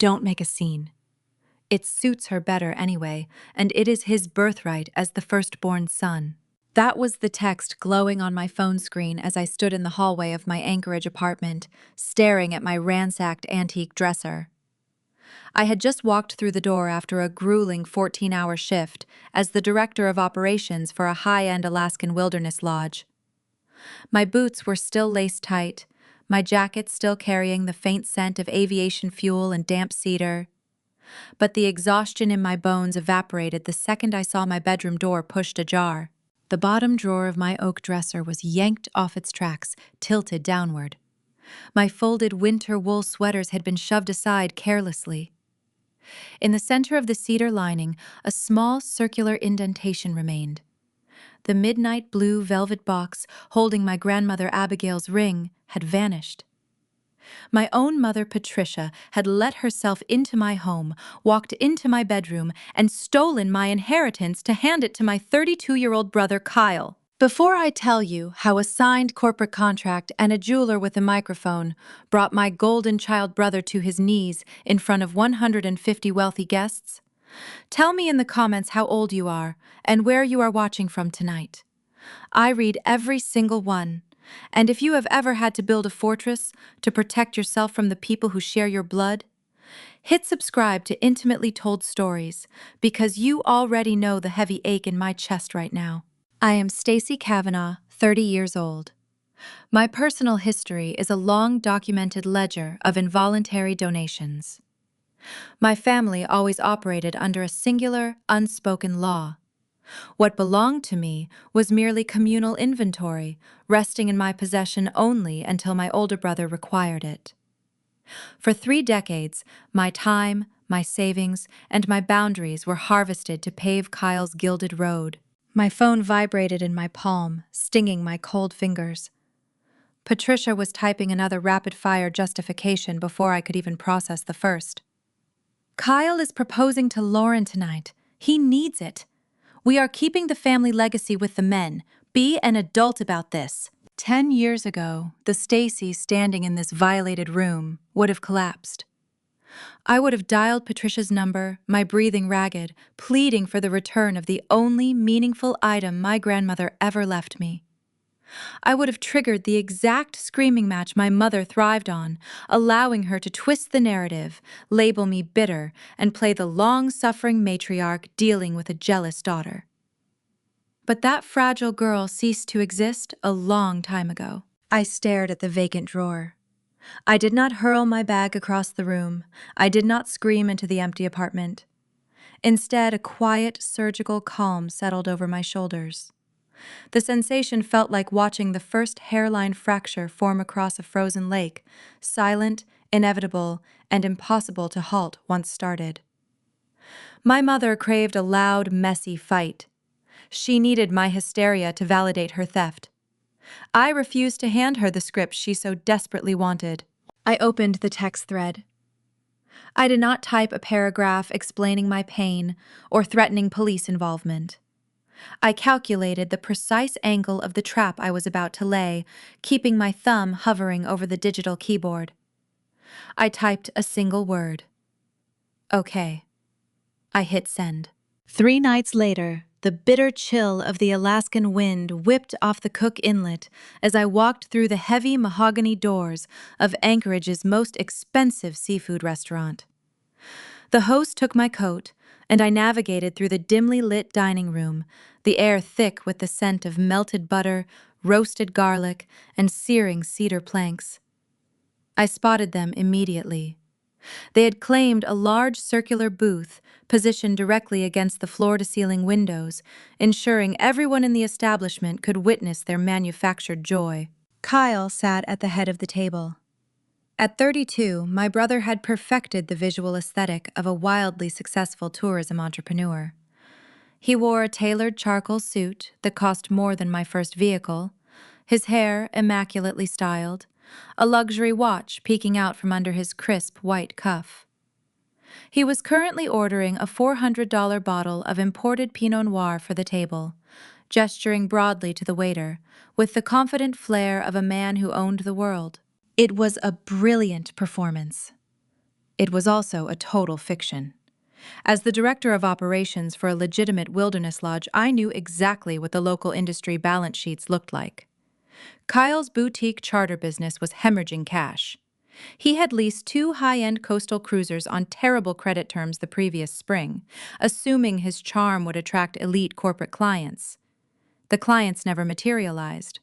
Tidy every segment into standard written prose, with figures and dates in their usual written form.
Don't make a scene. It suits her better anyway, and it is his birthright as the firstborn son. That was the text glowing on my phone screen as I stood in the hallway of my Anchorage apartment, staring at my ransacked antique dresser. I had just walked through the door after a grueling 14-hour shift as the director of operations for a high-end Alaskan wilderness lodge. My boots were still laced tight, my jacket still carrying the faint scent of aviation fuel and damp cedar. But the exhaustion in my bones evaporated the second I saw my bedroom door pushed ajar. The bottom drawer of my oak dresser was yanked off its tracks, tilted downward. My folded winter wool sweaters had been shoved aside carelessly. In the center of the cedar lining, a small circular indentation remained. The midnight blue velvet box holding my grandmother Abigail's ring had vanished. My own mother Patricia had let herself into my home, walked into my bedroom, and stolen my inheritance to hand it to my 32-year-old brother Kyle. Before I tell you how a signed corporate contract and a jeweler with a microphone brought my golden child brother to his knees in front of 150 wealthy guests, tell me in the comments how old you are and where you are watching from tonight. I read every single one. And if you have ever had to build a fortress to protect yourself from the people who share your blood, hit subscribe to Intimately Told Stories because you already know the heavy ache in my chest right now. I am Stacy Kavanaugh, 30 years old. My personal history is a long documented ledger of involuntary donations. My family always operated under a singular, unspoken law. What belonged to me was merely communal inventory, resting in my possession only until my older brother required it. For 3 decades, my time, my savings, and my boundaries were harvested to pave Kyle's gilded road. My phone vibrated in my palm, stinging my cold fingers. Patricia was typing another rapid-fire justification before I could even process the first. Kyle is proposing to Lauren tonight. He needs it. We are keeping the family legacy with the men. Be an adult about this. 10 years ago, the Stacy standing in this violated room would have collapsed. I would have dialed Patricia's number, my breathing ragged, pleading for the return of the only meaningful item my grandmother ever left me. I would have triggered the exact screaming match my mother thrived on, allowing her to twist the narrative, label me bitter, and play the long-suffering matriarch dealing with a jealous daughter. But that fragile girl ceased to exist a long time ago. I stared at the vacant drawer. I did not hurl my bag across the room. I did not scream into the empty apartment. Instead, a quiet, surgical calm settled over my shoulders. The sensation felt like watching the first hairline fracture form across a frozen lake, silent, inevitable, and impossible to halt once started. My mother craved a loud, messy fight. She needed my hysteria to validate her theft. I refused to hand her the script she so desperately wanted. I opened the text thread. I did not type a paragraph explaining my pain or threatening police involvement. I calculated the precise angle of the trap I was about to lay, keeping my thumb hovering over the digital keyboard. I typed a single word. Okay. I hit send. 3 nights later, the bitter chill of the Alaskan wind whipped off the Cook Inlet as I walked through the heavy mahogany doors of Anchorage's most expensive seafood restaurant. The host took my coat, and I navigated through the dimly lit dining room, the air thick with the scent of melted butter, roasted garlic, and searing cedar planks. I spotted them immediately. They had claimed a large circular booth positioned directly against the floor-to-ceiling windows, ensuring everyone in the establishment could witness their manufactured joy. Kyle sat at the head of the table. At 32, my brother had perfected the visual aesthetic of a wildly successful tourism entrepreneur. He wore a tailored charcoal suit that cost more than my first vehicle, his hair immaculately styled, a luxury watch peeking out from under his crisp white cuff. He was currently ordering a $400 bottle of imported Pinot Noir for the table, gesturing broadly to the waiter, with the confident flair of a man who owned the world. It was a brilliant performance. It was also a total fiction. As the director of operations for a legitimate wilderness lodge, I knew exactly what the local industry balance sheets looked like. Kyle's boutique charter business was hemorrhaging cash. He had leased 2 high-end coastal cruisers on terrible credit terms the previous spring, assuming his charm would attract elite corporate clients. The clients never materialized.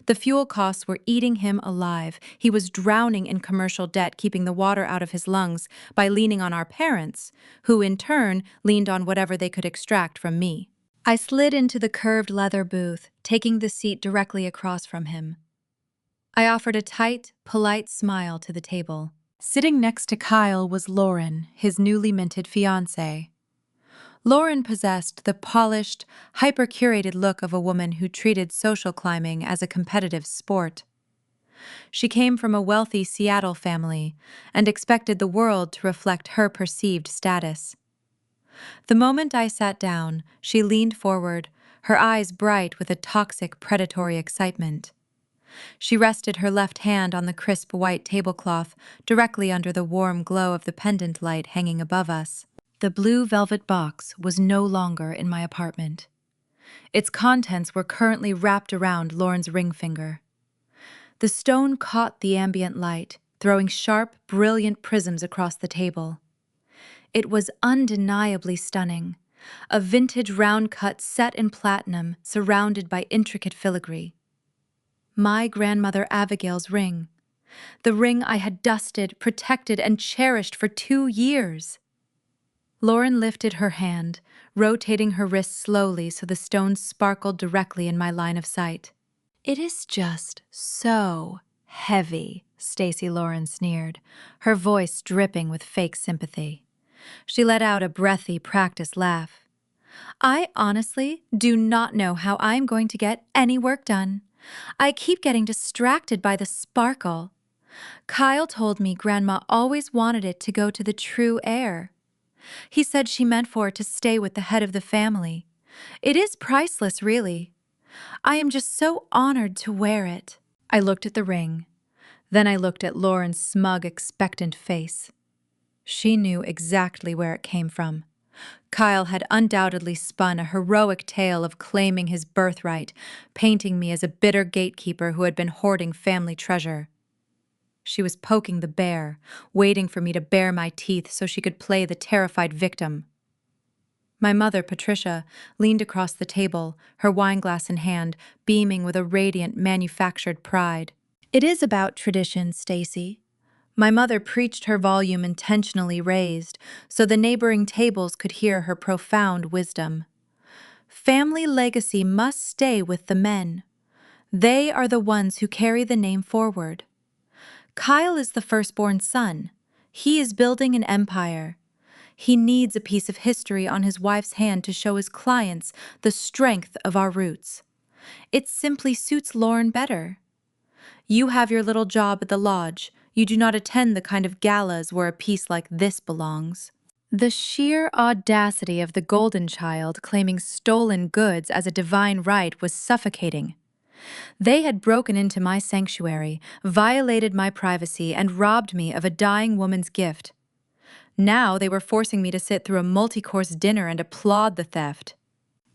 The fuel costs were eating him alive. He was drowning in commercial debt, keeping the water out of his lungs by leaning on our parents, who in turn leaned on whatever they could extract from me. I slid into the curved leather booth, taking the seat directly across from him. I offered a tight, polite smile to the table. Sitting next to Kyle was Lauren, his newly minted fiancée. Lauren possessed the polished, hyper-curated look of a woman who treated social climbing as a competitive sport. She came from a wealthy Seattle family and expected the world to reflect her perceived status. The moment I sat down, she leaned forward, her eyes bright with a toxic, predatory excitement. She rested her left hand on the crisp white tablecloth directly under the warm glow of the pendant light hanging above us. The blue velvet box was no longer in my apartment. Its contents were currently wrapped around Lauren's ring finger. The stone caught the ambient light, throwing sharp, brilliant prisms across the table. It was undeniably stunning, a vintage round cut set in platinum surrounded by intricate filigree. My grandmother Abigail's ring, the ring I had dusted, protected, and cherished for 2 years. Lauren lifted her hand, rotating her wrist slowly so the stones sparkled directly in my line of sight. "It is just so heavy," Stacy Lauren sneered, her voice dripping with fake sympathy. She let out a breathy, practiced laugh. "I honestly do not know how I'm going to get any work done. I keep getting distracted by the sparkle. Kyle told me Grandma always wanted it to go to the true heir. He said she meant for it to stay with the head of the family. It is priceless, really. I am just so honored to wear it." I looked at the ring. Then I looked at Lauren's smug, expectant face. She knew exactly where it came from. Kyle had undoubtedly spun a heroic tale of claiming his birthright, painting me as a bitter gatekeeper who had been hoarding family treasure. She was poking the bear, waiting for me to bare my teeth so she could play the terrified victim. My mother, Patricia, leaned across the table, her wineglass in hand, beaming with a radiant, manufactured pride. "It is about tradition, Stacy." My mother preached, her volume intentionally raised, so the neighboring tables could hear her profound wisdom. "Family legacy must stay with the men. They are the ones who carry the name forward. Kyle is the firstborn son. He is building an empire. He needs a piece of history on his wife's hand to show his clients the strength of our roots. It simply suits Lauren better. You have your little job at the lodge. You do not attend the kind of galas where a piece like this belongs." The sheer audacity of the golden child claiming stolen goods as a divine right was suffocating. They had broken into my sanctuary, violated my privacy, and robbed me of a dying woman's gift. Now they were forcing me to sit through a multi-course dinner and applaud the theft.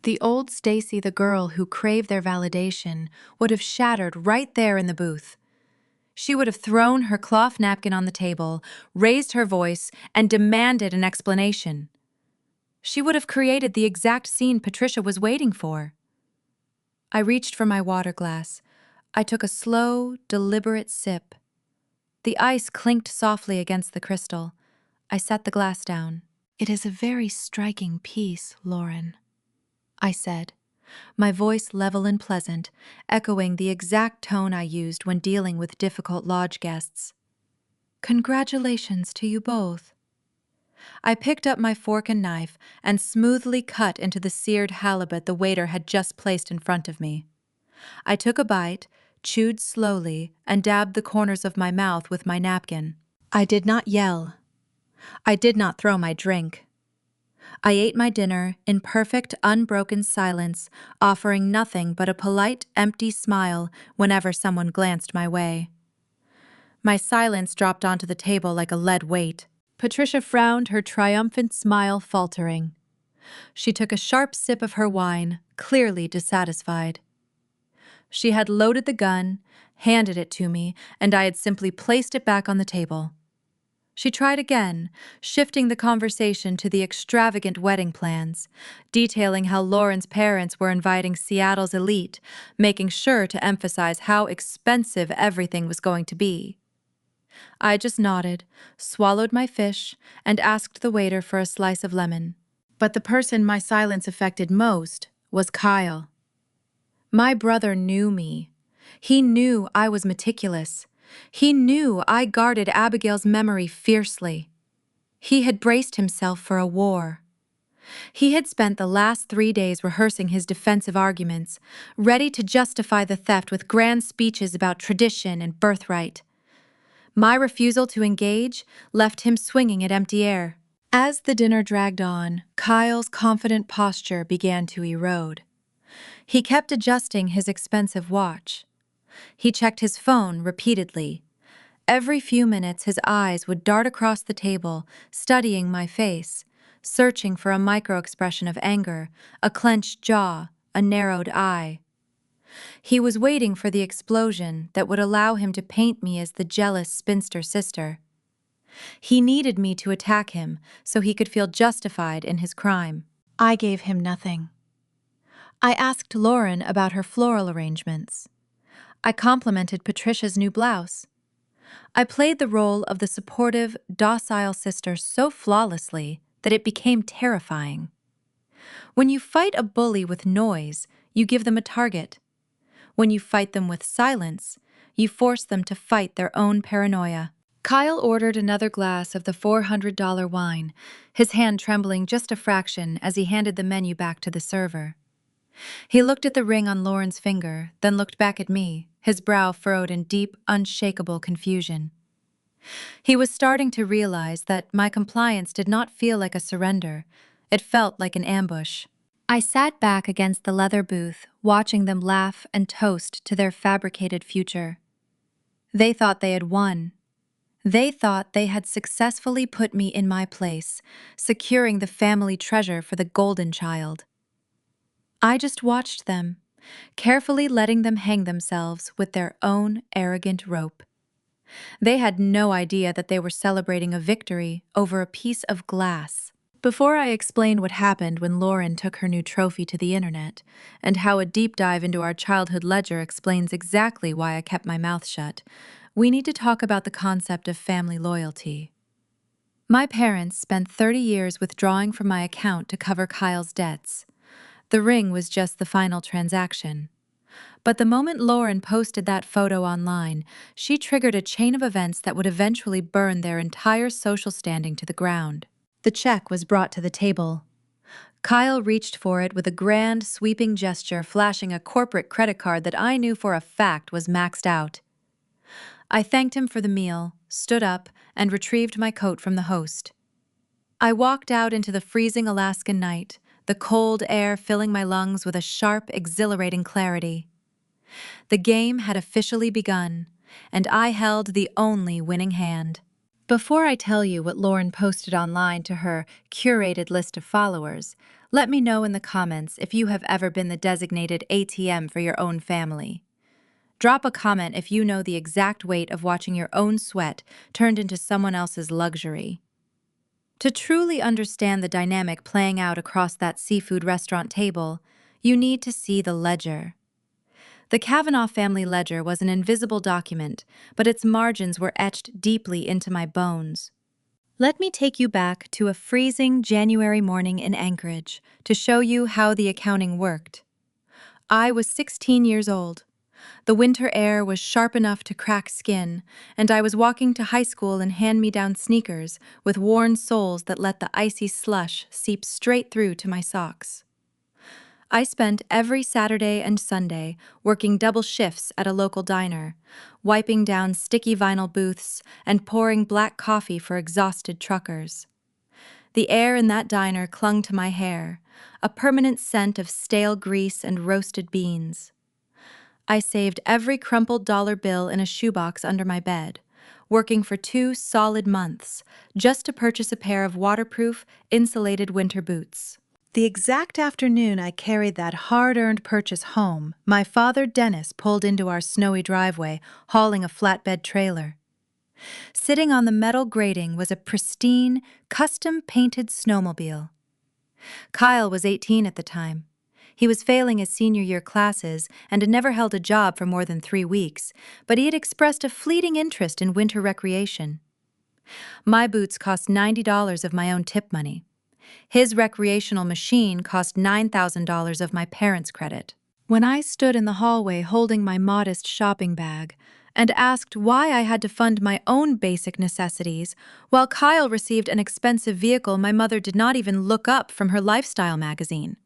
The old Stacy, the girl who craved their validation, would have shattered right there in the booth. She would have thrown her cloth napkin on the table, raised her voice, and demanded an explanation. She would have created the exact scene Patricia was waiting for. I reached for my water glass. I took a slow, deliberate sip. The ice clinked softly against the crystal. I set the glass down. "It is a very striking piece, Lauren," I said, my voice level and pleasant, echoing the exact tone I used when dealing with difficult lodge guests. "Congratulations to you both." I picked up my fork and knife and smoothly cut into the seared halibut the waiter had just placed in front of me. I took a bite, chewed slowly, and dabbed the corners of my mouth with my napkin. I did not yell. I did not throw my drink. I ate my dinner in perfect, unbroken silence, offering nothing but a polite, empty smile whenever someone glanced my way. My silence dropped onto the table like a lead weight. Patricia frowned, her triumphant smile faltering. She took a sharp sip of her wine, clearly dissatisfied. She had loaded the gun, handed it to me, and I had simply placed it back on the table. She tried again, shifting the conversation to the extravagant wedding plans, detailing how Lauren's parents were inviting Seattle's elite, making sure to emphasize how expensive everything was going to be. I just nodded, swallowed my fish, and asked the waiter for a slice of lemon. But the person my silence affected most was Kyle. My brother knew me. He knew I was meticulous. He knew I guarded Abigail's memory fiercely. He had braced himself for a war. He had spent the last 3 days rehearsing his defensive arguments, ready to justify the theft with grand speeches about tradition and birthright. My refusal to engage left him swinging at empty air. As the dinner dragged on, Kyle's confident posture began to erode. He kept adjusting his expensive watch. He checked his phone repeatedly. Every few minutes his eyes would dart across the table, studying my face, searching for a micro-expression of anger, a clenched jaw, a narrowed eye. He was waiting for the explosion that would allow him to paint me as the jealous spinster sister. He needed me to attack him so he could feel justified in his crime. I gave him nothing. I asked Lauren about her floral arrangements. I complimented Patricia's new blouse. I played the role of the supportive, docile sister so flawlessly that it became terrifying. When you fight a bully with noise, you give them a target. When you fight them with silence, you force them to fight their own paranoia. Kyle ordered another glass of the $400 wine, his hand trembling just a fraction as he handed the menu back to the server. He looked at the ring on Lauren's finger, then looked back at me, his brow furrowed in deep, unshakable confusion. He was starting to realize that my compliance did not feel like a surrender. It felt like an ambush. I sat back against the leather booth, watching them laugh and toast to their fabricated future. They thought they had won. They thought they had successfully put me in my place, securing the family treasure for the golden child. I just watched them, carefully letting them hang themselves with their own arrogant rope. They had no idea that they were celebrating a victory over a piece of glass. Before I explain what happened when Lauren took her new trophy to the internet, and how a deep dive into our childhood ledger explains exactly why I kept my mouth shut, we need to talk about the concept of family loyalty. My parents spent 30 years withdrawing from my account to cover Kyle's debts. The ring was just the final transaction. But the moment Lauren posted that photo online, she triggered a chain of events that would eventually burn their entire social standing to the ground. The check was brought to the table. Kyle reached for it with a grand, sweeping gesture, flashing a corporate credit card that I knew for a fact was maxed out. I thanked him for the meal, stood up, and retrieved my coat from the host. I walked out into the freezing Alaskan night, the cold air filling my lungs with a sharp, exhilarating clarity. The game had officially begun, and I held the only winning hand. Before I tell you what Lauren posted online to her curated list of followers, let me know in the comments if you have ever been the designated ATM for your own family. Drop a comment if you know the exact weight of watching your own sweat turned into someone else's luxury. To truly understand the dynamic playing out across that seafood restaurant table, you need to see the ledger. The Kavanaugh family ledger was an invisible document, but its margins were etched deeply into my bones. Let me take you back to a freezing January morning in Anchorage to show you how the accounting worked. I was 16 years old. The winter air was sharp enough to crack skin, and I was walking to high school in hand-me-down sneakers with worn soles that let the icy slush seep straight through to my socks. I spent every Saturday and Sunday working double shifts at a local diner, wiping down sticky vinyl booths and pouring black coffee for exhausted truckers. The air in that diner clung to my hair, a permanent scent of stale grease and roasted beans. I saved every crumpled dollar bill in a shoebox under my bed, working for 2 solid months, just to purchase a pair of waterproof, insulated winter boots. The exact afternoon I carried that hard-earned purchase home, my father Dennis pulled into our snowy driveway, hauling a flatbed trailer. Sitting on the metal grating was a pristine, custom-painted snowmobile. Kyle was 18 at the time. He was failing his senior year classes and had never held a job for more than 3 weeks, but he had expressed a fleeting interest in winter recreation. My boots cost $90 of my own tip money. His recreational machine cost $9,000 of my parents' credit. When I stood in the hallway holding my modest shopping bag and asked why I had to fund my own basic necessities, while Kyle received an expensive vehicle my mother did not even look up from her lifestyle magazine.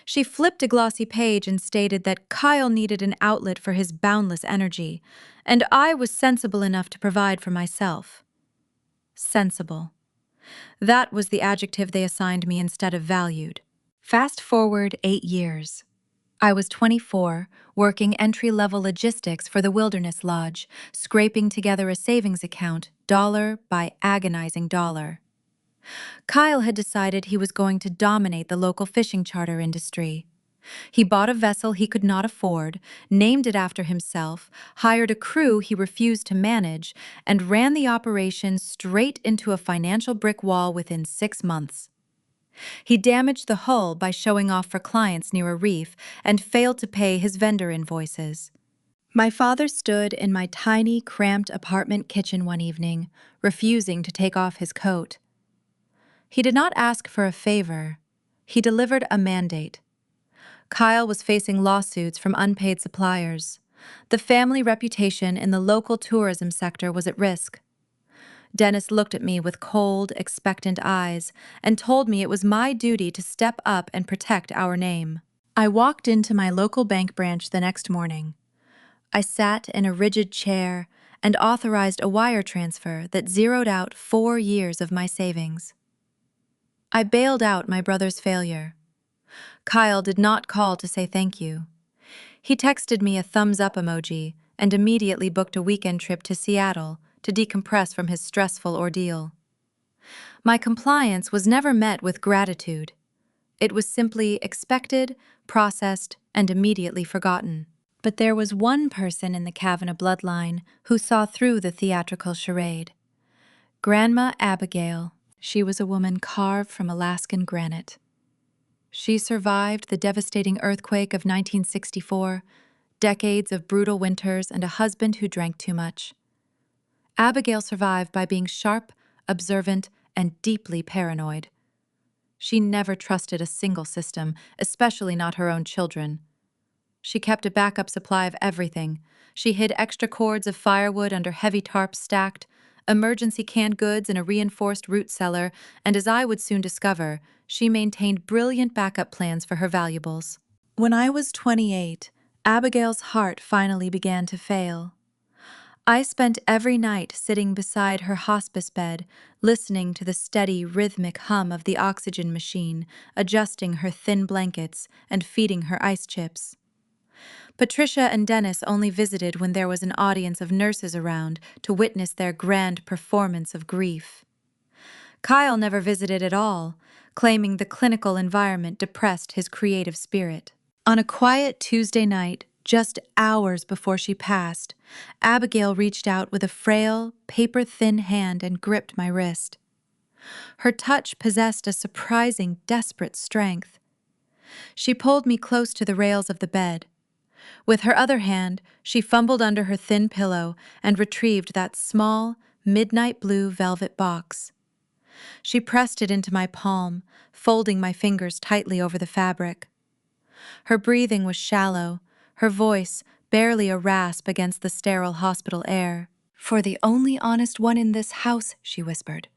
She flipped a glossy page and stated that Kyle needed an outlet for his boundless energy, and I was sensible enough to provide for myself. Sensible. That was the adjective they assigned me instead of valued. Fast forward 8 years. I was 24, working entry-level logistics for the Wilderness Lodge, scraping together a savings account, dollar by agonizing dollar. Kyle had decided he was going to dominate the local fishing charter industry. He bought a vessel he could not afford, named it after himself, hired a crew he refused to manage, and ran the operation straight into a financial brick wall within 6 months. He damaged the hull by showing off for clients near a reef and failed to pay his vendor invoices. My father stood in my tiny, cramped apartment kitchen one evening, refusing to take off his coat. He did not ask for a favor. He delivered a mandate. Kyle was facing lawsuits from unpaid suppliers. The family reputation in the local tourism sector was at risk. Dennis looked at me with cold, expectant eyes and told me it was my duty to step up and protect our name. I walked into my local bank branch the next morning. I sat in a rigid chair and authorized a wire transfer that zeroed out 4 years of my savings. I bailed out my brother's failure. Kyle did not call to say thank you. He texted me a thumbs-up emoji and immediately booked a weekend trip to Seattle to decompress from his stressful ordeal. My compliance was never met with gratitude. It was simply expected, processed, and immediately forgotten. But there was one person in the Kavanagh bloodline who saw through the theatrical charade. Grandma Abigail. She was a woman carved from Alaskan granite. She survived the devastating earthquake of 1964, decades of brutal winters, and a husband who drank too much. Abigail survived by being sharp, observant, and deeply paranoid. She never trusted a single system, especially not her own children. She kept a backup supply of everything. She hid extra cords of firewood under heavy tarps stacked, emergency canned goods in a reinforced root cellar, and as I would soon discover, she maintained brilliant backup plans for her valuables. When I was 28, Abigail's heart finally began to fail. I spent every night sitting beside her hospice bed, listening to the steady, rhythmic hum of the oxygen machine, adjusting her thin blankets and feeding her ice chips. Patricia and Dennis only visited when there was an audience of nurses around to witness their grand performance of grief. Kyle never visited at all, claiming the clinical environment depressed his creative spirit. On a quiet Tuesday night, just hours before she passed, Abigail reached out with a frail, paper-thin hand and gripped my wrist. Her touch possessed a surprising, desperate strength. She pulled me close to the rails of the bed. With her other hand, she fumbled under her thin pillow and retrieved that small, midnight blue velvet box. She pressed it into my palm, folding my fingers tightly over the fabric. Her breathing was shallow, her voice barely a rasp against the sterile hospital air. "For the only honest one in this house," she whispered.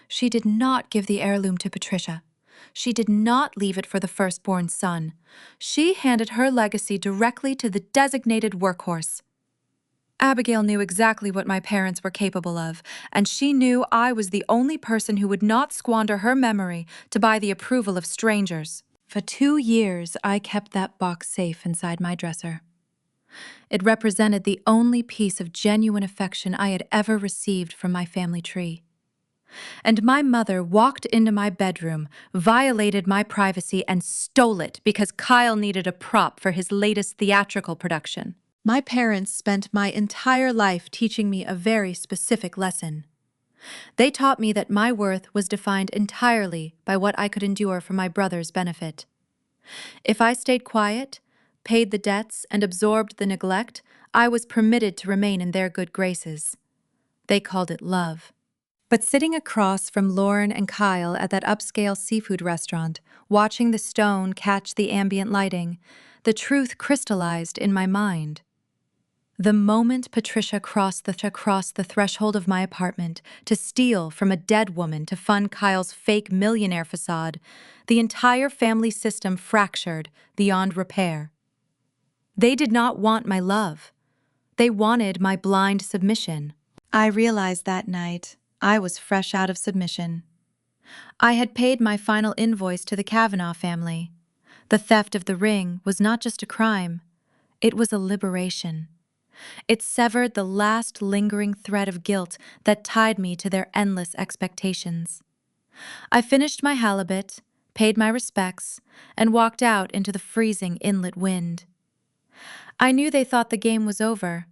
"She did not give the heirloom to Patricia. She did not leave it for the firstborn son. She handed her legacy directly to the designated workhorse." Abigail knew exactly what my parents were capable of, and she knew I was the only person who would not squander her memory to buy the approval of strangers. For 2 years, I kept that box safe inside my dresser. It represented the only piece of genuine affection I had ever received from my family tree. And my mother walked into my bedroom, violated my privacy, and stole it because Kyle needed a prop for his latest theatrical production. My parents spent my entire life teaching me a very specific lesson. They taught me that my worth was defined entirely by what I could endure for my brother's benefit. If I stayed quiet, paid the debts, and absorbed the neglect, I was permitted to remain in their good graces. They called it love. But sitting across from Lauren and Kyle at that upscale seafood restaurant, watching the stone catch the ambient lighting, the truth crystallized in my mind. The moment Patricia crossed the threshold of my apartment to steal from a dead woman to fund Kyle's fake millionaire facade, the entire family system fractured beyond repair. They did not want my love. They wanted my blind submission. I realized that night I was fresh out of submission. I had paid my final invoice to the Kavanaugh family. The theft of the ring was not just a crime, it was a liberation. It severed the last lingering thread of guilt that tied me to their endless expectations. I finished my halibut, paid my respects, and walked out into the freezing inlet wind. I knew they thought the game was over.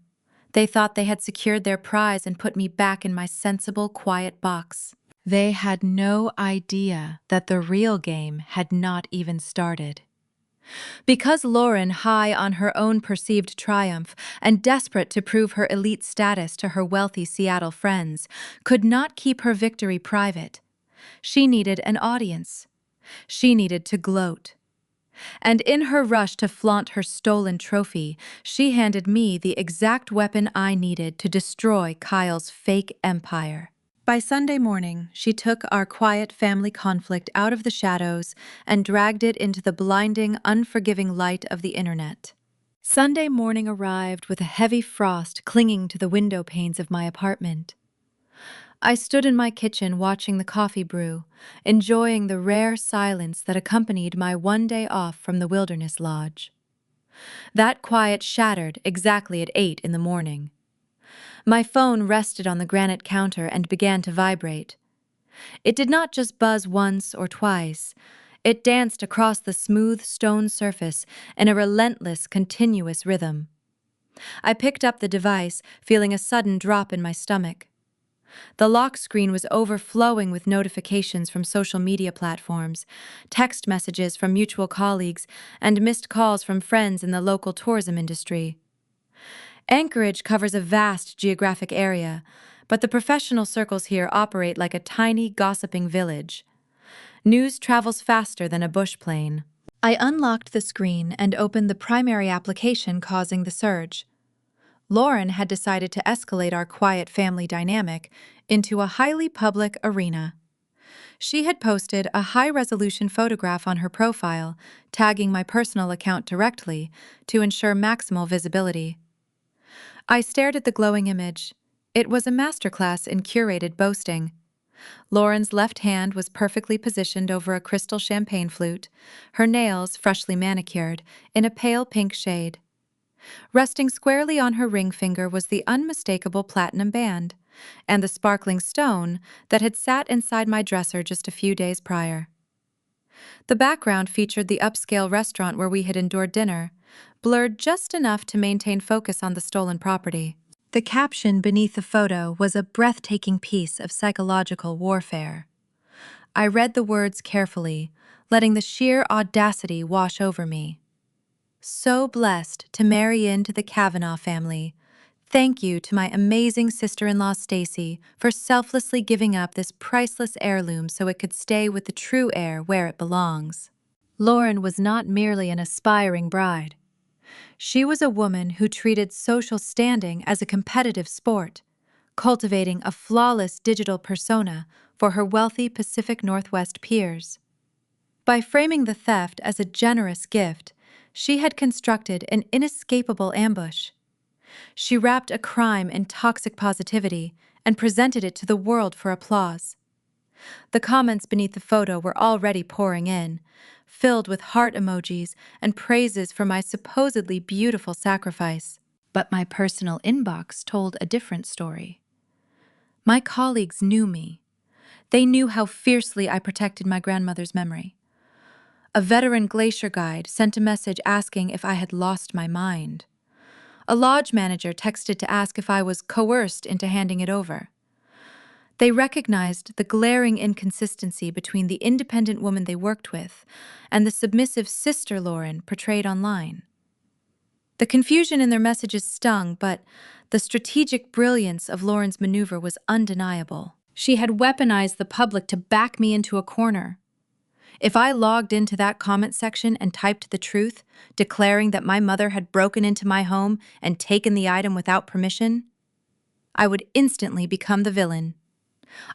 They thought they had secured their prize and put me back in my sensible, quiet box. They had no idea that the real game had not even started. Because Lauren, high on her own perceived triumph and desperate to prove her elite status to her wealthy Seattle friends, could not keep her victory private, she needed an audience. She needed to gloat. And in her rush to flaunt her stolen trophy, she handed me the exact weapon I needed to destroy Kyle's fake empire. By Sunday morning, she took our quiet family conflict out of the shadows and dragged it into the blinding, unforgiving light of the internet. Sunday morning arrived with a heavy frost clinging to the window panes of my apartment. I stood in my kitchen watching the coffee brew, enjoying the rare silence that accompanied my one day off from the wilderness lodge. That quiet shattered exactly at 8 in the morning. My phone rested on the granite counter and began to vibrate. It did not just buzz once or twice. It danced across the smooth stone surface in a relentless, continuous rhythm. I picked up the device, feeling a sudden drop in my stomach. The lock screen was overflowing with notifications from social media platforms, text messages from mutual colleagues, and missed calls from friends in the local tourism industry. Anchorage covers a vast geographic area, but the professional circles here operate like a tiny, gossiping village. News travels faster than a bush plane. I unlocked the screen and opened the primary application causing the surge. Lauren had decided to escalate our quiet family dynamic into a highly public arena. She had posted a high-resolution photograph on her profile, tagging my personal account directly to ensure maximal visibility. I stared at the glowing image. It was a masterclass in curated boasting. Lauren's left hand was perfectly positioned over a crystal champagne flute, her nails freshly manicured, in a pale pink shade. Resting squarely on her ring finger was the unmistakable platinum band, and the sparkling stone that had sat inside my dresser just a few days prior. The background featured the upscale restaurant where we had endured dinner, blurred just enough to maintain focus on the stolen property. The caption beneath the photo was a breathtaking piece of psychological warfare. I read the words carefully, letting the sheer audacity wash over me. So blessed to marry into the Kavanaugh family. Thank you to my amazing sister-in-law Stacy for selflessly giving up this priceless heirloom so it could stay with the true heir where it belongs. Lauren was not merely an aspiring bride. She was a woman who treated social standing as a competitive sport, cultivating a flawless digital persona for her wealthy Pacific Northwest peers. By framing the theft as a generous gift, she had constructed an inescapable ambush. She wrapped a crime in toxic positivity and presented it to the world for applause. The comments beneath the photo were already pouring in, filled with heart emojis and praises for my supposedly beautiful sacrifice. But my personal inbox told a different story. My colleagues knew me. They knew how fiercely I protected my grandmother's memory. A veteran glacier guide sent a message asking if I had lost my mind. A lodge manager texted to ask if I was coerced into handing it over. They recognized the glaring inconsistency between the independent woman they worked with and the submissive sister Lauren portrayed online. The confusion in their messages stung, but the strategic brilliance of Lauren's maneuver was undeniable. She had weaponized the public to back me into a corner. If I logged into that comment section and typed the truth, declaring that my mother had broken into my home and taken the item without permission, I would instantly become the villain.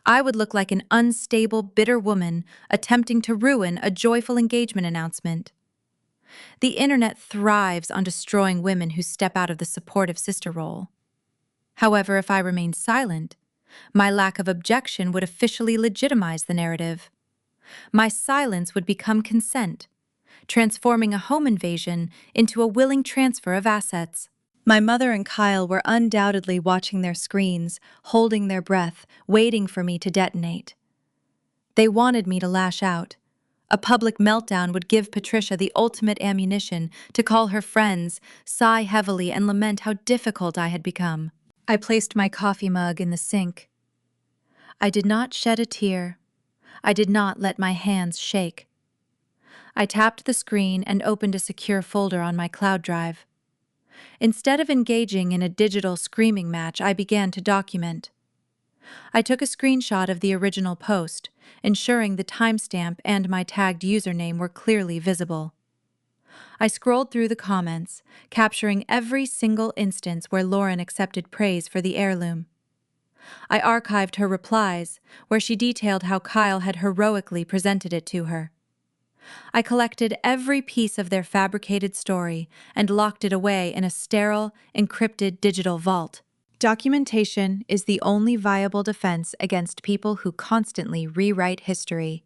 I would look like an unstable, bitter woman attempting to ruin a joyful engagement announcement. The internet thrives on destroying women who step out of the supportive sister role. However, if I remained silent, my lack of objection would officially legitimize the narrative. My silence would become consent, transforming a home invasion into a willing transfer of assets. My mother and Kyle were undoubtedly watching their screens, holding their breath, waiting for me to detonate. They wanted me to lash out. A public meltdown would give Patricia the ultimate ammunition to call her friends, sigh heavily, and lament how difficult I had become. I placed my coffee mug in the sink. I did not shed a tear. I did not let my hands shake. I tapped the screen and opened a secure folder on my cloud drive. Instead of engaging in a digital screaming match, I began to document. I took a screenshot of the original post, ensuring the timestamp and my tagged username were clearly visible. I scrolled through the comments, capturing every single instance where Lauren accepted praise for the heirloom. I archived her replies, where she detailed how Kyle had heroically presented it to her. I collected every piece of their fabricated story and locked it away in a sterile, encrypted digital vault. Documentation is the only viable defense against people who constantly rewrite history.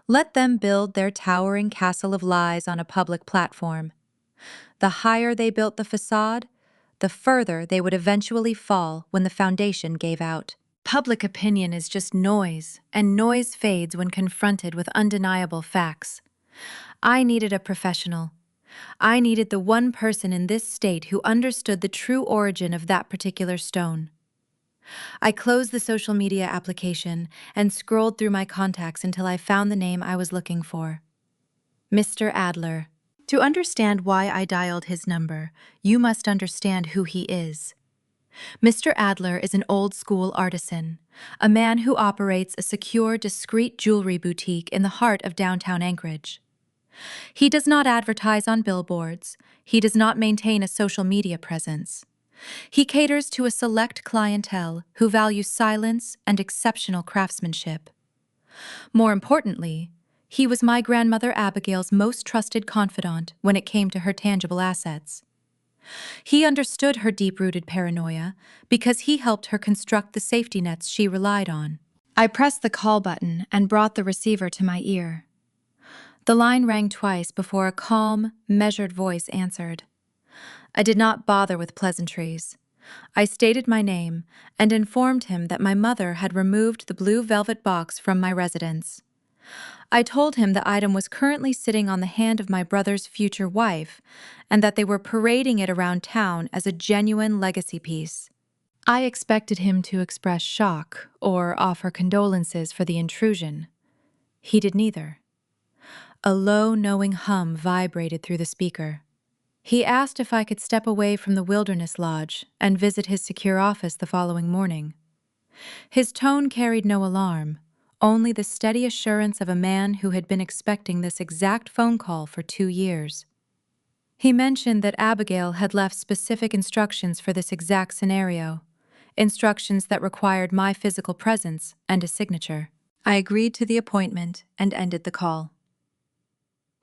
Let them build their towering castle of lies on a public platform. The higher they built the facade, the further they would eventually fall when the foundation gave out. Public opinion is just noise, and noise fades when confronted with undeniable facts. I needed a professional. I needed the one person in this state who understood the true origin of that particular stone. I closed the social media application and scrolled through my contacts until I found the name I was looking for. Mr. Adler. To understand why I dialed his number, you must understand who he is. Mr. Adler is an old-school artisan, a man who operates a secure, discreet jewelry boutique in the heart of downtown Anchorage. He does not advertise on billboards. He does not maintain a social media presence. He caters to a select clientele who value silence and exceptional craftsmanship. More importantly, he was my grandmother Abigail's most trusted confidant when it came to her tangible assets. He understood her deep-rooted paranoia because he helped her construct the safety nets she relied on. I pressed the call button and brought the receiver to my ear. The line rang twice before a calm, measured voice answered. I did not bother with pleasantries. I stated my name and informed him that my mother had removed the blue velvet box from my residence. I told him the item was currently sitting on the hand of my brother's future wife and that they were parading it around town as a genuine legacy piece. I expected him to express shock or offer condolences for the intrusion. He did neither. A low, knowing hum vibrated through the speaker. He asked if I could step away from the Wilderness Lodge and visit his secure office the following morning. His tone carried no alarm, only the steady assurance of a man who had been expecting this exact phone call for 2 years. He mentioned that Abigail had left specific instructions for this exact scenario, instructions that required my physical presence and a signature. I agreed to the appointment and ended the call.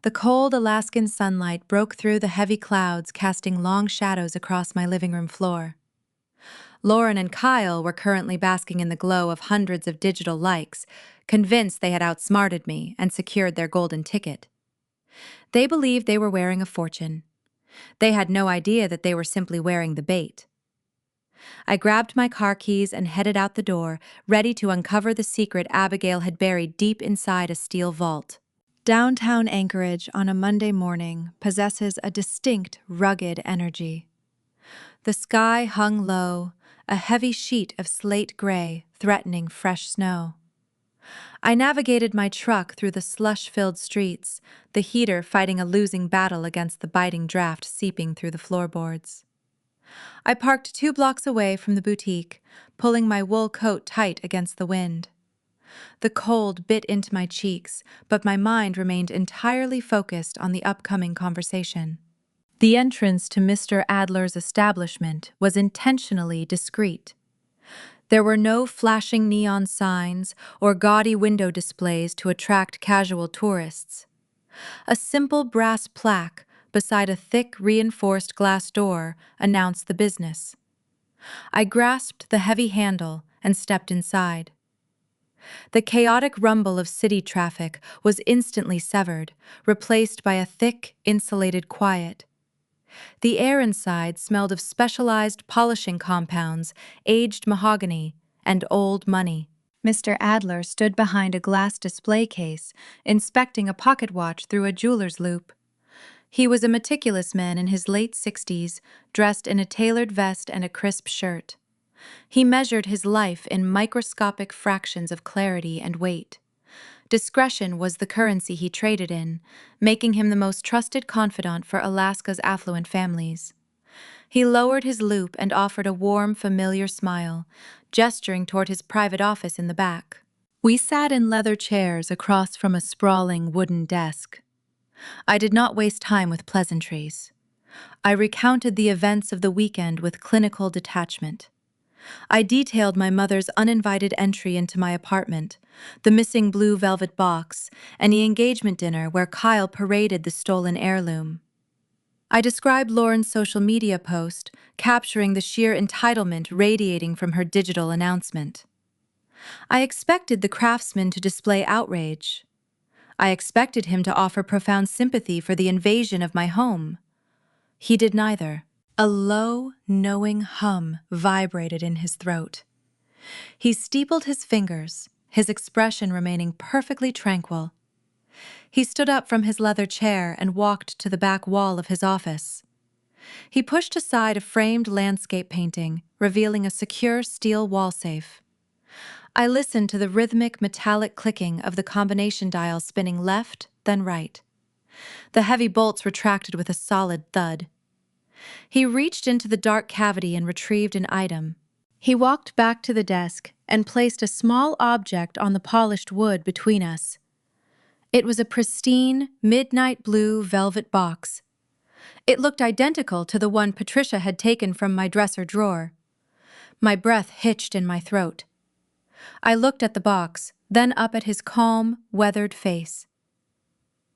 The cold Alaskan sunlight broke through the heavy clouds, casting long shadows across my living room floor. Lauren and Kyle were currently basking in the glow of hundreds of digital likes, convinced they had outsmarted me and secured their golden ticket. They believed they were wearing a fortune. They had no idea that they were simply wearing the bait. I grabbed my car keys and headed out the door, ready to uncover the secret Abigail had buried deep inside a steel vault. Downtown Anchorage on a Monday morning possesses a distinct, rugged energy. The sky hung low, a heavy sheet of slate gray threatening fresh snow. I navigated my truck through the slush-filled streets, the heater fighting a losing battle against the biting draft seeping through the floorboards. I parked 2 blocks away from the boutique, pulling my wool coat tight against the wind. The cold bit into my cheeks, but my mind remained entirely focused on the upcoming conversation. The entrance to Mr. Adler's establishment was intentionally discreet. There were no flashing neon signs or gaudy window displays to attract casual tourists. A simple brass plaque beside a thick, reinforced glass door announced the business. I grasped the heavy handle and stepped inside. The chaotic rumble of city traffic was instantly severed, replaced by a thick, insulated quiet. The air inside smelled of specialized polishing compounds, aged mahogany, and old money. Mr. Adler stood behind a glass display case, inspecting a pocket watch through a jeweler's loop. He was a meticulous man in his late 60s, dressed in a tailored vest and a crisp shirt. He measured his life in microscopic fractions of clarity and weight. Discretion was the currency he traded in, making him the most trusted confidant for Alaska's affluent families. He lowered his loop and offered a warm, familiar smile, gesturing toward his private office in the back. We sat in leather chairs across from a sprawling wooden desk. I did not waste time with pleasantries. I recounted the events of the weekend with clinical detachment. I detailed my mother's uninvited entry into my apartment, the missing blue velvet box, and the engagement dinner where Kyle paraded the stolen heirloom. I described Lauren's social media post, capturing the sheer entitlement radiating from her digital announcement. I expected the craftsman to display outrage. I expected him to offer profound sympathy for the invasion of my home. He did neither. A low, knowing hum vibrated in his throat. He steepled his fingers, his expression remaining perfectly tranquil. He stood up from his leather chair and walked to the back wall of his office. He pushed aside a framed landscape painting, revealing a secure steel wall safe. I listened to the rhythmic metallic clicking of the combination dial spinning left, then right. The heavy bolts retracted with a solid thud. He reached into the dark cavity and retrieved an item. He walked back to the desk and placed a small object on the polished wood between us. It was a pristine, midnight blue velvet box. It looked identical to the one Patricia had taken from my dresser drawer. My breath hitched in my throat. I looked at the box, then up at his calm, weathered face.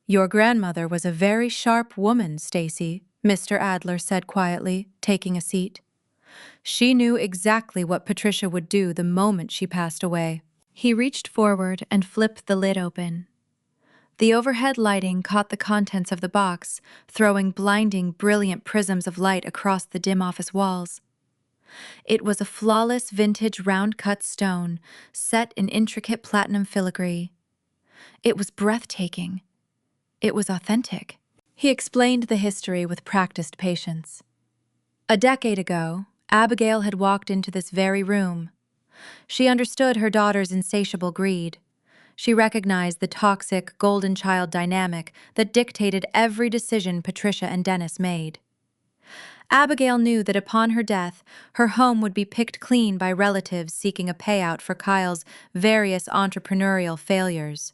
"Your grandmother was a very sharp woman, Stacy," Mr. Adler said quietly, taking a seat. "She knew exactly what Patricia would do the moment she passed away." He reached forward and flipped the lid open. The overhead lighting caught the contents of the box, throwing blinding, brilliant prisms of light across the dim office walls. It was a flawless vintage round-cut stone, set in intricate platinum filigree. It was breathtaking. It was authentic. He explained the history with practiced patience. A decade ago, Abigail had walked into this very room. She understood her daughter's insatiable greed. She recognized the toxic, golden child dynamic that dictated every decision Patricia and Dennis made. Abigail knew that upon her death, her home would be picked clean by relatives seeking a payout for Kyle's various entrepreneurial failures.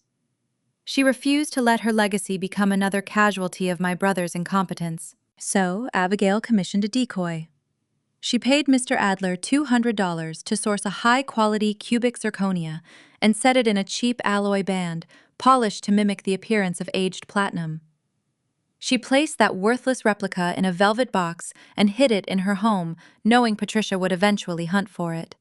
She refused to let her legacy become another casualty of my brother's incompetence. So, Abigail commissioned a decoy. She paid Mr. Adler $200 to source a high-quality cubic zirconia and set it in a cheap alloy band, polished to mimic the appearance of aged platinum. She placed that worthless replica in a velvet box and hid it in her home, knowing Patricia would eventually hunt for it.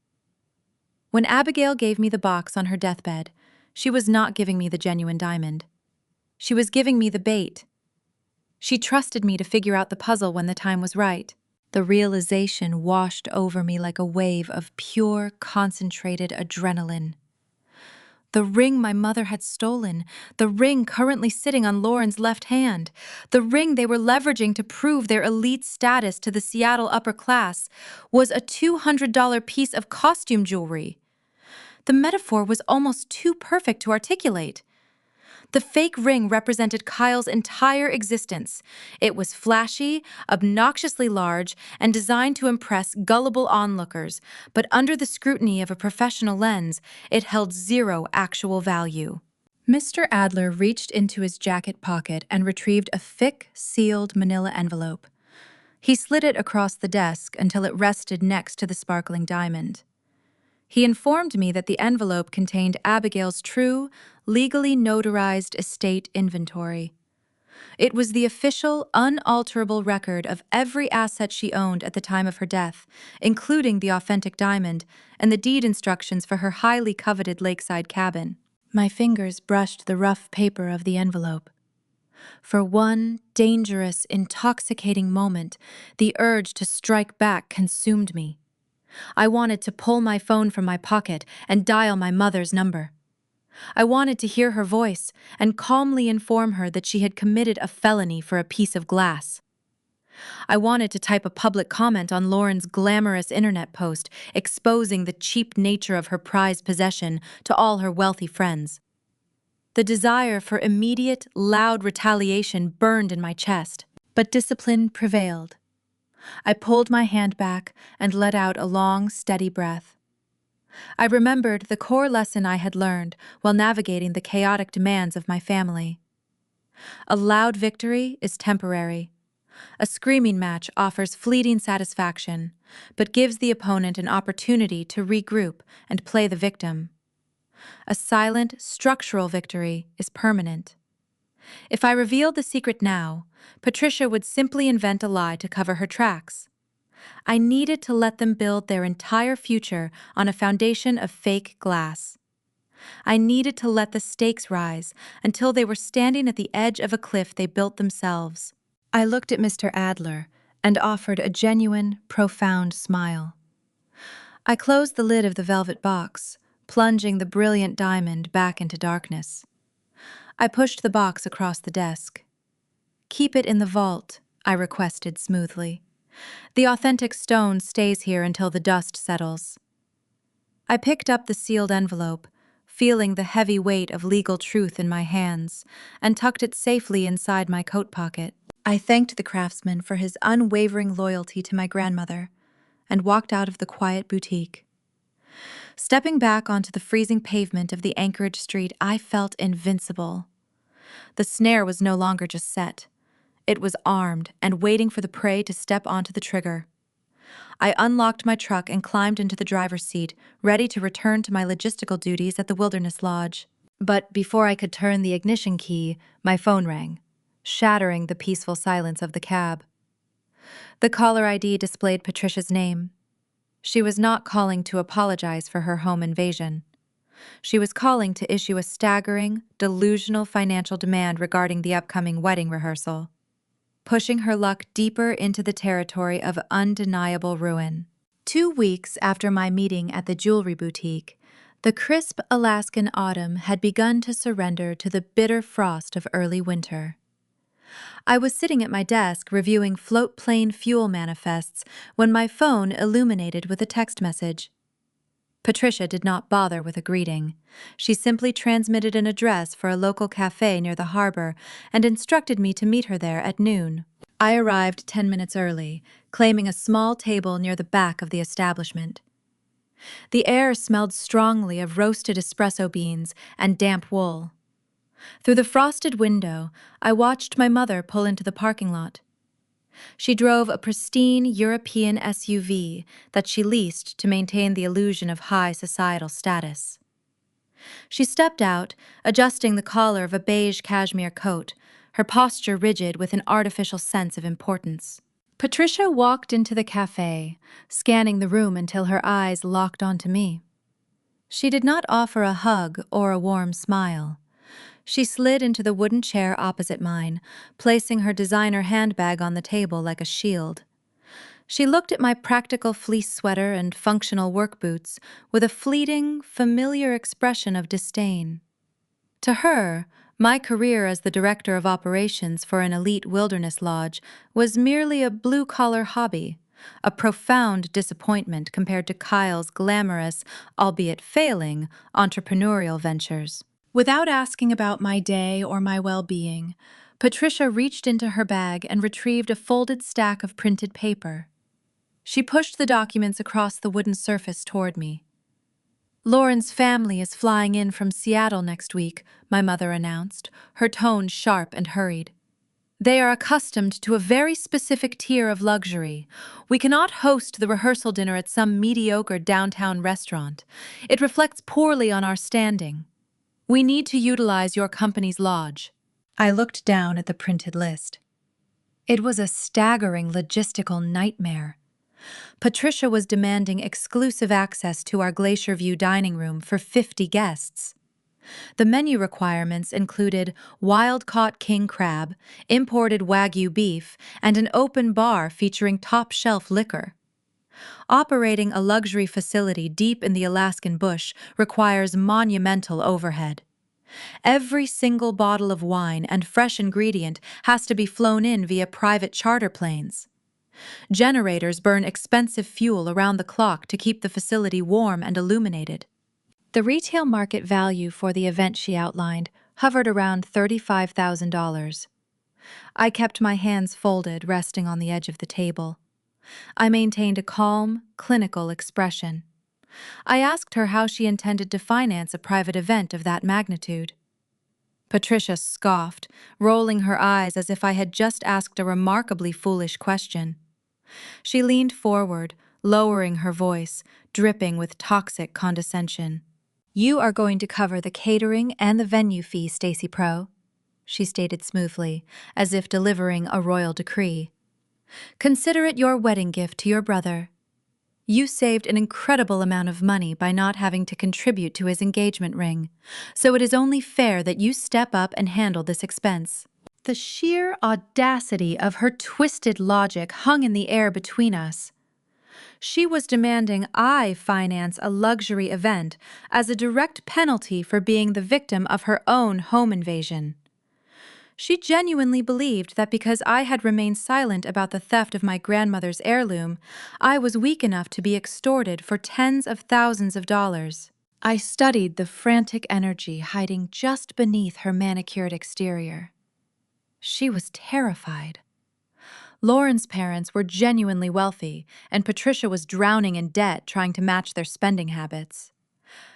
When Abigail gave me the box on her deathbed, she was not giving me the genuine diamond. She was giving me the bait. She trusted me to figure out the puzzle when the time was right. The realization washed over me like a wave of pure, concentrated adrenaline. The ring my mother had stolen, the ring currently sitting on Lauren's left hand, the ring they were leveraging to prove their elite status to the Seattle upper class, was a $200 piece of costume jewelry. The metaphor was almost too perfect to articulate. The fake ring represented Kyle's entire existence. It was flashy, obnoxiously large, and designed to impress gullible onlookers, but under the scrutiny of a professional lens, it held zero actual value. Mr. Adler reached into his jacket pocket and retrieved a thick, sealed manila envelope. He slid it across the desk until it rested next to the sparkling diamond. He informed me that the envelope contained Abigail's true, legally notarized estate inventory. It was the official, unalterable record of every asset she owned at the time of her death, including the authentic diamond and the deed instructions for her highly coveted lakeside cabin. My fingers brushed the rough paper of the envelope. For one dangerous, intoxicating moment, the urge to strike back consumed me. I wanted to pull my phone from my pocket and dial my mother's number. I wanted to hear her voice and calmly inform her that she had committed a felony for a piece of glass. I wanted to type a public comment on Lauren's glamorous internet post exposing the cheap nature of her prized possession to all her wealthy friends. The desire for immediate, loud retaliation burned in my chest, but discipline prevailed. I pulled my hand back and let out a long, steady breath. I remembered the core lesson I had learned while navigating the chaotic demands of my family. A loud victory is temporary. A screaming match offers fleeting satisfaction, but gives the opponent an opportunity to regroup and play the victim. A silent, structural victory is permanent. If I revealed the secret now, Patricia would simply invent a lie to cover her tracks. I needed to let them build their entire future on a foundation of fake glass. I needed to let the stakes rise until they were standing at the edge of a cliff they built themselves. I looked at Mr. Adler and offered a genuine, profound smile. I closed the lid of the velvet box, plunging the brilliant diamond back into darkness. I pushed the box across the desk. "Keep it in the vault," I requested smoothly. "The authentic stone stays here until the dust settles." I picked up the sealed envelope, feeling the heavy weight of legal truth in my hands, and tucked it safely inside my coat pocket. I thanked the craftsman for his unwavering loyalty to my grandmother and walked out of the quiet boutique. Stepping back onto the freezing pavement of the Anchorage street, I felt invincible. The snare was no longer just set. It was armed and waiting for the prey to step onto the trigger. I unlocked my truck and climbed into the driver's seat, ready to return to my logistical duties at the Wilderness Lodge. But before I could turn the ignition key, my phone rang, shattering the peaceful silence of the cab. The caller ID displayed Patricia's name. She was not calling to apologize for her home invasion. She was calling to issue a staggering, delusional financial demand regarding the upcoming wedding rehearsal, pushing her luck deeper into the territory of undeniable ruin. 2 weeks after my meeting at the jewelry boutique, the crisp Alaskan autumn had begun to surrender to the bitter frost of early winter. I was sitting at my desk reviewing float-plane fuel manifests when my phone illuminated with a text message. Patricia did not bother with a greeting. She simply transmitted an address for a local cafe near the harbor and instructed me to meet her there at noon. I arrived 10 minutes early, claiming a small table near the back of the establishment. The air smelled strongly of roasted espresso beans and damp wool. Through the frosted window, I watched my mother pull into the parking lot. She drove a pristine European SUV that she leased to maintain the illusion of high societal status. She stepped out, adjusting the collar of a beige cashmere coat, her posture rigid with an artificial sense of importance. Patricia walked into the cafe, scanning the room until her eyes locked onto me. She did not offer a hug or a warm smile. She slid into the wooden chair opposite mine, placing her designer handbag on the table like a shield. She looked at my practical fleece sweater and functional work boots with a fleeting, familiar expression of disdain. To her, my career as the director of operations for an elite wilderness lodge was merely a blue-collar hobby, a profound disappointment compared to Kyle's glamorous, albeit failing, entrepreneurial ventures. Without asking about my day or my well-being, Patricia reached into her bag and retrieved a folded stack of printed paper. She pushed the documents across the wooden surface toward me. "Lauren's family is flying in from Seattle next week," my mother announced, her tone sharp and hurried. "They are accustomed to a very specific tier of luxury. We cannot host the rehearsal dinner at some mediocre downtown restaurant. It reflects poorly on our standing. We need to utilize your company's lodge." I looked down at the printed list. It was a staggering logistical nightmare. Patricia was demanding exclusive access to our Glacier View dining room for 50 guests. The menu requirements included wild-caught king crab, imported Wagyu beef, and an open bar featuring top-shelf liquor. Operating a luxury facility deep in the Alaskan bush requires monumental overhead. Every single bottle of wine and fresh ingredient has to be flown in via private charter planes. Generators burn expensive fuel around the clock to keep the facility warm and illuminated. The retail market value for the event she outlined hovered around $35,000. I kept my hands folded, resting on the edge of the table. I maintained a calm, clinical expression. I asked her how she intended to finance a private event of that magnitude. Patricia scoffed, rolling her eyes as if I had just asked a remarkably foolish question. She leaned forward, lowering her voice, dripping with toxic condescension. "You are going to cover the catering and the venue fee, Stacy Pro," she stated smoothly, as if delivering a royal decree. "Consider it your wedding gift to your brother. You saved an incredible amount of money by not having to contribute to his engagement ring, so it is only fair that you step up and handle this expense." The sheer audacity of her twisted logic hung in the air between us. She was demanding I finance a luxury event as a direct penalty for being the victim of her own home invasion. She genuinely believed that because I had remained silent about the theft of my grandmother's heirloom, I was weak enough to be extorted for tens of thousands of dollars. I studied the frantic energy hiding just beneath her manicured exterior. She was terrified. Lauren's parents were genuinely wealthy, and Patricia was drowning in debt trying to match their spending habits.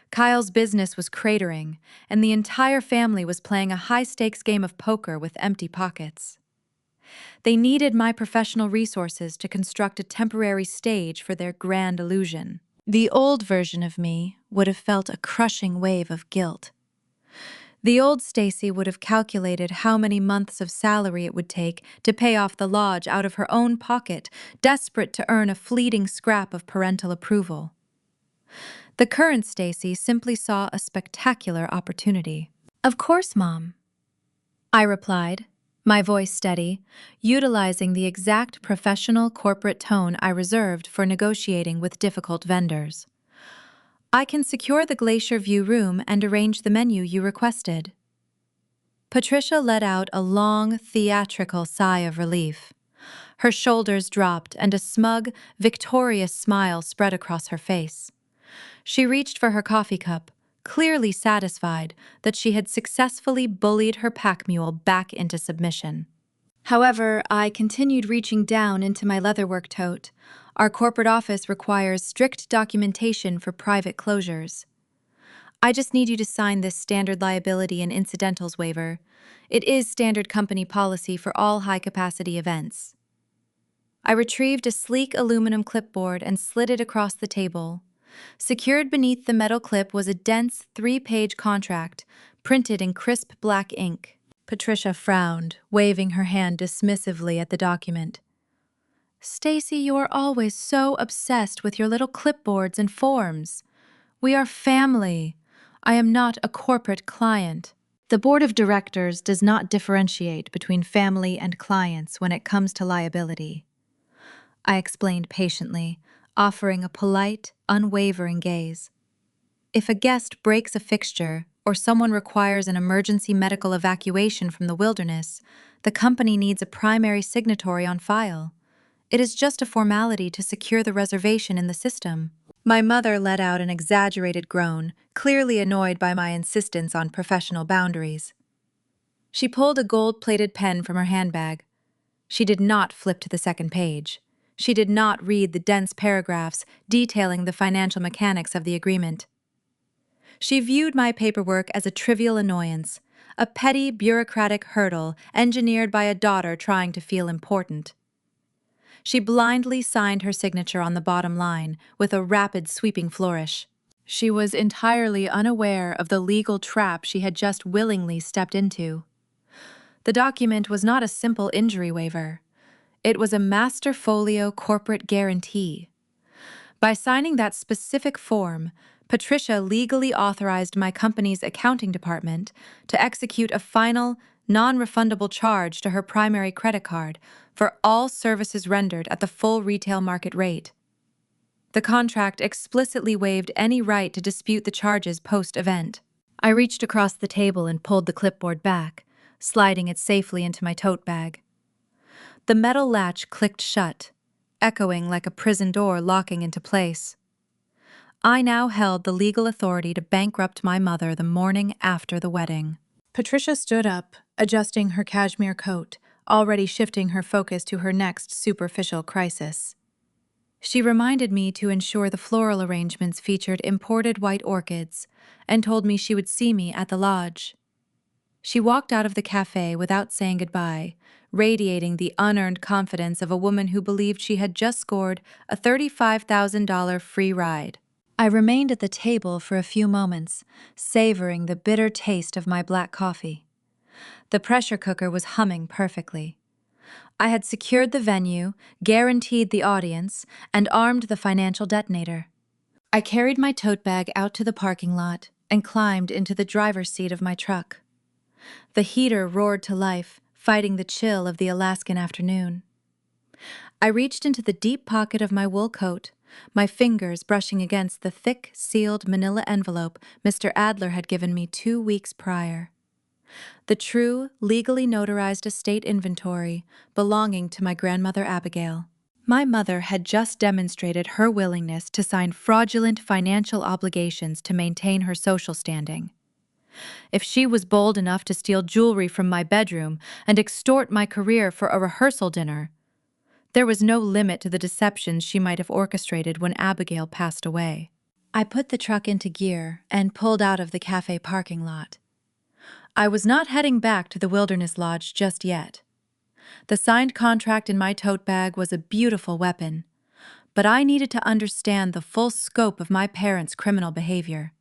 Kyle's business was cratering, and the entire family was playing a high-stakes game of poker with empty pockets. They needed my professional resources to construct a temporary stage for their grand illusion. The old version of me would have felt a crushing wave of guilt. The old Stacy would have calculated how many months of salary it would take to pay off the lodge out of her own pocket, desperate to earn a fleeting scrap of parental approval. The current Stacy simply saw a spectacular opportunity. "Of course, Mom," I replied, my voice steady, utilizing the exact professional corporate tone I reserved for negotiating with difficult vendors. "I can secure the Glacier View room and arrange the menu you requested." Patricia let out a long, theatrical sigh of relief. Her shoulders dropped and a smug, victorious smile spread across her face. She reached for her coffee cup, clearly satisfied that she had successfully bullied her pack mule back into submission. However, I continued reaching down into my leatherwork tote. Our corporate office requires strict documentation for private closures. "I just need you to sign this standard liability and incidentals waiver. It is standard company policy for all high-capacity events." I retrieved a sleek aluminum clipboard and slid it across the table. Secured beneath the metal clip was a dense 3-page contract, printed in crisp black ink. Patricia frowned, waving her hand dismissively at the document. "Stacy, you are always so obsessed with your little clipboards and forms. We are family. I am not a corporate client." The board of directors does not differentiate between family and clients when it comes to liability, I explained patiently, offering a polite, unwavering gaze. If a guest breaks a fixture or someone requires an emergency medical evacuation from the wilderness, the company needs a primary signatory on file. It is just a formality to secure the reservation in the system. My mother let out an exaggerated groan, clearly annoyed by my insistence on professional boundaries. She pulled a gold-plated pen from her handbag. She did not flip to the second page. She did not read the dense paragraphs detailing the financial mechanics of the agreement. She viewed my paperwork as a trivial annoyance, a petty bureaucratic hurdle engineered by a daughter trying to feel important. She blindly signed her signature on the bottom line with a rapid, sweeping flourish. She was entirely unaware of the legal trap she had just willingly stepped into. The document was not a simple injury waiver. It was a master folio corporate guarantee. By signing that specific form, Patricia legally authorized my company's accounting department to execute a final, non-refundable charge to her primary credit card for all services rendered at the full retail market rate. The contract explicitly waived any right to dispute the charges post-event. I reached across the table and pulled the clipboard back, sliding it safely into my tote bag. The metal latch clicked shut, echoing like a prison door locking into place. I now held the legal authority to bankrupt my mother the morning after the wedding. Patricia stood up, adjusting her cashmere coat, already shifting her focus to her next superficial crisis. She reminded me to ensure the floral arrangements featured imported white orchids and told me she would see me at the lodge. She walked out of the cafe without saying goodbye, radiating the unearned confidence of a woman who believed she had just scored a $35,000 free ride. I remained at the table for a few moments, savoring the bitter taste of my black coffee. The pressure cooker was humming perfectly. I had secured the venue, guaranteed the audience, and armed the financial detonator. I carried my tote bag out to the parking lot and climbed into the driver's seat of my truck. The heater roared to life, fighting the chill of the Alaskan afternoon. I reached into the deep pocket of my wool coat, my fingers brushing against the thick, sealed manila envelope Mr. Adler had given me 2 weeks prior. The true, legally notarized estate inventory belonging to my grandmother Abigail. My mother had just demonstrated her willingness to sign fraudulent financial obligations to maintain her social standing. If she was bold enough to steal jewelry from my bedroom and extort my career for a rehearsal dinner, there was no limit to the deceptions she might have orchestrated when Abigail passed away. I put the truck into gear and pulled out of the cafe parking lot. I was not heading back to the Wilderness Lodge just yet. The signed contract in my tote bag was a beautiful weapon, but I needed to understand the full scope of my parents' criminal behavior.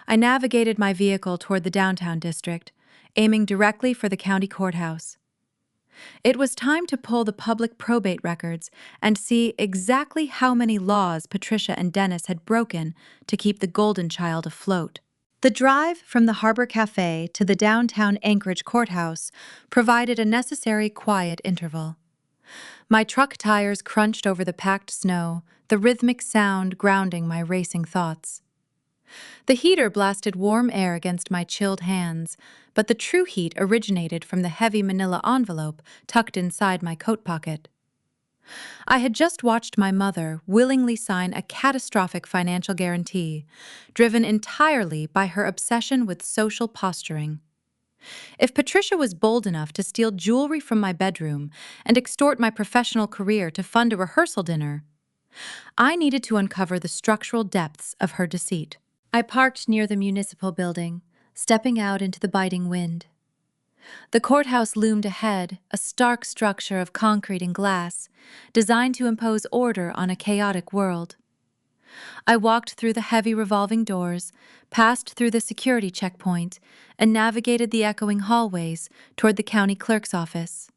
I navigated my vehicle toward the downtown district, aiming directly for the county courthouse. It was time to pull the public probate records and see exactly how many laws Patricia and Dennis had broken to keep the golden child afloat. The drive from the Harbor Cafe to the downtown Anchorage courthouse provided a necessary quiet interval. My truck tires crunched over the packed snow, the rhythmic sound grounding my racing thoughts. The heater blasted warm air against my chilled hands, but the true heat originated from the heavy manila envelope tucked inside my coat pocket. I had just watched my mother willingly sign a catastrophic financial guarantee, driven entirely by her obsession with social posturing. If Patricia was bold enough to steal jewelry from my bedroom and extort my professional career to fund a rehearsal dinner, I needed to uncover the structural depths of her deceit. I parked near the municipal building, stepping out into the biting wind. The courthouse loomed ahead, a stark structure of concrete and glass, designed to impose order on a chaotic world. I walked through the heavy revolving doors, passed through the security checkpoint, and navigated the echoing hallways toward the county clerk's office.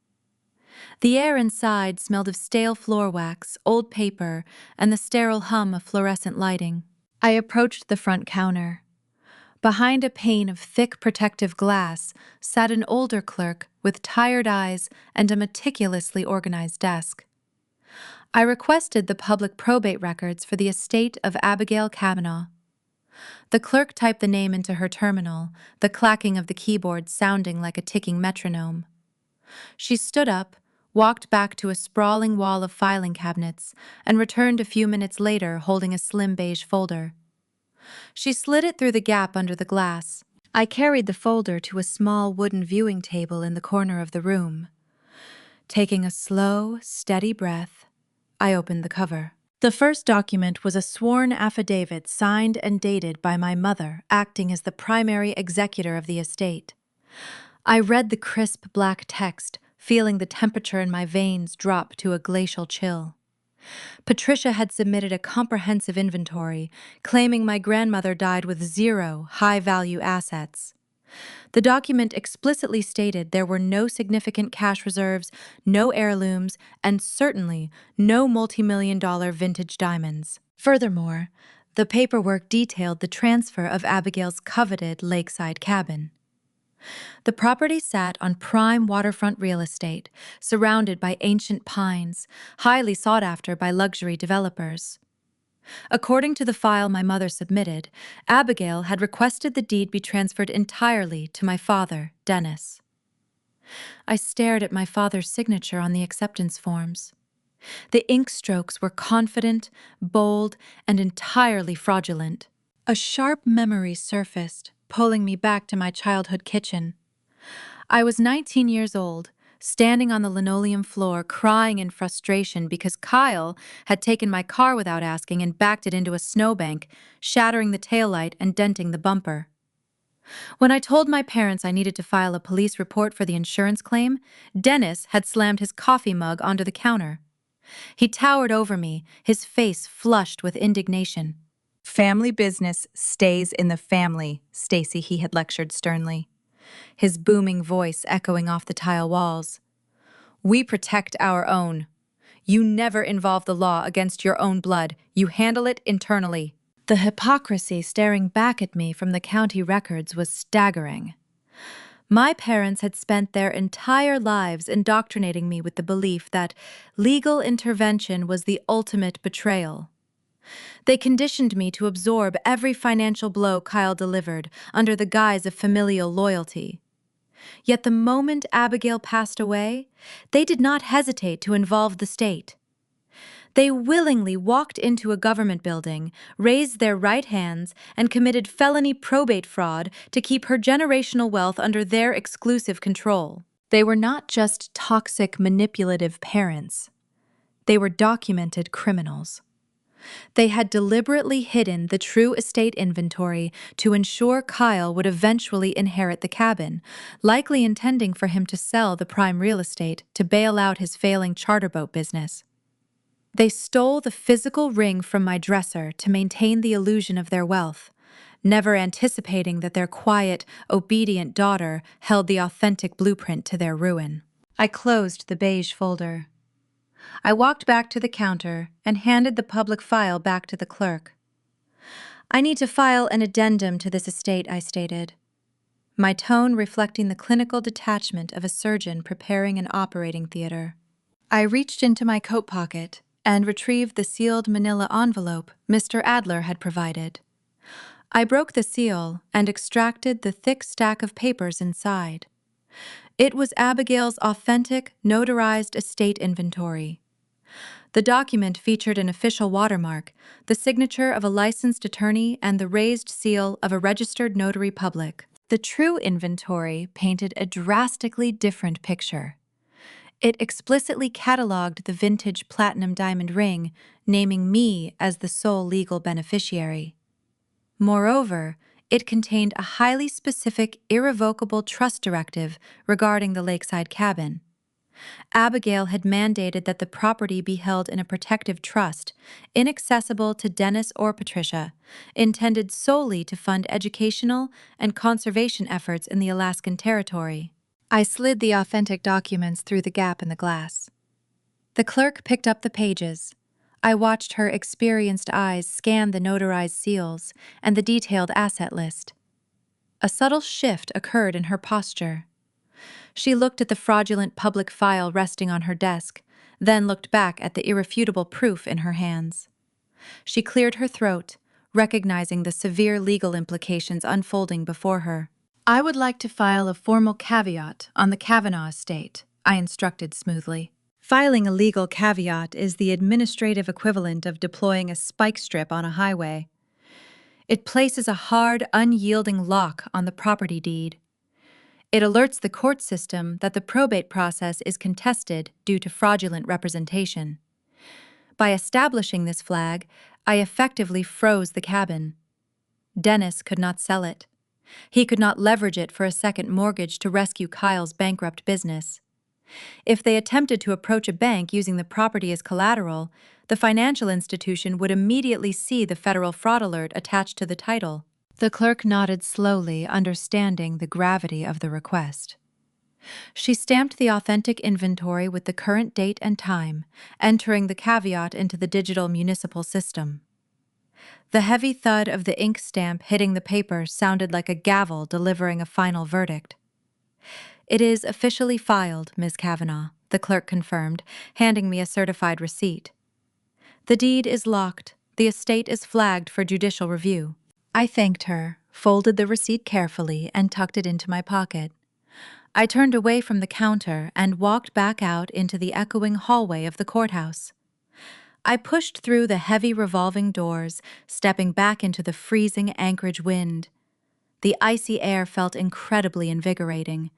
The air inside smelled of stale floor wax, old paper, and the sterile hum of fluorescent lighting. I approached the front counter. Behind a pane of thick protective glass sat an older clerk with tired eyes and a meticulously organized desk. I requested the public probate records for the estate of Abigail Kavanaugh. The clerk typed the name into her terminal, the clacking of the keyboard sounding like a ticking metronome. She stood up, walked back to a sprawling wall of filing cabinets, and returned a few minutes later holding a slim beige folder. She slid it through the gap under the glass. I carried the folder to a small wooden viewing table in the corner of the room. Taking a slow, steady breath, I opened the cover. The first document was a sworn affidavit signed and dated by my mother, acting as the primary executor of the estate. I read the crisp black text, feeling the temperature in my veins drop to a glacial chill. Patricia had submitted a comprehensive inventory, claiming my grandmother died with 0 high-value assets. The document explicitly stated there were no significant cash reserves, no heirlooms, and certainly no multi-million-dollar vintage diamonds. Furthermore, the paperwork detailed the transfer of Abigail's coveted lakeside cabin. The property sat on prime waterfront real estate, surrounded by ancient pines, highly sought after by luxury developers. According to the file my mother submitted, Abigail had requested the deed be transferred entirely to my father, Dennis. I stared at my father's signature on the acceptance forms. The ink strokes were confident, bold, and entirely fraudulent. A sharp memory surfaced, pulling me back to my childhood kitchen. I was 19 years old, standing on the linoleum floor crying in frustration because Kyle had taken my car without asking and backed it into a snowbank, shattering the taillight and denting the bumper. When I told my parents I needed to file a police report for the insurance claim, Dennis had slammed his coffee mug onto the counter. He towered over me, his face flushed with indignation. "Family business stays in the family, Stacy," he had lectured sternly, his booming voice echoing off the tile walls. "We protect our own. You never involve the law against your own blood. You handle it internally." The hypocrisy staring back at me from the county records was staggering. My parents had spent their entire lives indoctrinating me with the belief that legal intervention was the ultimate betrayal. They conditioned me to absorb every financial blow Kyle delivered under the guise of familial loyalty. Yet the moment Abigail passed away, they did not hesitate to involve the state. They willingly walked into a government building, raised their right hands, and committed felony probate fraud to keep her generational wealth under their exclusive control. They were not just toxic, manipulative parents. They were documented criminals. They had deliberately hidden the true estate inventory to ensure Kyle would eventually inherit the cabin, likely intending for him to sell the prime real estate to bail out his failing charter boat business. They stole the physical ring from my dresser to maintain the illusion of their wealth, never anticipating that their quiet, obedient daughter held the authentic blueprint to their ruin. I closed the beige folder. I walked back to the counter and handed the public file back to the clerk. "I need to file an addendum to this estate," I stated, my tone reflecting the clinical detachment of a surgeon preparing an operating theater. I reached into my coat pocket and retrieved the sealed manila envelope Mr. Adler had provided. I broke the seal and extracted the thick stack of papers inside. It was Abigail's authentic, notarized estate inventory. The document featured an official watermark, the signature of a licensed attorney, and the raised seal of a registered notary public. The true inventory painted a drastically different picture. It explicitly cataloged the vintage platinum diamond ring, naming me as the sole legal beneficiary. Moreover, it contained a highly specific, irrevocable trust directive regarding the lakeside cabin. Abigail had mandated that the property be held in a protective trust, inaccessible to Dennis or Patricia, intended solely to fund educational and conservation efforts in the Alaskan Territory. I slid the authentic documents through the gap in the glass. The clerk picked up the pages. I watched her experienced eyes scan the notarized seals and the detailed asset list. A subtle shift occurred in her posture. She looked at the fraudulent public file resting on her desk, then looked back at the irrefutable proof in her hands. She cleared her throat, recognizing the severe legal implications unfolding before her. "I would like to file a formal caveat on the Kavanaugh estate," I instructed smoothly. Filing a legal caveat is the administrative equivalent of deploying a spike strip on a highway. It places a hard, unyielding lock on the property deed. It alerts the court system that the probate process is contested due to fraudulent representation. By establishing this flag, I effectively froze the cabin. Dennis could not sell it. He could not leverage it for a second mortgage to rescue Kyle's bankrupt business. If they attempted to approach a bank using the property as collateral, the financial institution would immediately see the federal fraud alert attached to the title. The clerk nodded slowly, understanding the gravity of the request. She stamped the authentic inventory with the current date and time, entering the caveat into the digital municipal system. The heavy thud of the ink stamp hitting the paper sounded like a gavel delivering a final verdict. "It is officially filed, Ms. Kavanaugh," the clerk confirmed, handing me a certified receipt. "The deed is locked. The estate is flagged for judicial review." I thanked her, folded the receipt carefully, and tucked it into my pocket. I turned away from the counter and walked back out into the echoing hallway of the courthouse. I pushed through the heavy revolving doors, stepping back into the freezing Anchorage wind. The icy air felt incredibly invigorating.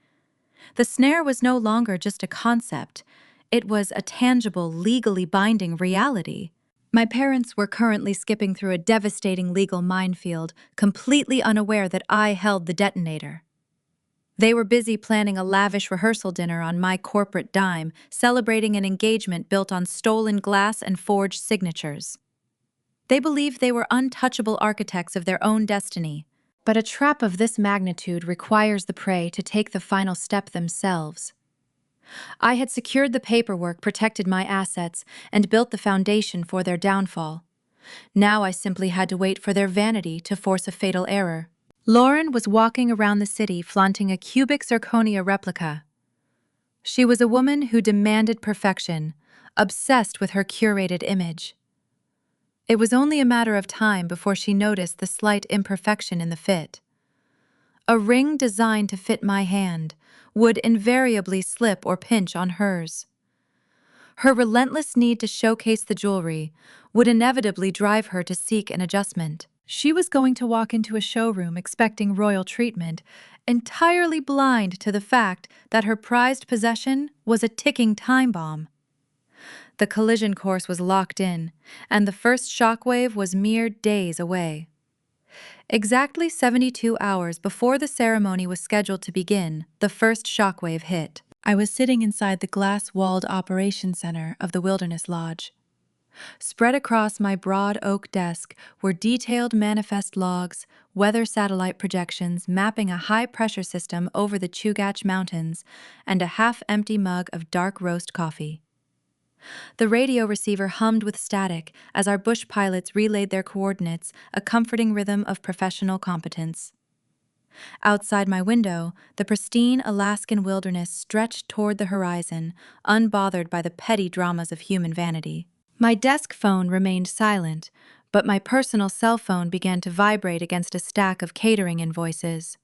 The snare was no longer just a concept. It was a tangible, legally binding reality. My parents were currently skipping through a devastating legal minefield, completely unaware that I held the detonator. They were busy planning a lavish rehearsal dinner on my corporate dime, celebrating an engagement built on stolen glass and forged signatures. They believed they were untouchable architects of their own destiny, but a trap of this magnitude requires the prey to take the final step themselves. I had secured the paperwork, protected my assets, and built the foundation for their downfall. Now I simply had to wait for their vanity to force a fatal error. Lauren was walking around the city flaunting a cubic zirconia replica. She was a woman who demanded perfection, obsessed with her curated image. It was only a matter of time before she noticed the slight imperfection in the fit. A ring designed to fit my hand would invariably slip or pinch on hers. Her relentless need to showcase the jewelry would inevitably drive her to seek an adjustment. She was going to walk into a showroom expecting royal treatment, entirely blind to the fact that her prized possession was a ticking time bomb. The collision course was locked in, and the first shockwave was mere days away. Exactly 72 hours before the ceremony was scheduled to begin, the first shockwave hit. I was sitting inside the glass-walled operations center of the Wilderness Lodge. Spread across my broad oak desk were detailed manifest logs, weather satellite projections mapping a high-pressure system over the Chugach Mountains, and a half-empty mug of dark roast coffee. The radio receiver hummed with static as our bush pilots relayed their coordinates, a comforting rhythm of professional competence. Outside my window, the pristine Alaskan wilderness stretched toward the horizon, unbothered by the petty dramas of human vanity. My desk phone remained silent, but my personal cell phone began to vibrate against a stack of catering invoices.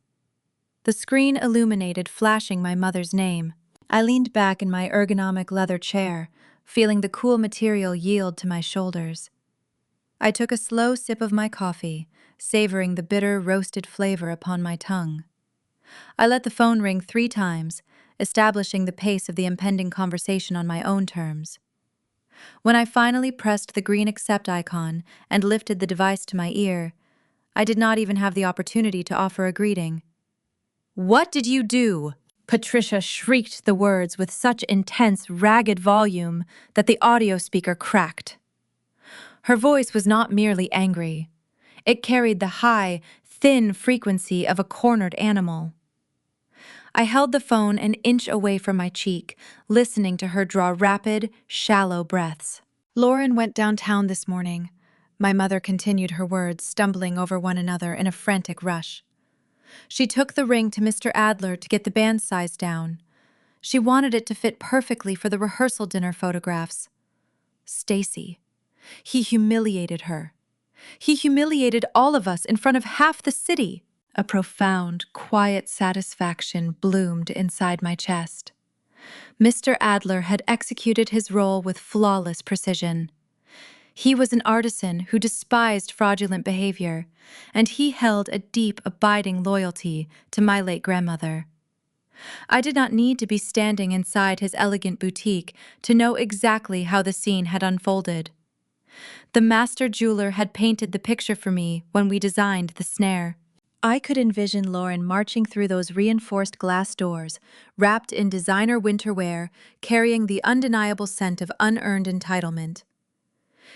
The screen illuminated, flashing my mother's name. I leaned back in my ergonomic leather chair, feeling the cool material yield to my shoulders. I took a slow sip of my coffee, savoring the bitter, roasted flavor upon my tongue. I let the phone ring 3 times, establishing the pace of the impending conversation on my own terms. When I finally pressed the green accept icon and lifted the device to my ear, I did not even have the opportunity to offer a greeting. "What did you do?" Patricia shrieked the words with such intense, ragged volume that the audio speaker cracked. Her voice was not merely angry. It carried the high, thin frequency of a cornered animal. I held the phone an inch away from my cheek, listening to her draw rapid, shallow breaths. "Lauren went downtown this morning." My mother continued her words, stumbling over one another in a frantic rush. She took the ring to Mr. Adler to get the band size down. She wanted it to fit perfectly for the rehearsal dinner photographs. Stacy. He humiliated her. He humiliated all of us in front of half the city. A profound, quiet satisfaction bloomed inside my chest. Mr. Adler had executed his role with flawless precision. He was an artisan who despised fraudulent behavior, and he held a deep, abiding loyalty to my late grandmother. I did not need to be standing inside his elegant boutique to know exactly how the scene had unfolded. The master jeweler had painted the picture for me when we designed the snare. I could envision Lauren marching through those reinforced glass doors, wrapped in designer winter wear, carrying the undeniable scent of unearned entitlement.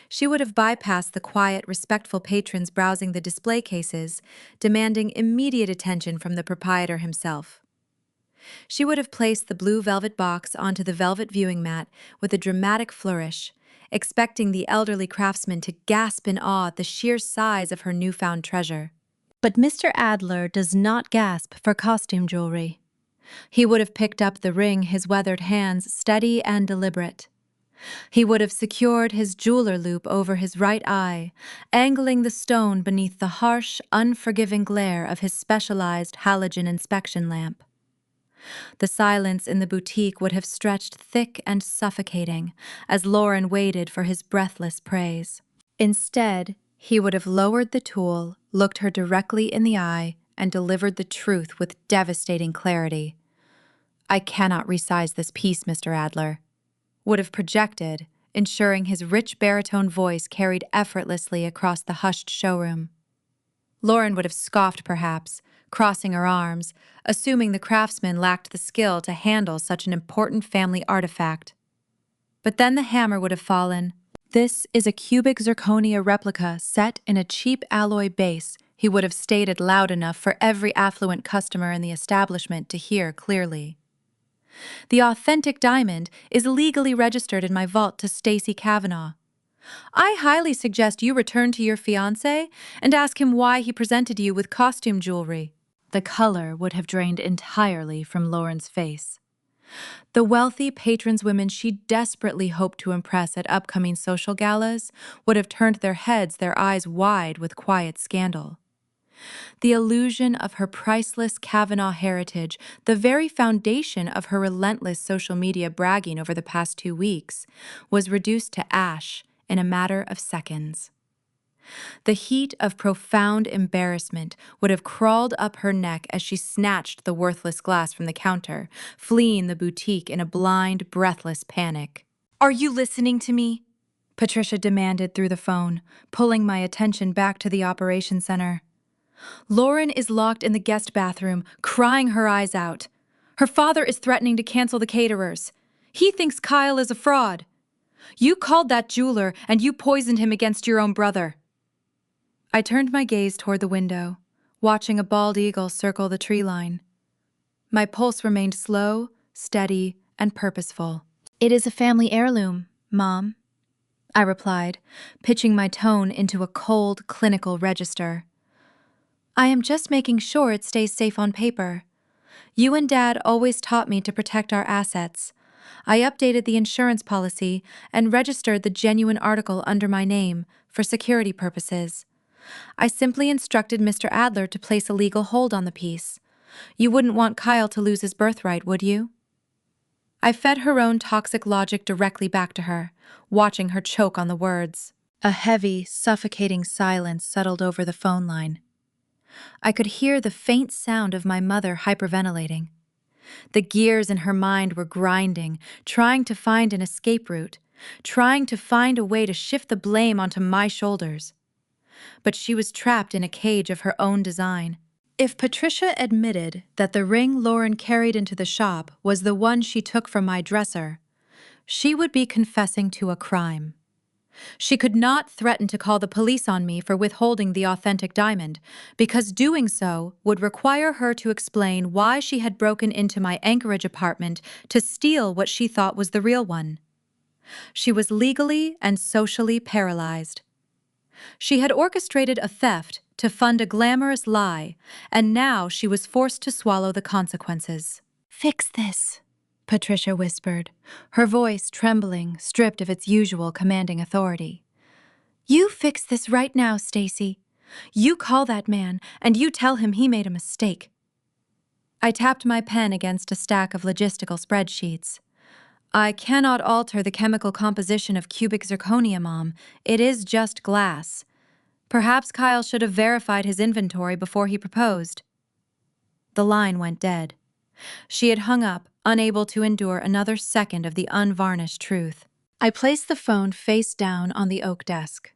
She would have bypassed the quiet, respectful patrons browsing the display cases, demanding immediate attention from the proprietor himself. She would have placed the blue velvet box onto the velvet viewing mat with a dramatic flourish, expecting the elderly craftsman to gasp in awe at the sheer size of her newfound treasure. But Mr. Adler does not gasp for costume jewelry. He would have picked up the ring, his weathered hands steady and deliberate. He would have secured his jeweler loop over his right eye, angling the stone beneath the harsh, unforgiving glare of his specialized halogen inspection lamp. The silence in the boutique would have stretched thick and suffocating as Lauren waited for his breathless praise. Instead, he would have lowered the tool, looked her directly in the eye, and delivered the truth with devastating clarity. "I cannot resize this piece, Mr. Adler," would have projected, ensuring his rich baritone voice carried effortlessly across the hushed showroom. Lauren would have scoffed perhaps, crossing her arms, assuming the craftsman lacked the skill to handle such an important family artifact. But then the hammer would have fallen. "This is a cubic zirconia replica set in a cheap alloy base," he would have stated loud enough for every affluent customer in the establishment to hear clearly. "The authentic diamond is legally registered in my vault to Stacy Kavanaugh. I highly suggest you return to your fiancé and ask him why he presented you with costume jewelry." The color would have drained entirely from Lauren's face. The wealthy patronswomen she desperately hoped to impress at upcoming social galas would have turned their heads, their eyes wide with quiet scandal. The illusion of her priceless Kavanaugh heritage, the very foundation of her relentless social media bragging over the past 2 weeks, was reduced to ash in a matter of seconds. The heat of profound embarrassment would have crawled up her neck as she snatched the worthless glass from the counter, fleeing the boutique in a blind, breathless panic. "Are you listening to me?" Patricia demanded through the phone, pulling my attention back to the operations center. "Lauren is locked in the guest bathroom, crying her eyes out. Her father is threatening to cancel the caterers. He thinks Kyle is a fraud. You called that jeweler and you poisoned him against your own brother." I turned my gaze toward the window, watching a bald eagle circle the tree line. My pulse remained slow, steady, and purposeful. "It is a family heirloom, Mom," I replied, pitching my tone into a cold, clinical register. "I am just making sure it stays safe on paper. You and Dad always taught me to protect our assets. I updated the insurance policy and registered the genuine article under my name for security purposes. I simply instructed Mr. Adler to place a legal hold on the piece. You wouldn't want Kyle to lose his birthright, would you?" I fed her own toxic logic directly back to her, watching her choke on the words. A heavy, suffocating silence settled over the phone line. I could hear the faint sound of my mother hyperventilating. The gears in her mind were grinding, trying to find an escape route, trying to find a way to shift the blame onto my shoulders. But she was trapped in a cage of her own design. If Patricia admitted that the ring Lauren carried into the shop was the one she took from my dresser, she would be confessing to a crime. She could not threaten to call the police on me for withholding the authentic diamond, because doing so would require her to explain why she had broken into my Anchorage apartment to steal what she thought was the real one. She was legally and socially paralyzed. She had orchestrated a theft to fund a glamorous lie, and now she was forced to swallow the consequences. "Fix this," Patricia whispered, her voice trembling, stripped of its usual commanding authority. "You fix this right now, Stacy. You call that man, and you tell him he made a mistake." I tapped my pen against a stack of logistical spreadsheets. "I cannot alter the chemical composition of cubic zirconia, Mom. It is just glass. Perhaps Kyle should have verified his inventory before he proposed." The line went dead. She had hung up, unable to endure another second of the unvarnished truth. I placed the phone face down on the oak desk.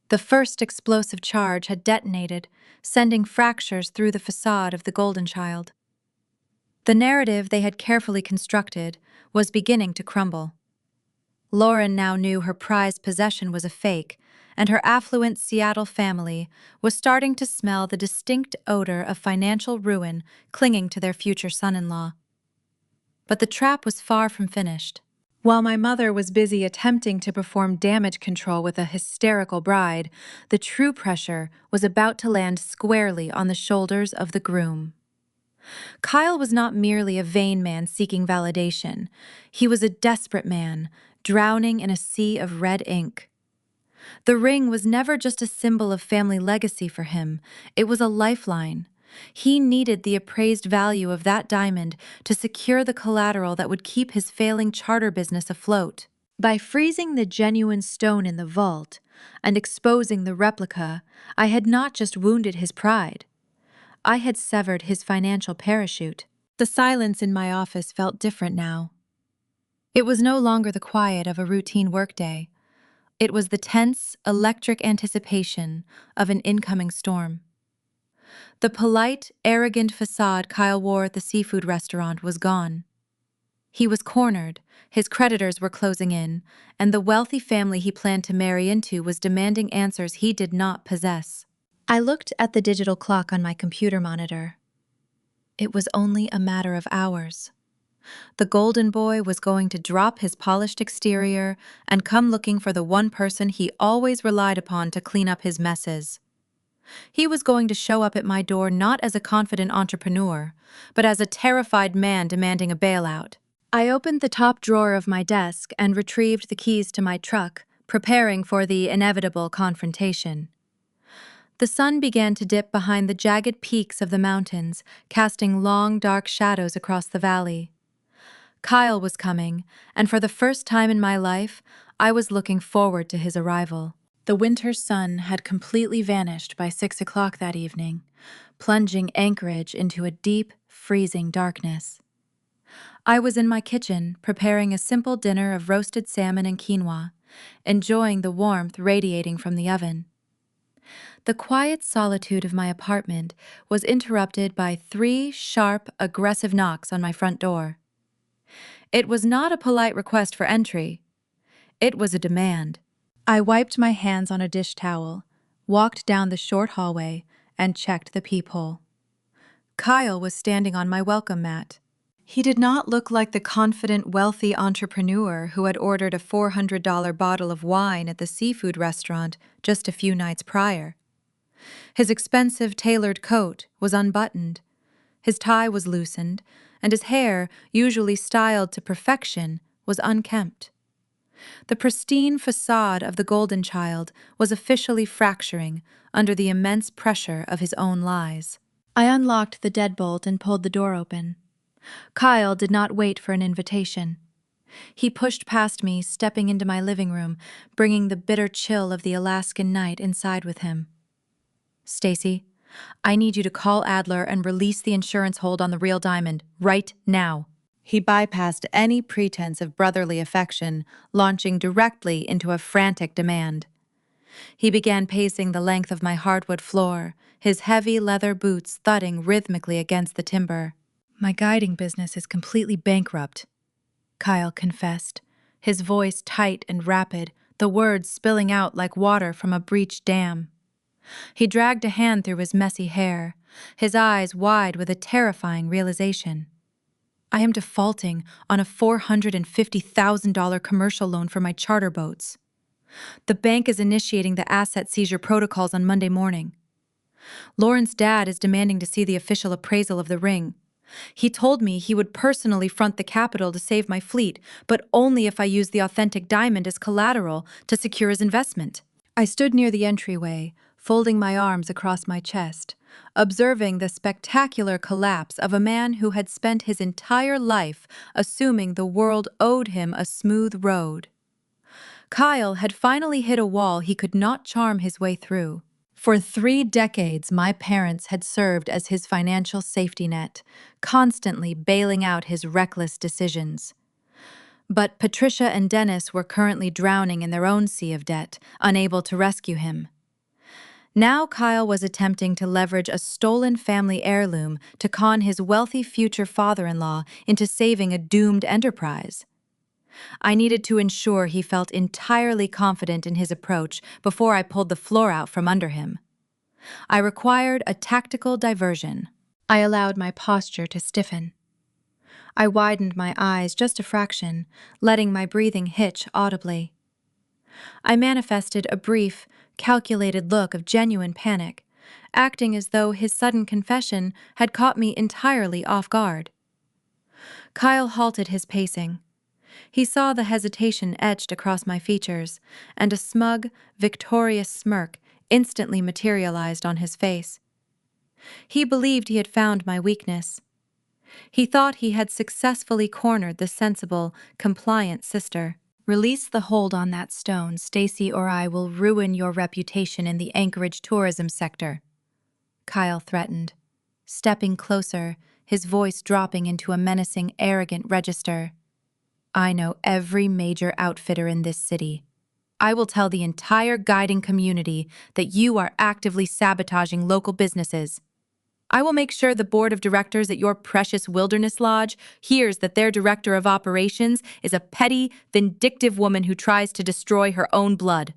The first explosive charge had detonated, sending fractures through the facade of the Golden Child. The narrative they had carefully constructed was beginning to crumble. Lauren now knew her prized possession was a fake, and her affluent Seattle family was starting to smell the distinct odor of financial ruin clinging to their future son-in-law. But the trap was far from finished. While my mother was busy attempting to perform damage control with a hysterical bride, the true pressure was about to land squarely on the shoulders of the groom. Kyle was not merely a vain man seeking validation. He was a desperate man, drowning in a sea of red ink. The ring was never just a symbol of family legacy for him, it was a lifeline. He needed the appraised value of that diamond to secure the collateral that would keep his failing charter business afloat. By freezing the genuine stone in the vault and exposing the replica, I had not just wounded his pride. I had severed his financial parachute. The silence in my office felt different now. It was no longer the quiet of a routine workday. It was the tense, electric anticipation of an incoming storm. The polite, arrogant facade Kyle wore at the seafood restaurant was gone. He was cornered, his creditors were closing in, and the wealthy family he planned to marry into was demanding answers he did not possess. I looked at the digital clock on my computer monitor. It was only a matter of hours. The golden boy was going to drop his polished exterior and come looking for the one person he always relied upon to clean up his messes. He was going to show up at my door not as a confident entrepreneur, but as a terrified man demanding a bailout. I opened the top drawer of my desk and retrieved the keys to my truck, preparing for the inevitable confrontation. The sun began to dip behind the jagged peaks of the mountains, casting long, dark shadows across the valley. Kyle was coming, and for the first time in my life, I was looking forward to his arrival. The winter sun had completely vanished by 6 o'clock that evening, plunging Anchorage into a deep, freezing darkness. I was in my kitchen, preparing a simple dinner of roasted salmon and quinoa, enjoying the warmth radiating from the oven. The quiet solitude of my apartment was interrupted by 3 sharp, aggressive knocks on my front door. It was not a polite request for entry. It was a demand. I wiped my hands on a dish towel, walked down the short hallway, and checked the peephole. Kyle was standing on my welcome mat. He did not look like the confident, wealthy entrepreneur who had ordered a $400 bottle of wine at the seafood restaurant just a few nights prior. His expensive tailored coat was unbuttoned, his tie was loosened, and his hair, usually styled to perfection, was unkempt. The pristine facade of the Golden Child was officially fracturing under the immense pressure of his own lies. I unlocked the deadbolt and pulled the door open. Kyle did not wait for an invitation. He pushed past me, stepping into my living room, bringing the bitter chill of the Alaskan night inside with him. "Stacy, I need you to call Adler and release the insurance hold on the real diamond, right now." He bypassed any pretense of brotherly affection, launching directly into a frantic demand. He began pacing the length of my hardwood floor, his heavy leather boots thudding rhythmically against the timber. "My guiding business is completely bankrupt," Kyle confessed, his voice tight and rapid, the words spilling out like water from a breached dam. He dragged a hand through his messy hair, his eyes wide with a terrifying realization. "I am defaulting on a $450,000 commercial loan for my charter boats. The bank is initiating the asset seizure protocols on Monday morning. Lauren's dad is demanding to see the official appraisal of the ring. He told me he would personally front the capital to save my fleet, but only if I used the authentic diamond as collateral to secure his investment. I stood near the entryway, folding my arms across my chest, observing the spectacular collapse of a man who had spent his entire life assuming the world owed him a smooth road. Kyle had finally hit a wall he could not charm his way through. For 3 decades, my parents had served as his financial safety net, constantly bailing out his reckless decisions. But Patricia and Dennis were currently drowning in their own sea of debt, unable to rescue him. Now Kyle was attempting to leverage a stolen family heirloom to con his wealthy future father-in-law into saving a doomed enterprise. I needed to ensure he felt entirely confident in his approach before I pulled the floor out from under him. I required a tactical diversion. I allowed my posture to stiffen. I widened my eyes just a fraction, letting my breathing hitch audibly. I manifested a brief, calculated look of genuine panic, acting as though his sudden confession had caught me entirely off guard. Kyle halted his pacing. He saw the hesitation etched across my features, and a smug, victorious smirk instantly materialized on his face. He believed he had found my weakness. He thought he had successfully cornered the sensible, compliant sister. "Release the hold on that stone, Stacy, or I will ruin your reputation in the Anchorage tourism sector," Kyle threatened, stepping closer, his voice dropping into a menacing, arrogant register. "I know every major outfitter in this city. I will tell the entire guiding community that you are actively sabotaging local businesses. I will make sure the board of directors at your precious Wilderness Lodge hears that their director of operations is a petty, vindictive woman who tries to destroy her own blood."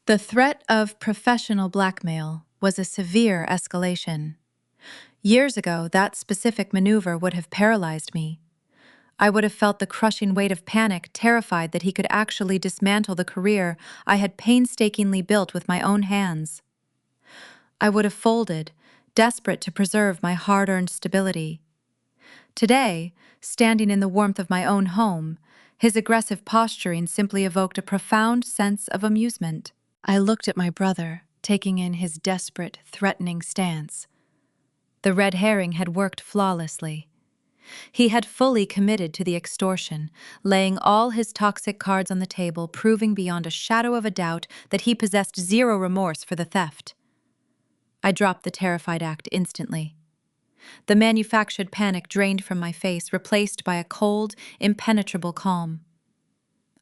The threat of professional blackmail was a severe escalation. Years ago, that specific maneuver would have paralyzed me. I would have felt the crushing weight of panic, terrified that he could actually dismantle the career I had painstakingly built with my own hands. I would have folded, desperate to preserve my hard-earned stability. Today, standing in the warmth of my own home, his aggressive posturing simply evoked a profound sense of amusement. I looked at my brother, taking in his desperate, threatening stance. The red herring had worked flawlessly. He had fully committed to the extortion, laying all his toxic cards on the table, proving beyond a shadow of a doubt that he possessed zero remorse for the theft. I dropped the terrified act instantly. The manufactured panic drained from my face, replaced by a cold, impenetrable calm.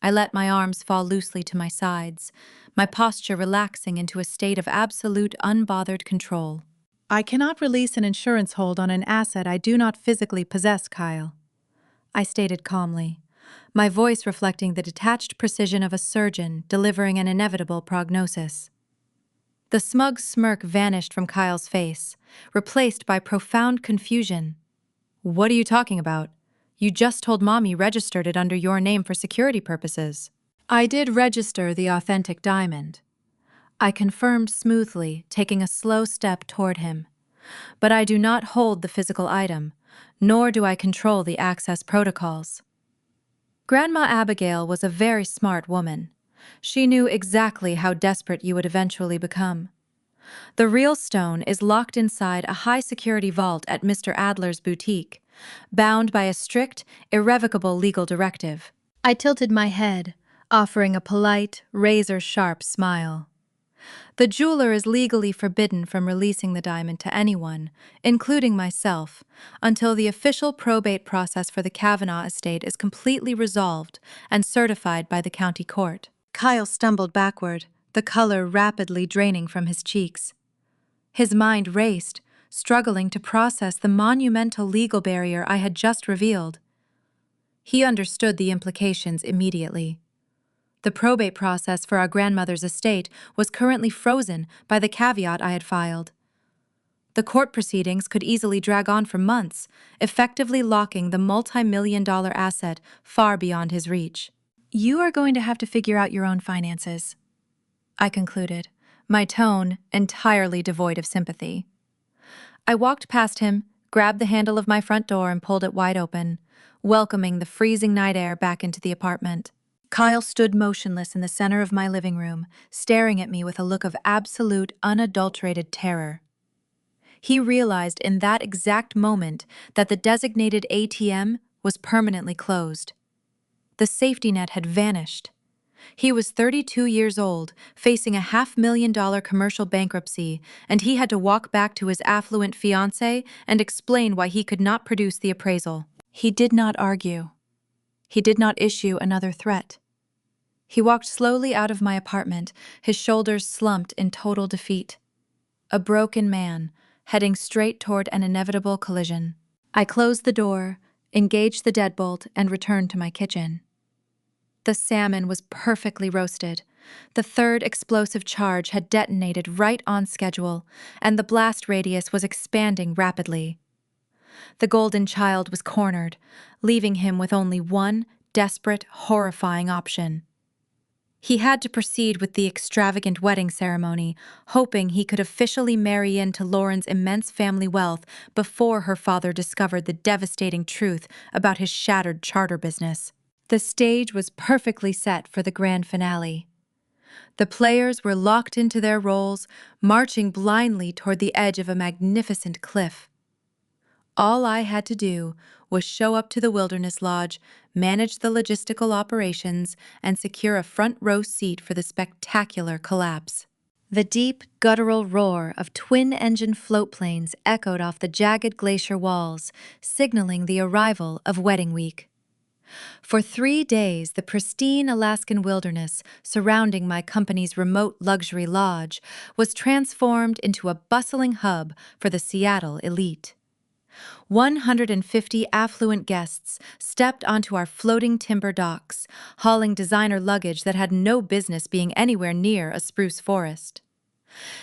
I let my arms fall loosely to my sides, my posture relaxing into a state of absolute, unbothered control. "I cannot release an insurance hold on an asset I do not physically possess, Kyle," I stated calmly, my voice reflecting the detached precision of a surgeon delivering an inevitable prognosis. The smug smirk vanished from Kyle's face, replaced by profound confusion. "What are you talking about? You just told Mom you registered it under your name for security purposes." "I did register the authentic diamond," I confirmed smoothly, taking a slow step toward him. "But I do not hold the physical item, nor do I control the access protocols." Grandma Abigail was a very smart woman. She knew exactly how desperate you would eventually become. The real stone is locked inside a high-security vault at Mr. Adler's boutique, bound by a strict, irrevocable legal directive. I tilted my head, offering a polite, razor-sharp smile. "The jeweler is legally forbidden from releasing the diamond to anyone, including myself, until the official probate process for the Kavanaugh estate is completely resolved and certified by the county court." Kyle stumbled backward, the color rapidly draining from his cheeks. His mind raced, struggling to process the monumental legal barrier I had just revealed. He understood the implications immediately. The probate process for our grandmother's estate was currently frozen by the caveat I had filed. The court proceedings could easily drag on for months, effectively locking the multi-million-dollar asset far beyond his reach. "You are going to have to figure out your own finances," I concluded, my tone entirely devoid of sympathy. I walked past him, grabbed the handle of my front door, and pulled it wide open, welcoming the freezing night air back into the apartment. Kyle stood motionless in the center of my living room, staring at me with a look of absolute, unadulterated terror. He realized in that exact moment that the designated ATM was permanently closed. The safety net had vanished. He was 32 years old, facing a $500,000 commercial bankruptcy, and he had to walk back to his affluent fiancée and explain why he could not produce the appraisal. He did not argue. He did not issue another threat. He walked slowly out of my apartment, his shoulders slumped in total defeat. A broken man, heading straight toward an inevitable collision. I closed the door, engaged the deadbolt, and returned to my kitchen. The salmon was perfectly roasted. The third explosive charge had detonated right on schedule, and the blast radius was expanding rapidly. The golden child was cornered, leaving him with only one desperate, horrifying option. He had to proceed with the extravagant wedding ceremony, hoping he could officially marry into Lauren's immense family wealth before her father discovered the devastating truth about his shattered charter business. The stage was perfectly set for the grand finale. The players were locked into their roles, marching blindly toward the edge of a magnificent cliff. All I had to do was show up to the Wilderness Lodge, manage the logistical operations, and secure a front-row seat for the spectacular collapse. The deep, guttural roar of twin-engine float planes echoed off the jagged glacier walls, signaling the arrival of wedding week. For 3 days, the pristine Alaskan wilderness surrounding my company's remote luxury lodge was transformed into a bustling hub for the Seattle elite. 150 affluent guests stepped onto our floating timber docks, hauling designer luggage that had no business being anywhere near a spruce forest.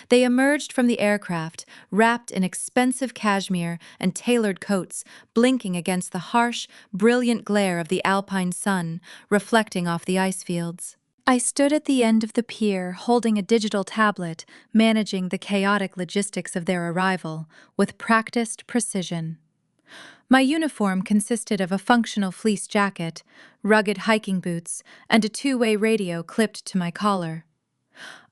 They emerged from the aircraft, wrapped in expensive cashmere and tailored coats, blinking against the harsh, brilliant glare of the alpine sun, reflecting off the ice fields. I stood at the end of the pier, holding a digital tablet, managing the chaotic logistics of their arrival, with practiced precision. My uniform consisted of a functional fleece jacket, rugged hiking boots, and a two-way radio clipped to my collar.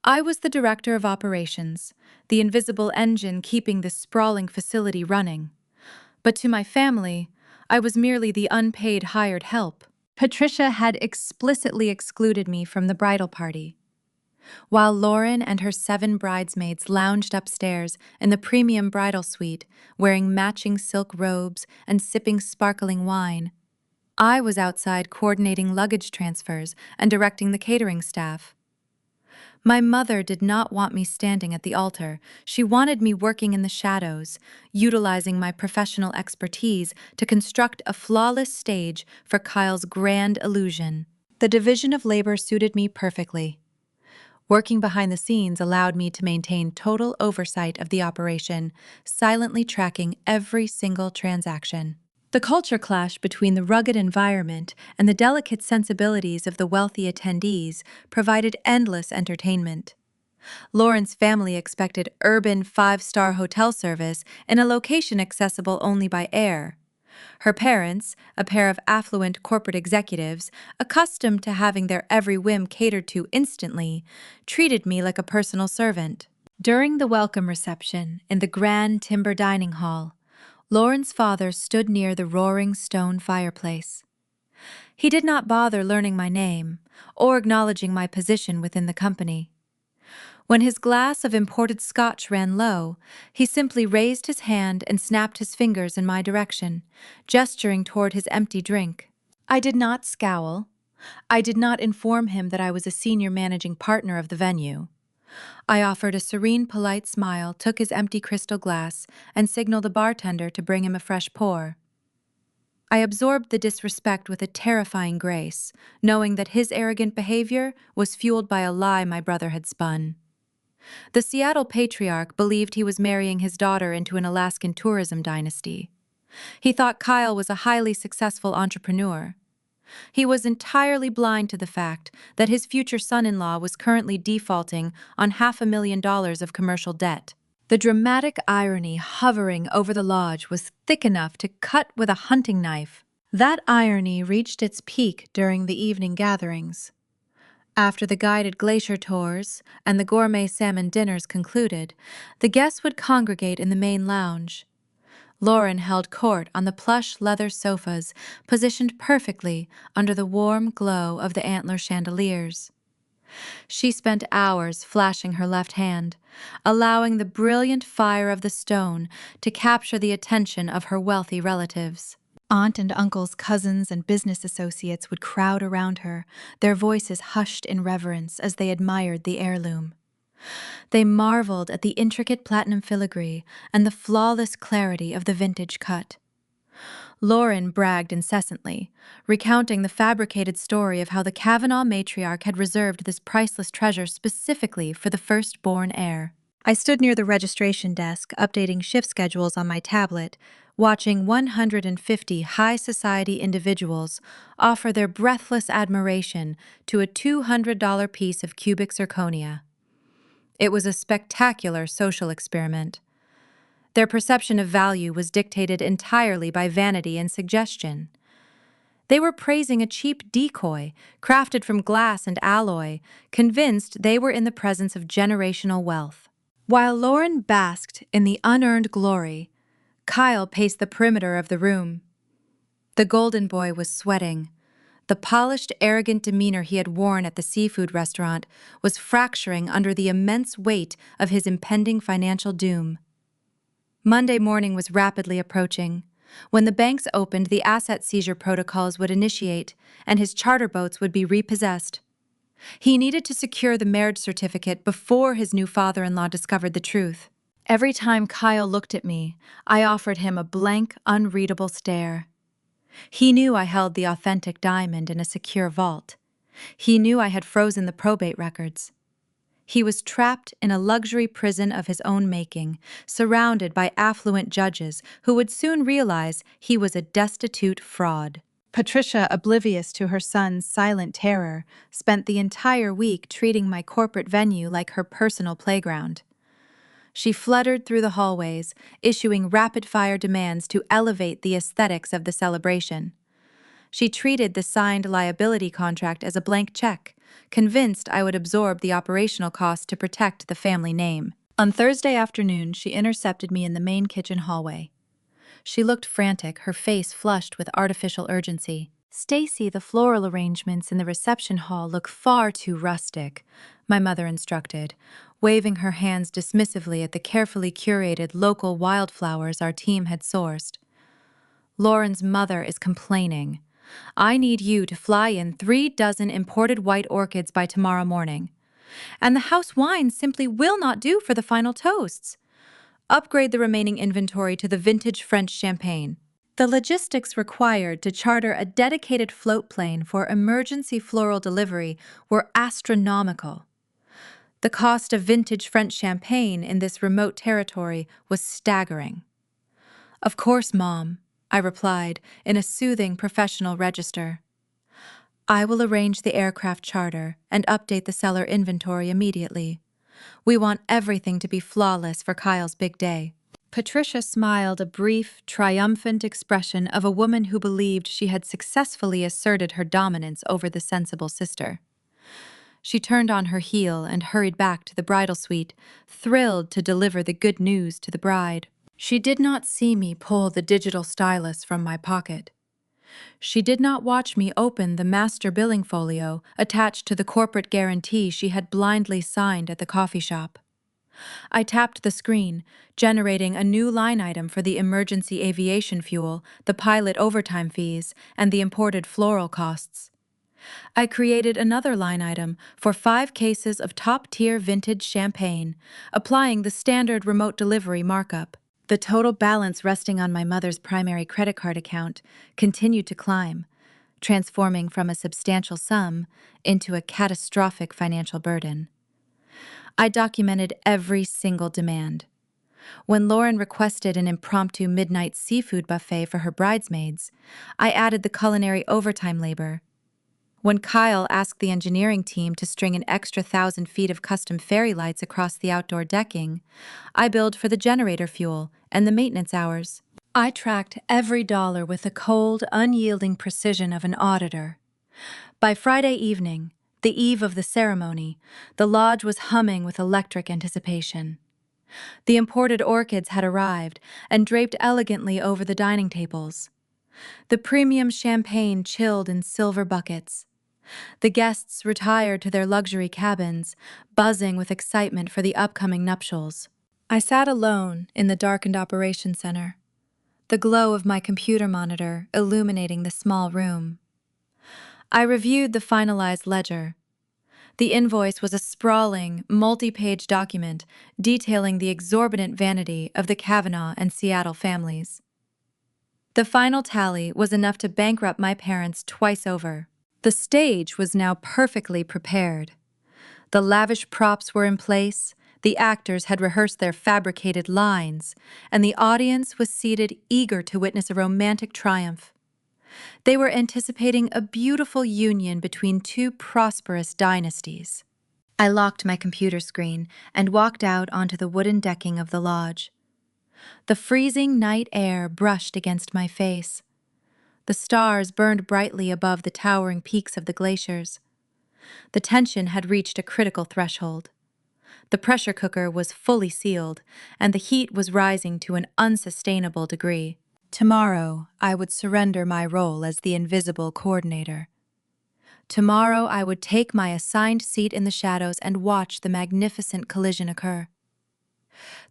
I was the director of operations, the invisible engine keeping this sprawling facility running. But to my family, I was merely the unpaid hired help. Patricia had explicitly excluded me from the bridal party. While Lauren and her 7 bridesmaids lounged upstairs in the premium bridal suite, wearing matching silk robes and sipping sparkling wine, I was outside coordinating luggage transfers and directing the catering staff. My mother did not want me standing at the altar. She wanted me working in the shadows, utilizing my professional expertise to construct a flawless stage for Kyle's grand illusion. The division of labor suited me perfectly. Working behind the scenes allowed me to maintain total oversight of the operation, silently tracking every single transaction. The culture clash between the rugged environment and the delicate sensibilities of the wealthy attendees provided endless entertainment. Lauren's family expected urban 5-star hotel service in a location accessible only by air. Her parents, a pair of affluent corporate executives, accustomed to having their every whim catered to instantly, treated me like a personal servant. During the welcome reception in the grand timber dining hall, Lauren's father stood near the roaring stone fireplace. He did not bother learning my name or acknowledging my position within the company. When his glass of imported scotch ran low, he simply raised his hand and snapped his fingers in my direction, gesturing toward his empty drink. I did not scowl. I did not inform him that I was a senior managing partner of the venue. I offered a serene, polite smile, took his empty crystal glass, and signaled the bartender to bring him a fresh pour. I absorbed the disrespect with a terrifying grace, knowing that his arrogant behavior was fueled by a lie my brother had spun. The Seattle patriarch believed he was marrying his daughter into an Alaskan tourism dynasty. He thought Kyle was a highly successful entrepreneur. He was entirely blind to the fact that his future son-in-law was currently defaulting on $500,000 of commercial debt. The dramatic irony hovering over the lodge was thick enough to cut with a hunting knife. That irony reached its peak during the evening gatherings. After the guided glacier tours and the gourmet salmon dinners concluded, the guests would congregate in the main lounge. Lauren held court on the plush leather sofas, positioned perfectly under the warm glow of the antler chandeliers. She spent hours flashing her left hand, allowing the brilliant fire of the stone to capture the attention of her wealthy relatives. Aunt and uncles, cousins, and business associates would crowd around her, their voices hushed in reverence as they admired the heirloom. They marveled at the intricate platinum filigree and the flawless clarity of the vintage cut. Lauren bragged incessantly, recounting the fabricated story of how the Kavanaugh matriarch had reserved this priceless treasure specifically for the firstborn heir. I stood near the registration desk, updating shift schedules on my tablet, watching 150 high society individuals offer their breathless admiration to a $200 piece of cubic zirconia. It was a spectacular social experiment. Their perception of value was dictated entirely by vanity and suggestion. They were praising a cheap decoy, crafted from glass and alloy, convinced they were in the presence of generational wealth. While Lauren basked in the unearned glory, Kyle paced the perimeter of the room. The golden boy was sweating. The polished, arrogant demeanor he had worn at the seafood restaurant was fracturing under the immense weight of his impending financial doom. Monday morning was rapidly approaching. When the banks opened, the asset seizure protocols would initiate, and his charter boats would be repossessed. He needed to secure the marriage certificate before his new father-in-law discovered the truth. Every time Kyle looked at me, I offered him a blank, unreadable stare. He knew I held the authentic diamond in a secure vault. He knew I had frozen the probate records. He was trapped in a luxury prison of his own making, surrounded by affluent judges who would soon realize he was a destitute fraud. Patricia, oblivious to her son's silent terror, spent the entire week treating my corporate venue like her personal playground. She fluttered through the hallways, issuing rapid-fire demands to elevate the aesthetics of the celebration. She treated the signed liability contract as a blank check, convinced I would absorb the operational costs to protect the family name. On Thursday afternoon, she intercepted me in the main kitchen hallway. She looked frantic, her face flushed with artificial urgency. "Stacy, the floral arrangements in the reception hall look far too rustic," my mother instructed, waving her hands dismissively at the carefully curated local wildflowers our team had sourced. "Lauren's mother is complaining. I need you to fly in 3 dozen imported white orchids by tomorrow morning. And the house wines simply will not do for the final toasts. Upgrade the remaining inventory to the vintage French champagne." The logistics required to charter a dedicated float plane for emergency floral delivery were astronomical. The cost of vintage French champagne in this remote territory was staggering. "Of course, Mom," I replied in a soothing professional register. "I will arrange the aircraft charter and update the cellar inventory immediately. We want everything to be flawless for Kyle's big day." Patricia smiled a brief, triumphant expression of a woman who believed she had successfully asserted her dominance over the sensible sister. She turned on her heel and hurried back to the bridal suite, thrilled to deliver the good news to the bride. She did not see me pull the digital stylus from my pocket. She did not watch me open the master billing folio attached to the corporate guarantee she had blindly signed at the coffee shop. I tapped the screen, generating a new line item for the emergency aviation fuel, the pilot overtime fees, and the imported floral costs. I created another line item for 5 cases of top-tier vintage champagne, applying the standard remote delivery markup. The total balance resting on my mother's primary credit card account continued to climb, transforming from a substantial sum into a catastrophic financial burden. I documented every single demand. When Lauren requested an impromptu midnight seafood buffet for her bridesmaids, I added the culinary overtime labor. When Kyle asked the engineering team to string an extra 1,000 feet of custom fairy lights across the outdoor decking, I billed for the generator fuel and the maintenance hours. I tracked every dollar with the cold, unyielding precision of an auditor. By Friday evening, the eve of the ceremony, the lodge was humming with electric anticipation. The imported orchids had arrived and draped elegantly over the dining tables. The premium champagne chilled in silver buckets. The guests retired to their luxury cabins, buzzing with excitement for the upcoming nuptials. I sat alone in the darkened operations center, the glow of my computer monitor illuminating the small room. I reviewed the finalized ledger. The invoice was a sprawling, multi-page document detailing the exorbitant vanity of the Kavanaugh and Seattle families. The final tally was enough to bankrupt my parents twice over. The stage was now perfectly prepared. The lavish props were in place, the actors had rehearsed their fabricated lines, and the audience was seated eager to witness a romantic triumph. They were anticipating a beautiful union between two prosperous dynasties. I locked my computer screen and walked out onto the wooden decking of the lodge. The freezing night air brushed against my face. The stars burned brightly above the towering peaks of the glaciers. The tension had reached a critical threshold. The pressure cooker was fully sealed, and the heat was rising to an unsustainable degree. Tomorrow, I would surrender my role as the invisible coordinator. Tomorrow, I would take my assigned seat in the shadows and watch the magnificent collision occur.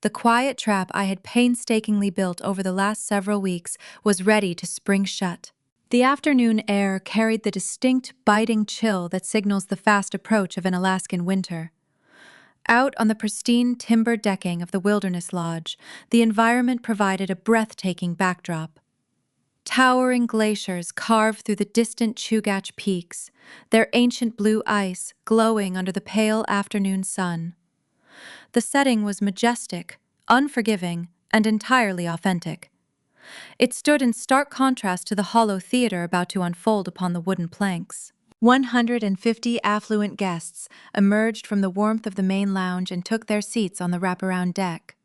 The quiet trap I had painstakingly built over the last several weeks was ready to spring shut. The afternoon air carried the distinct, biting chill that signals the fast approach of an Alaskan winter. Out on the pristine timber decking of the Wilderness Lodge, the environment provided a breathtaking backdrop. Towering glaciers carved through the distant Chugach peaks, their ancient blue ice glowing under the pale afternoon sun. The setting was majestic, unforgiving, and entirely authentic. It stood in stark contrast to the hollow theater about to unfold upon the wooden planks. 150 affluent guests emerged from the warmth of the main lounge and took their seats on the wraparound deck.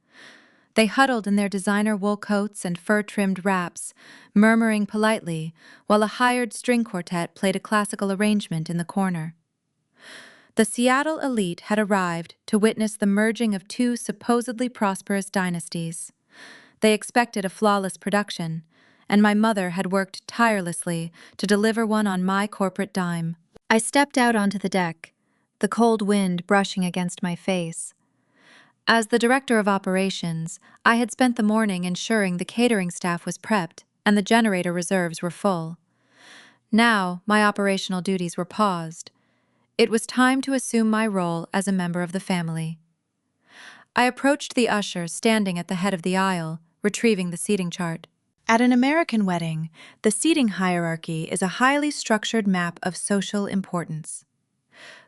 They huddled in their designer wool coats and fur-trimmed wraps, murmuring politely, while a hired string quartet played a classical arrangement in the corner. The Seattle elite had arrived to witness the merging of two supposedly prosperous dynasties. They expected a flawless production, and my mother had worked tirelessly to deliver one on my corporate dime. I stepped out onto the deck, the cold wind brushing against my face. As the director of operations, I had spent the morning ensuring the catering staff was prepped and the generator reserves were full. Now, my operational duties were paused. It was time to assume my role as a member of the family. I approached the usher standing at the head of the aisle, retrieving the seating chart. At an American wedding, the seating hierarchy is a highly structured map of social importance.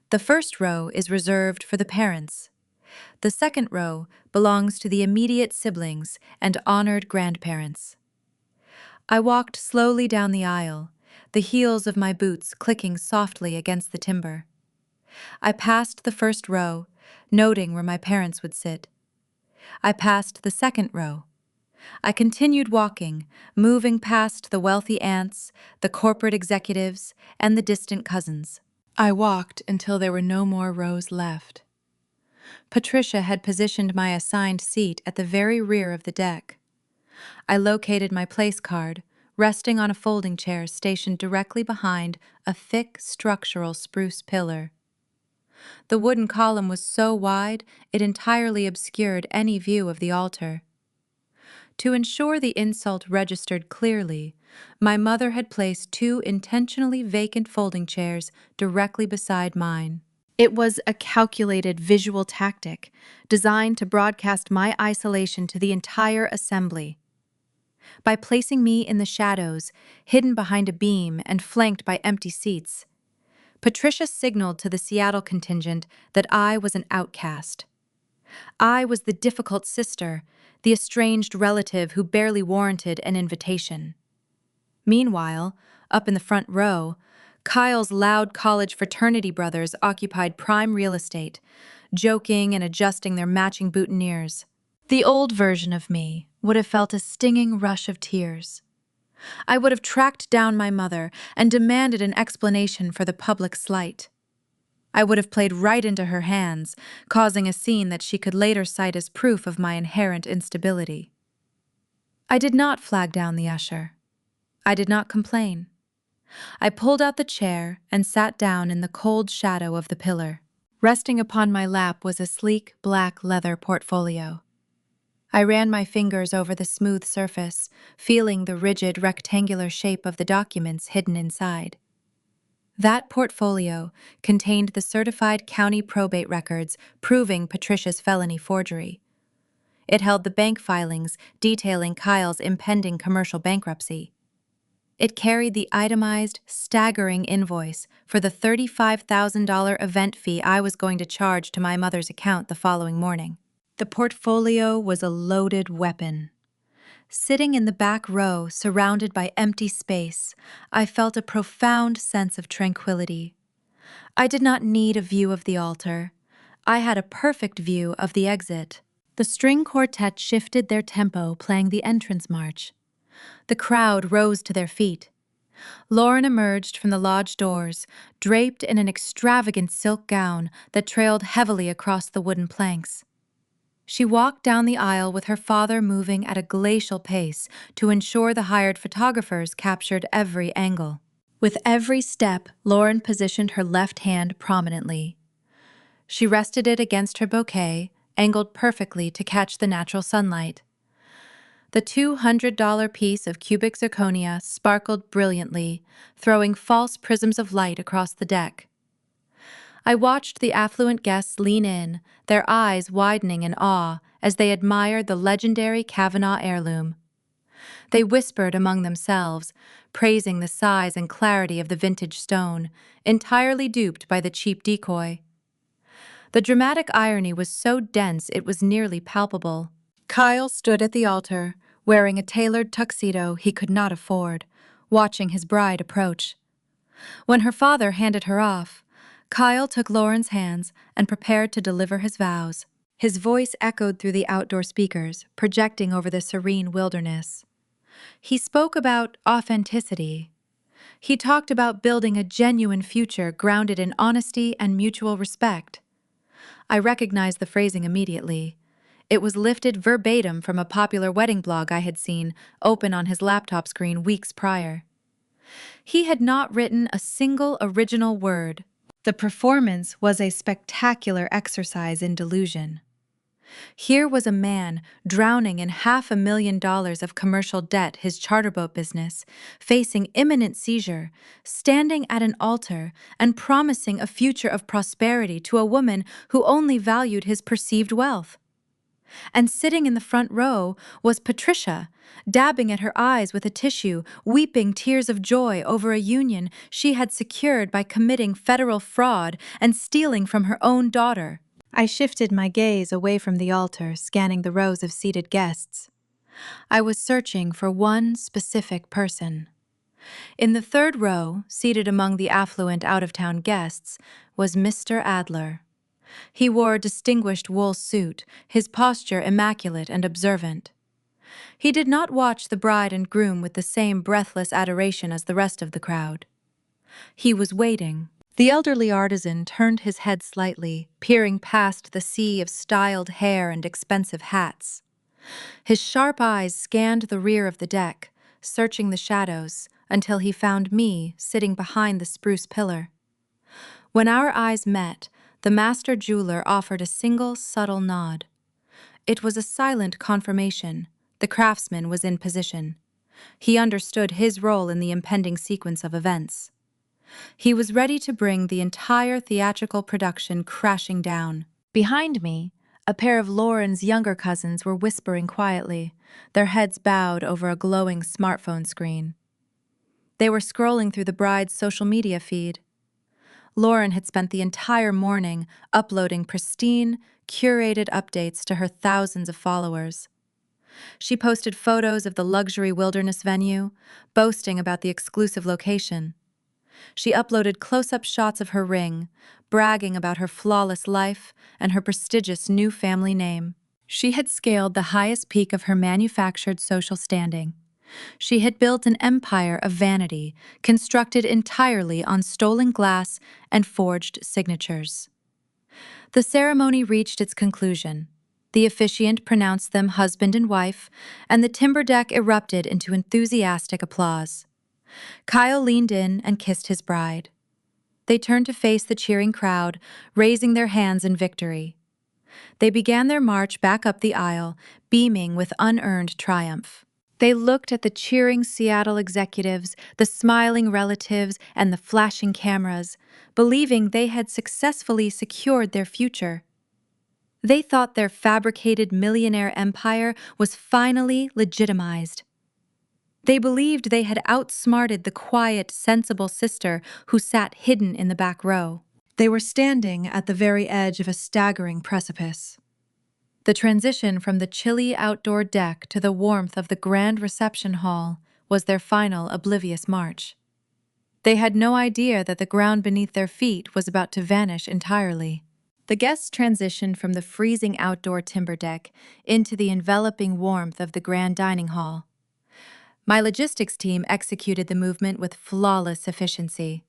The first row is reserved for the parents. The second row belongs to the immediate siblings and honored grandparents. I walked slowly down the aisle, the heels of my boots clicking softly against the timber. I passed the first row, noting where my parents would sit. I passed the second row. I continued walking, moving past the wealthy aunts, the corporate executives, and the distant cousins. I walked until there were no more rows left. Patricia had positioned my assigned seat at the very rear of the deck. I located my place card, resting on a folding chair stationed directly behind a thick structural spruce pillar. The wooden column was so wide it entirely obscured any view of the altar. To ensure the insult registered clearly, my mother had placed two intentionally vacant folding chairs directly beside mine. It was a calculated visual tactic designed to broadcast my isolation to the entire assembly. By placing me in the shadows, hidden behind a beam and flanked by empty seats, Patricia signaled to the Seattle contingent that I was an outcast. I was the difficult sister, the estranged relative who barely warranted an invitation. Meanwhile, up in the front row, Kyle's loud college fraternity brothers occupied prime real estate, joking and adjusting their matching boutonnieres. The old version of me would have felt a stinging rush of tears. I would have tracked down my mother and demanded an explanation for the public slight. I would have played right into her hands, causing a scene that she could later cite as proof of my inherent instability. I did not flag down the usher. I did not complain. I pulled out the chair and sat down in the cold shadow of the pillar. Resting upon my lap was a sleek, black leather portfolio. I ran my fingers over the smooth surface, feeling the rigid, rectangular shape of the documents hidden inside. That portfolio contained the certified county probate records proving Patricia's felony forgery. It held the bank filings detailing Kyle's impending commercial bankruptcy. It carried the itemized, staggering invoice for the $35,000 event fee I was going to charge to my mother's account the following morning. The portfolio was a loaded weapon. Sitting in the back row, surrounded by empty space, I felt a profound sense of tranquility. I did not need a view of the altar. I had a perfect view of the exit. The string quartet shifted their tempo, playing the entrance march. The crowd rose to their feet. Lauren emerged from the lodge doors, draped in an extravagant silk gown that trailed heavily across the wooden planks. She walked down the aisle with her father moving at a glacial pace to ensure the hired photographers captured every angle. With every step, Lauren positioned her left hand prominently. She rested it against her bouquet, angled perfectly to catch the natural sunlight. The $200 piece of cubic zirconia sparkled brilliantly, throwing false prisms of light across the deck. I watched the affluent guests lean in, their eyes widening in awe as they admired the legendary Kavanaugh heirloom. They whispered among themselves, praising the size and clarity of the vintage stone, entirely duped by the cheap decoy. The dramatic irony was so dense it was nearly palpable. Kyle stood at the altar, wearing a tailored tuxedo he could not afford, watching his bride approach. When her father handed her off, Kyle took Lauren's hands and prepared to deliver his vows. His voice echoed through the outdoor speakers, projecting over the serene wilderness. He spoke about authenticity. He talked about building a genuine future grounded in honesty and mutual respect. I recognized the phrasing immediately. It was lifted verbatim from a popular wedding blog I had seen open on his laptop screen weeks prior. He had not written a single original word. The performance was a spectacular exercise in delusion. Here was a man drowning in $500,000 of commercial debt, his charter boat business, facing imminent seizure, standing at an altar and promising a future of prosperity to a woman who only valued his perceived wealth. And sitting in the front row was Patricia, dabbing at her eyes with a tissue, weeping tears of joy over a union she had secured by committing federal fraud and stealing from her own daughter. I shifted my gaze away from the altar, scanning the rows of seated guests. I was searching for one specific person. In the third row, seated among the affluent out-of-town guests, was Mr. Adler. He wore a distinguished wool suit, his posture immaculate and observant. He did not watch the bride and groom with the same breathless adoration as the rest of the crowd. He was waiting. The elderly artisan turned his head slightly, peering past the sea of styled hair and expensive hats. His sharp eyes scanned the rear of the deck, searching the shadows, until he found me sitting behind the spruce pillar. When our eyes met, the master jeweler offered a single subtle nod. It was a silent confirmation. The craftsman was in position. He understood his role in the impending sequence of events. He was ready to bring the entire theatrical production crashing down. Behind me, a pair of Lauren's younger cousins were whispering quietly, their heads bowed over a glowing smartphone screen. They were scrolling through the bride's social media feed. Lauren had spent the entire morning uploading pristine, curated updates to her thousands of followers. She posted photos of the luxury wilderness venue, boasting about the exclusive location. She uploaded close-up shots of her ring, bragging about her flawless life and her prestigious new family name. She had scaled the highest peak of her manufactured social standing. She had built an empire of vanity, constructed entirely on stolen glass and forged signatures. The ceremony reached its conclusion. The officiant pronounced them husband and wife, and the timber deck erupted into enthusiastic applause. Kyle leaned in and kissed his bride. They turned to face the cheering crowd, raising their hands in victory. They began their march back up the aisle, beaming with unearned triumph. They looked at the cheering Seattle executives, the smiling relatives, and the flashing cameras, believing they had successfully secured their future. They thought their fabricated millionaire empire was finally legitimized. They believed they had outsmarted the quiet, sensible sister who sat hidden in the back row. They were standing at the very edge of a staggering precipice. The transition from the chilly outdoor deck to the warmth of the grand reception hall was their final oblivious march. They had no idea that the ground beneath their feet was about to vanish entirely. The guests transitioned from the freezing outdoor timber deck into the enveloping warmth of the grand dining hall. My logistics team executed the movement with flawless efficiency.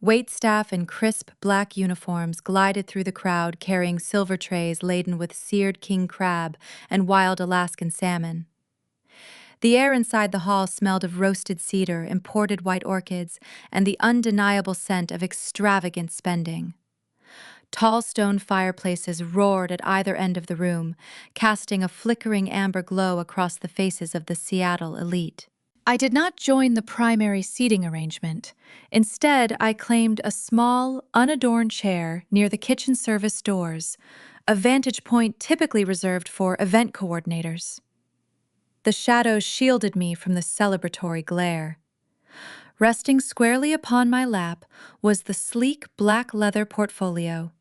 Waitstaff in crisp black uniforms glided through the crowd carrying silver trays laden with seared king crab and wild Alaskan salmon. The air inside the hall smelled of roasted cedar, imported white orchids, and the undeniable scent of extravagant spending. Tall stone fireplaces roared at either end of the room, casting a flickering amber glow across the faces of the Seattle elite. I did not join the primary seating arrangement. Instead, I claimed a small, unadorned chair near the kitchen service doors, a vantage point typically reserved for event coordinators. The shadows shielded me from the celebratory glare. Resting squarely upon my lap was the sleek black leather portfolio.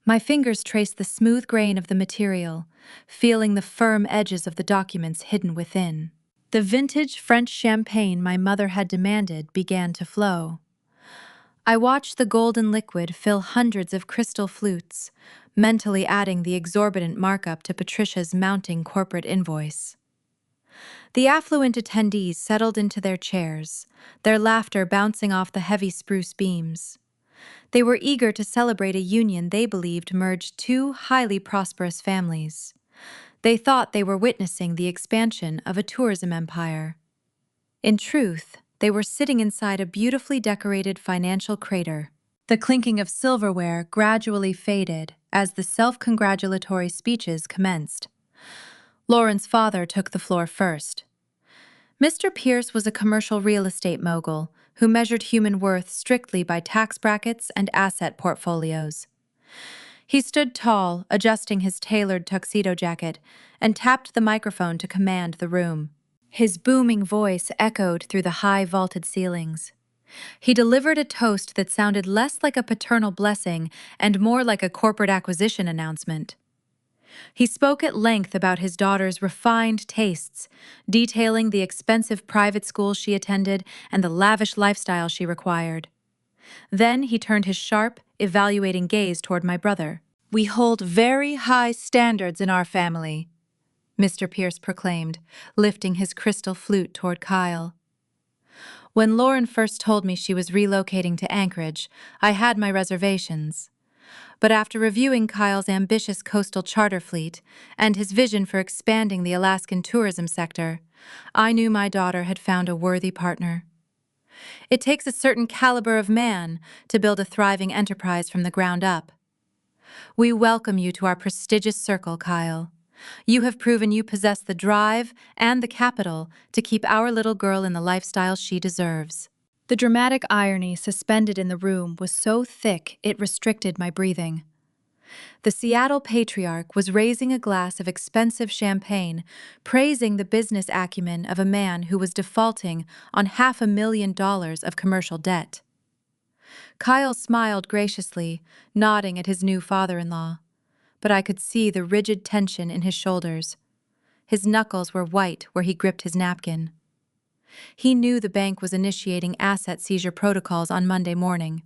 My fingers traced the smooth grain of the material, feeling the firm edges of the documents hidden within. The vintage French champagne my mother had demanded began to flow. I watched the golden liquid fill hundreds of crystal flutes, mentally adding the exorbitant markup to Patricia's mounting corporate invoice. The affluent attendees settled into their chairs, their laughter bouncing off the heavy spruce beams. They were eager to celebrate a union they believed merged two highly prosperous families. They thought they were witnessing the expansion of a tourism empire. In truth, they were sitting inside a beautifully decorated financial crater. The clinking of silverware gradually faded as the self-congratulatory speeches commenced. Lauren's father took the floor first. Mr. Pierce was a commercial real estate mogul who measured human worth strictly by tax brackets and asset portfolios. He stood tall, adjusting his tailored tuxedo jacket, and tapped the microphone to command the room. His booming voice echoed through the high vaulted ceilings. He delivered a toast that sounded less like a paternal blessing and more like a corporate acquisition announcement. He spoke at length about his daughter's refined tastes, detailing the expensive private school she attended and the lavish lifestyle she required. Then he turned his sharp, evaluating gaze toward my brother. "We hold very high standards in our family," Mr. Pierce proclaimed, lifting his crystal flute toward Kyle. When Lauren first told me she was relocating to Anchorage, I had my reservations. But after reviewing Kyle's ambitious coastal charter fleet and his vision for expanding the Alaskan tourism sector, I knew my daughter had found a worthy partner. It takes a certain caliber of man to build a thriving enterprise from the ground up. We welcome you to our prestigious circle, Kyle. You have proven you possess the drive and the capital to keep our little girl in the lifestyle she deserves. The dramatic irony suspended in the room was so thick it restricted my breathing. The Seattle patriarch was raising a glass of expensive champagne, praising the business acumen of a man who was defaulting on $500,000 of commercial debt. Kyle smiled graciously, nodding at his new father-in-law, but I could see the rigid tension in his shoulders. His knuckles were white where he gripped his napkin. He knew the bank was initiating asset seizure protocols on Monday morning.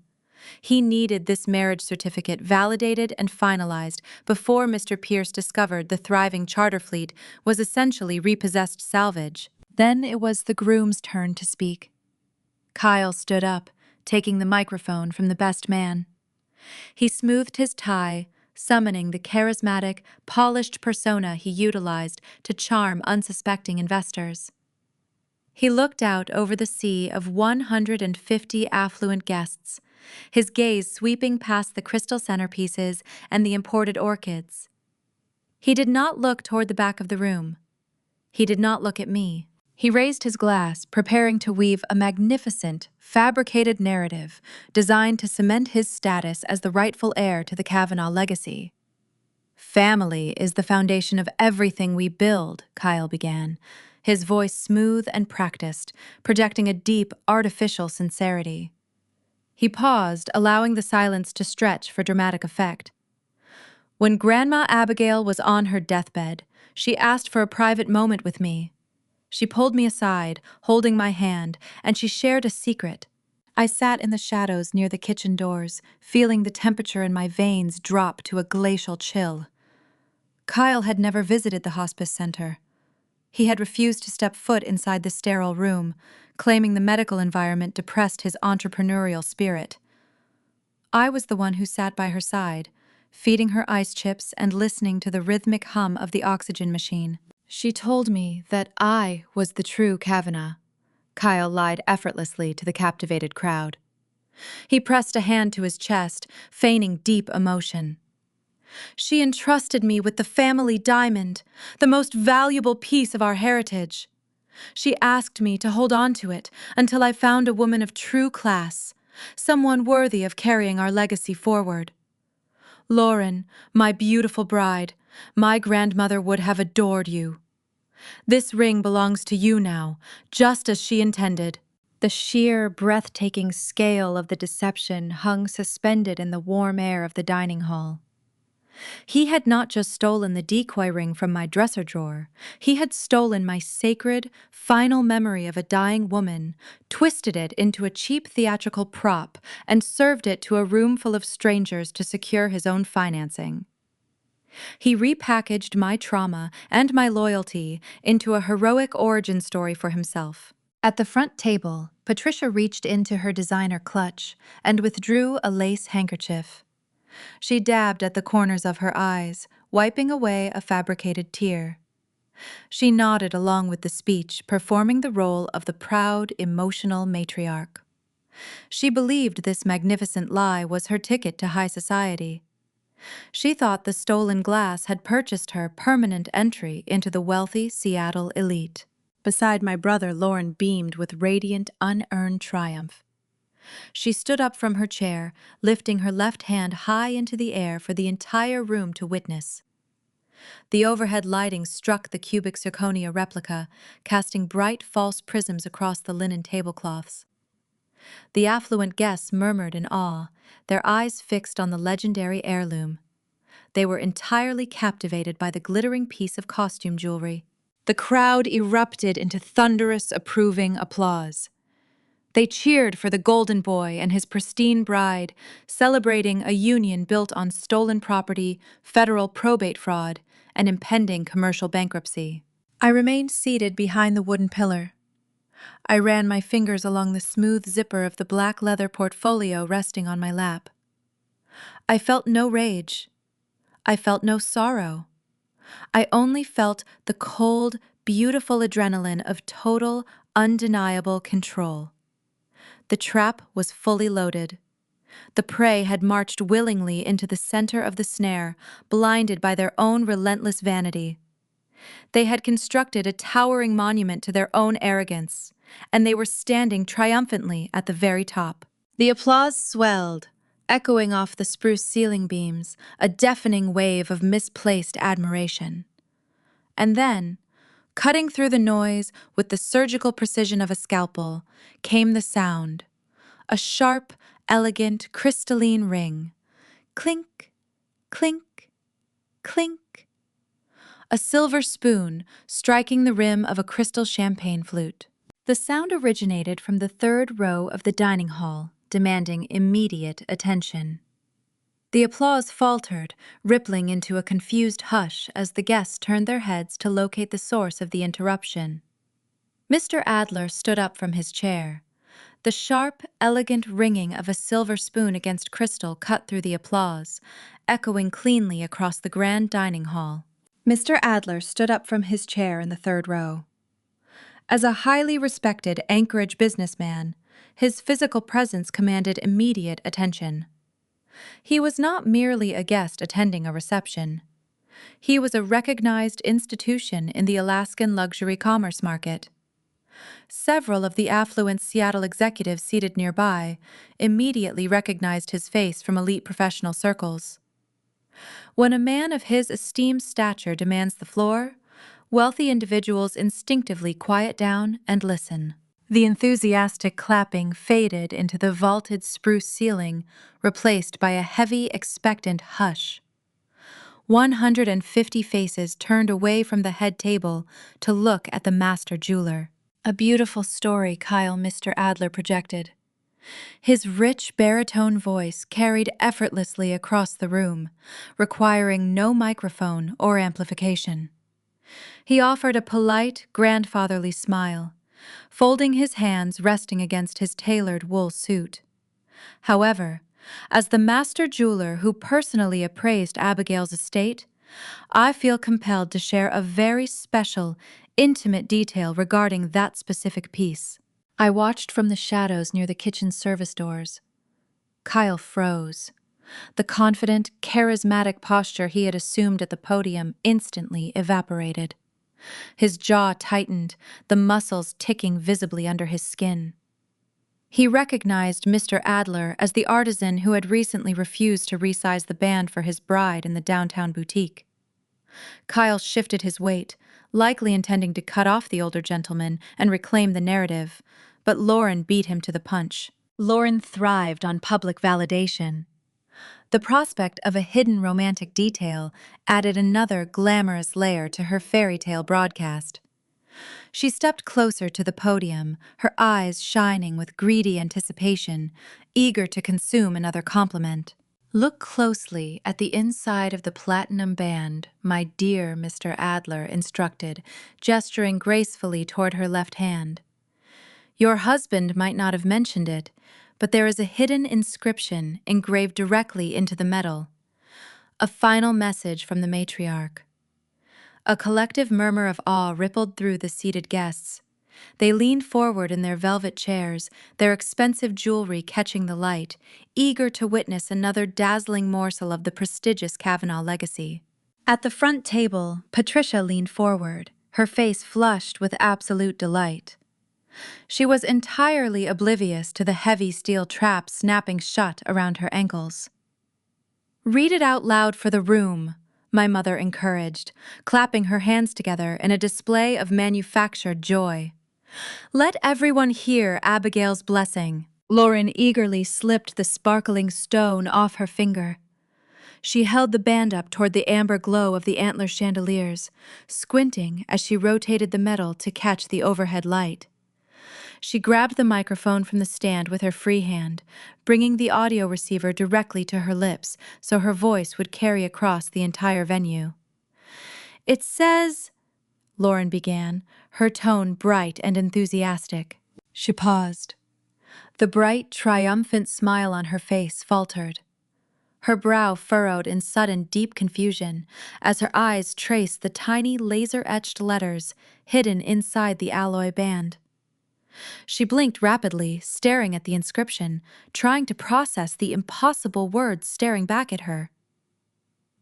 He needed this marriage certificate validated and finalized before Mr. Pierce discovered the thriving charter fleet was essentially repossessed salvage. Then it was the groom's turn to speak. Kyle stood up, taking the microphone from the best man. He smoothed his tie, summoning the charismatic, polished persona he utilized to charm unsuspecting investors. He looked out over the sea of 150 affluent guests, his gaze sweeping past the crystal centerpieces and the imported orchids. He did not look toward the back of the room. He did not look at me. He raised his glass, preparing to weave a magnificent, fabricated narrative designed to cement his status as the rightful heir to the Kavanaugh legacy. "Family is the foundation of everything we build," Kyle began, his voice smooth and practiced, projecting a deep, artificial sincerity. He paused, allowing the silence to stretch for dramatic effect. "When Grandma Abigail was on her deathbed, she asked for a private moment with me. She pulled me aside, holding my hand, and she shared a secret. I sat in the shadows near the kitchen doors, feeling the temperature in my veins drop to a glacial chill." Kyle had never visited the hospice center. He had refused to step foot inside the sterile room, claiming the medical environment depressed his entrepreneurial spirit. I was the one who sat by her side, feeding her ice chips and listening to the rhythmic hum of the oxygen machine. "She told me that I was the true Kavanaugh," Kyle lied effortlessly to the captivated crowd. He pressed a hand to his chest, feigning deep emotion. "She entrusted me with the family diamond, the most valuable piece of our heritage. She asked me to hold on to it until I found a woman of true class, someone worthy of carrying our legacy forward. Lauren, my beautiful bride, my grandmother would have adored you. This ring belongs to you now, just as she intended." The sheer, breathtaking scale of the deception hung suspended in the warm air of the dining hall. He had not just stolen the decoy ring from my dresser drawer, he had stolen my sacred, final memory of a dying woman, twisted it into a cheap theatrical prop, and served it to a room full of strangers to secure his own financing. He repackaged my trauma and my loyalty into a heroic origin story for himself. At the front table, Patricia reached into her designer clutch and withdrew a lace handkerchief. She dabbed at the corners of her eyes, wiping away a fabricated tear. She nodded along with the speech, performing the role of the proud, emotional matriarch. She believed this magnificent lie was her ticket to high society. She thought the stolen glass had purchased her permanent entry into the wealthy Seattle elite. Beside my brother, Lauren beamed with radiant, unearned triumph. She stood up from her chair, lifting her left hand high into the air for the entire room to witness. The overhead lighting struck the cubic zirconia replica, casting bright false prisms across the linen tablecloths. The affluent guests murmured in awe, their eyes fixed on the legendary heirloom. They were entirely captivated by the glittering piece of costume jewelry. The crowd erupted into thunderous, approving applause. They cheered for the golden boy and his pristine bride, celebrating a union built on stolen property, federal probate fraud, and impending commercial bankruptcy. I remained seated behind the wooden pillar. I ran my fingers along the smooth zipper of the black leather portfolio resting on my lap. I felt no rage. I felt no sorrow. I only felt the cold, beautiful adrenaline of total, undeniable control. The trap was fully loaded. The prey had marched willingly into the center of the snare, blinded by their own relentless vanity. They had constructed a towering monument to their own arrogance, and they were standing triumphantly at the very top. The applause swelled, echoing off the spruce ceiling beams, a deafening wave of misplaced admiration. And then, cutting through the noise with the surgical precision of a scalpel, came the sound. A sharp, elegant, crystalline ring. Clink, clink, clink. a silver spoon striking the rim of a crystal champagne flute. The sound originated from the third row of the dining hall, demanding immediate attention. The applause faltered, rippling into a confused hush as the guests turned their heads to locate the source of the interruption. Mr. Adler stood up from his chair. The sharp, elegant ringing of a silver spoon against crystal cut through the applause, echoing cleanly across the grand dining hall. Mr. Adler stood up from his chair in the third row. As a highly respected Anchorage businessman, his physical presence commanded immediate attention. He was not merely a guest attending a reception. He was a recognized institution in the Alaskan luxury commerce market. Several of the affluent Seattle executives seated nearby immediately recognized his face from elite professional circles. When a man of his esteemed stature demands the floor, wealthy individuals instinctively quiet down and listen. The enthusiastic clapping faded into the vaulted spruce ceiling, replaced by a heavy, expectant hush. 150 faces turned away from the head table to look at the master jeweler. A beautiful story, Mr. Adler projected. His rich baritone voice carried effortlessly across the room, requiring no microphone or amplification. He offered a polite, grandfatherly smile, folding his hands resting against his tailored wool suit. However, as the master jeweler who personally appraised Abigail's estate, I feel compelled to share a very special, intimate detail regarding that specific piece. I watched from the shadows near the kitchen service doors. Kyle froze. The confident, charismatic posture he had assumed at the podium instantly evaporated. His jaw tightened, the muscles ticking visibly under his skin. He recognized Mr. Adler as the artisan who had recently refused to resize the band for his bride in the downtown boutique. Kyle shifted his weight, likely intending to cut off the older gentleman and reclaim the narrative, but Lauren beat him to the punch. Lauren thrived on public validation. The prospect of a hidden romantic detail added another glamorous layer to her fairy tale broadcast. She stepped closer to the podium, her eyes shining with greedy anticipation, eager to consume another compliment. "Look closely at the inside of the platinum band," my dear Mr. Adler instructed, gesturing gracefully toward her left hand. "Your husband might not have mentioned it, but there is a hidden inscription engraved directly into the metal. A final message from the matriarch." A collective murmur of awe rippled through the seated guests. They leaned forward in their velvet chairs, their expensive jewelry catching the light, eager to witness another dazzling morsel of the prestigious Kavanaugh legacy. At the front table, Patricia leaned forward, her face flushed with absolute delight. She was entirely oblivious to the heavy steel trap snapping shut around her ankles. "Read it out loud for the room," my mother encouraged, clapping her hands together in a display of manufactured joy. "Let everyone hear Abigail's blessing." Lauren eagerly slipped the sparkling stone off her finger. She held the band up toward the amber glow of the antler chandeliers, squinting as she rotated the metal to catch the overhead light. She grabbed the microphone from the stand with her free hand, bringing the audio receiver directly to her lips so her voice would carry across the entire venue. "It says," Lauren began, her tone bright and enthusiastic. She paused. The bright, triumphant smile on her face faltered. Her brow furrowed in sudden, deep confusion as her eyes traced the tiny laser-etched letters hidden inside the alloy band. She blinked rapidly, staring at the inscription, trying to process the impossible words staring back at her.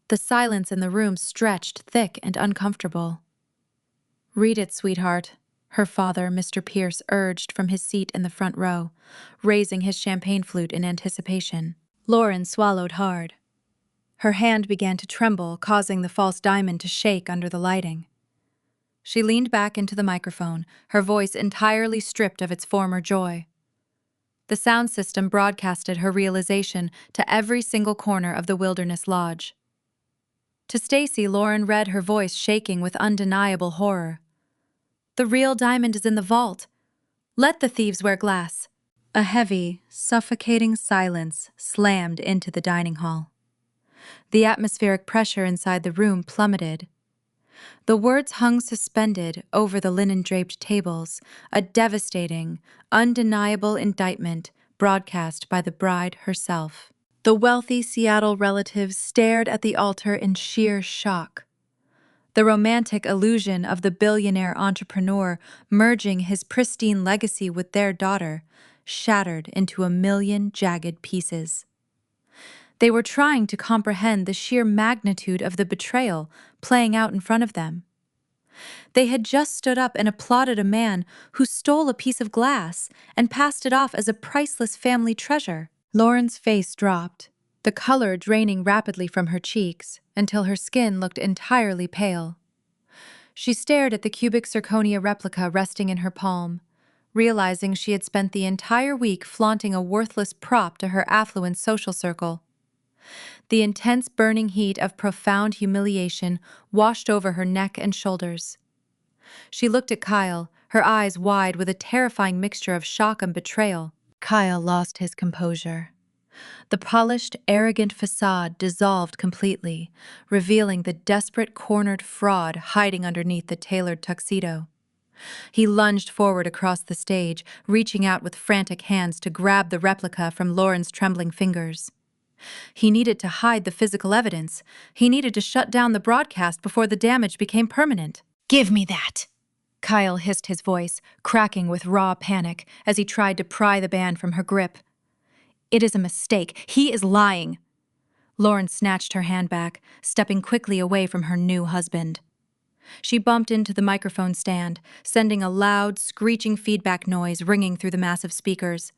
The silence in the room stretched thick and uncomfortable. "Read it, sweetheart," her father, Mr. Pierce, urged from his seat in the front row, raising his champagne flute in anticipation. Lauren swallowed hard. Her hand began to tremble, causing the false diamond to shake under the lighting. She leaned back into the microphone, her voice entirely stripped of its former joy. The sound system broadcasted her realization to every single corner of the Wilderness Lodge. To Stacy, Lauren read, her voice shaking with undeniable horror. "The real diamond is in the vault. Let the thieves wear glass." A heavy, suffocating silence slammed into the dining hall. The atmospheric pressure inside the room plummeted. The words hung suspended over the linen-draped tables, a devastating, undeniable indictment broadcast by the bride herself. The wealthy Seattle relatives stared at the altar in sheer shock. The romantic illusion of the billionaire entrepreneur merging his pristine legacy with their daughter shattered into a million jagged pieces. They were trying to comprehend the sheer magnitude of the betrayal playing out in front of them. They had just stood up and applauded a man who stole a piece of glass and passed it off as a priceless family treasure. Lauren's face dropped, the color draining rapidly from her cheeks until her skin looked entirely pale. She stared at the cubic zirconia replica resting in her palm, realizing she had spent the entire week flaunting a worthless prop to her affluent social circle. The intense burning heat of profound humiliation washed over her neck and shoulders. She looked at Kyle, her eyes wide with a terrifying mixture of shock and betrayal. Kyle lost his composure. The polished, arrogant facade dissolved completely, revealing the desperate, cornered fraud hiding underneath the tailored tuxedo. He lunged forward across the stage, reaching out with frantic hands to grab the replica from Lauren's trembling fingers. He needed to hide the physical evidence. He needed to shut down the broadcast before the damage became permanent. "Give me that!" Kyle hissed, his voice cracking with raw panic as he tried to pry the band from her grip. "It is a mistake. He is lying." Lauren snatched her hand back, stepping quickly away from her new husband. She bumped into the microphone stand, sending a loud, screeching feedback noise ringing through the massive speakers.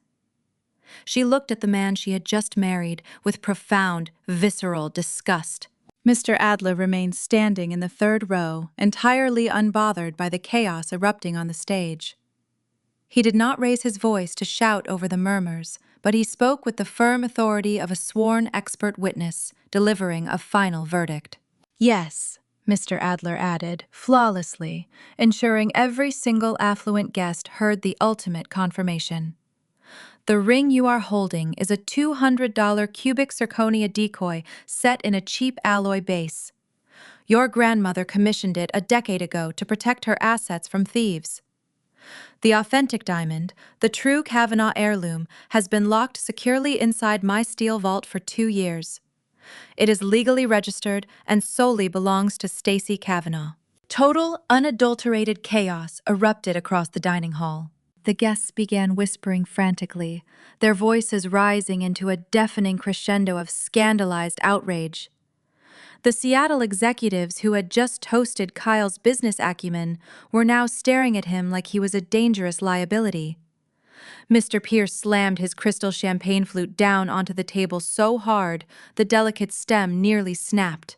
She looked at the man she had just married with profound, visceral disgust. Mr. Adler remained standing in the third row, entirely unbothered by the chaos erupting on the stage. He did not raise his voice to shout over the murmurs, but he spoke with the firm authority of a sworn expert witness, delivering a final verdict. "Yes," Mr. Adler added, flawlessly, ensuring every single affluent guest heard the ultimate confirmation. "The ring you are holding is a $200 cubic zirconia decoy set in a cheap alloy base. Your grandmother commissioned it a decade ago to protect her assets from thieves. The authentic diamond, the true Kavanaugh heirloom, has been locked securely inside my steel vault for 2 years. It is legally registered and solely belongs to Stacy Kavanaugh." Total, unadulterated chaos erupted across the dining hall. The guests began whispering frantically, their voices rising into a deafening crescendo of scandalized outrage. The Seattle executives who had just toasted Kyle's business acumen were now staring at him like he was a dangerous liability. Mr. Pierce slammed his crystal champagne flute down onto the table so hard the delicate stem nearly snapped.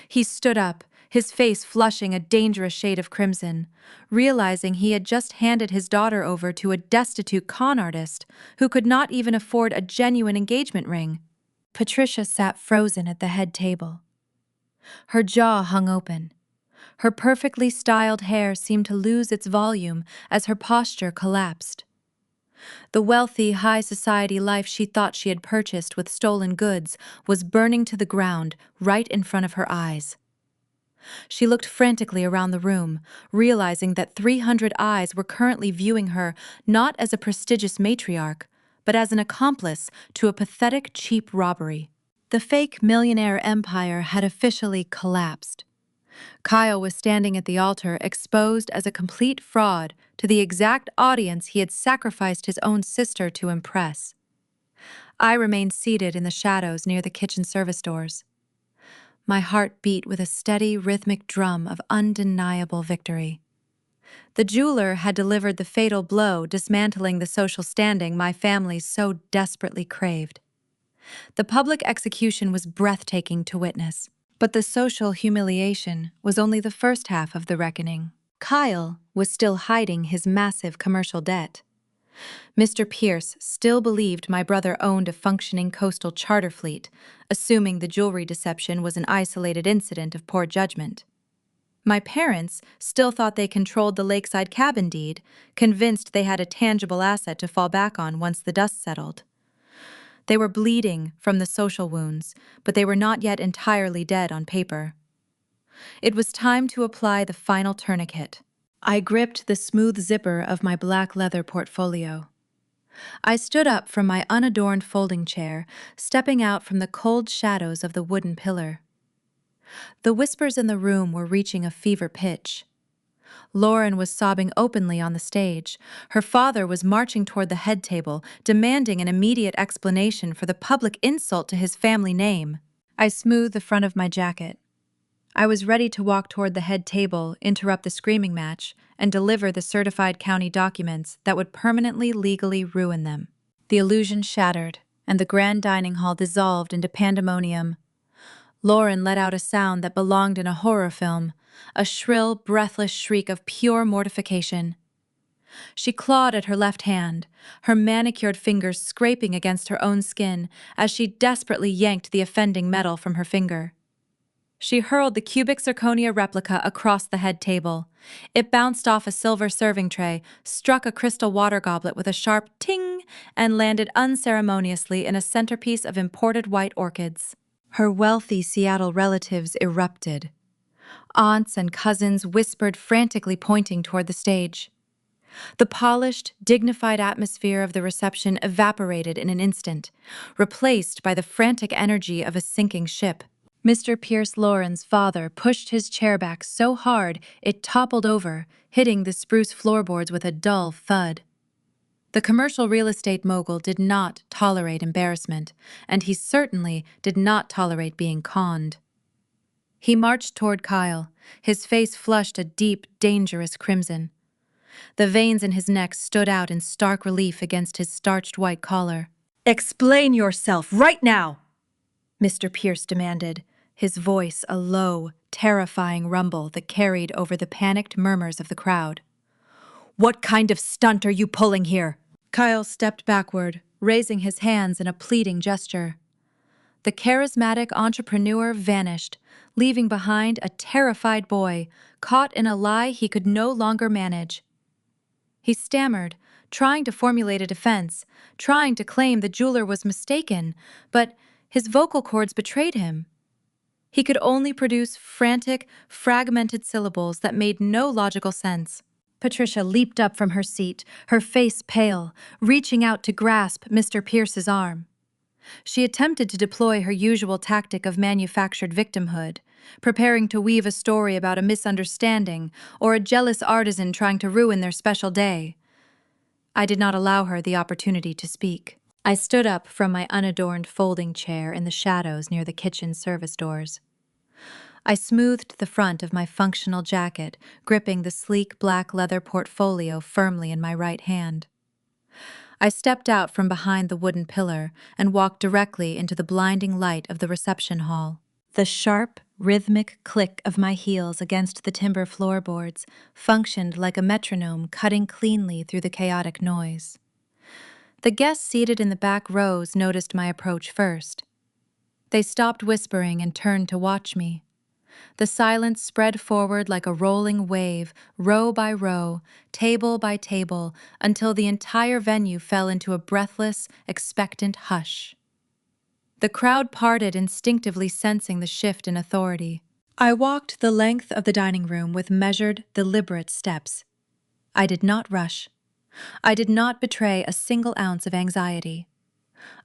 He stood up, his face flushing a dangerous shade of crimson, realizing he had just handed his daughter over to a destitute con artist who could not even afford a genuine engagement ring. Patricia sat frozen at the head table. Her jaw hung open. Her perfectly styled hair seemed to lose its volume as her posture collapsed. The wealthy, high society life she thought she had purchased with stolen goods was burning to the ground right in front of her eyes. She looked frantically around the room, realizing that 300 eyes were currently viewing her not as a prestigious matriarch, but as an accomplice to a pathetic, cheap robbery. The fake millionaire empire had officially collapsed. Kyle was standing at the altar, exposed as a complete fraud to the exact audience he had sacrificed his own sister to impress. I remained seated in the shadows near the kitchen service doors. My heart beat with a steady, rhythmic drum of undeniable victory. The jeweler had delivered the fatal blow, dismantling the social standing my family so desperately craved. The public execution was breathtaking to witness, but the social humiliation was only the first half of the reckoning. Kyle was still hiding his massive commercial debt. Mr. Pierce still believed my brother owned a functioning coastal charter fleet, assuming the jewelry deception was an isolated incident of poor judgment. My parents still thought they controlled the lakeside cabin deed, convinced they had a tangible asset to fall back on once the dust settled. They were bleeding from the social wounds, but they were not yet entirely dead on paper. It was time to apply the final tourniquet. I gripped the smooth zipper of my black leather portfolio. I stood up from my unadorned folding chair, stepping out from the cold shadows of the wooden pillar. The whispers in the room were reaching a fever pitch. Lauren was sobbing openly on the stage. Her father was marching toward the head table, demanding an immediate explanation for the public insult to his family name. I smoothed the front of my jacket. I was ready to walk toward the head table, interrupt the screaming match, and deliver the certified county documents that would permanently legally ruin them. The illusion shattered, and the grand dining hall dissolved into pandemonium. Lauren let out a sound that belonged in a horror film, a shrill, breathless shriek of pure mortification. She clawed at her left hand, her manicured fingers scraping against her own skin as she desperately yanked the offending metal from her finger. She hurled the cubic zirconia replica across the head table. It bounced off a silver serving tray, struck a crystal water goblet with a sharp ting, and landed unceremoniously in a centerpiece of imported white orchids. Her wealthy Seattle relatives erupted. Aunts and cousins whispered frantically, pointing toward the stage. The polished, dignified atmosphere of the reception evaporated in an instant, replaced by the frantic energy of a sinking ship. Mr. Pierce Lauren's father pushed his chair back so hard it toppled over, hitting the spruce floorboards with a dull thud. The commercial real estate mogul did not tolerate embarrassment, and he certainly did not tolerate being conned. He marched toward Kyle, his face flushed a deep, dangerous crimson. The veins in his neck stood out in stark relief against his starched white collar. "Explain yourself right now!" Mr. Pierce demanded, his voice a low, terrifying rumble that carried over the panicked murmurs of the crowd. "What kind of stunt are you pulling here?" Kyle stepped backward, raising his hands in a pleading gesture. The charismatic entrepreneur vanished, leaving behind a terrified boy, caught in a lie he could no longer manage. He stammered, trying to formulate a defense, trying to claim the jeweler was mistaken, but his vocal cords betrayed him. He could only produce frantic, fragmented syllables that made no logical sense. Patricia leaped up from her seat, her face pale, reaching out to grasp Mr. Pierce's arm. She attempted to deploy her usual tactic of manufactured victimhood, preparing to weave a story about a misunderstanding or a jealous artisan trying to ruin their special day. I did not allow her the opportunity to speak. I stood up from my unadorned folding chair in the shadows near the kitchen service doors. I smoothed the front of my functional jacket, gripping the sleek black leather portfolio firmly in my right hand. I stepped out from behind the wooden pillar and walked directly into the blinding light of the reception hall. The sharp, rhythmic click of my heels against the timber floorboards functioned like a metronome cutting cleanly through the chaotic noise. The guests seated in the back rows noticed my approach first. They stopped whispering and turned to watch me. The silence spread forward like a rolling wave, row by row, table by table, until the entire venue fell into a breathless, expectant hush. The crowd parted, instinctively sensing the shift in authority. I walked the length of the dining room with measured, deliberate steps. I did not rush. I did not betray a single ounce of anxiety.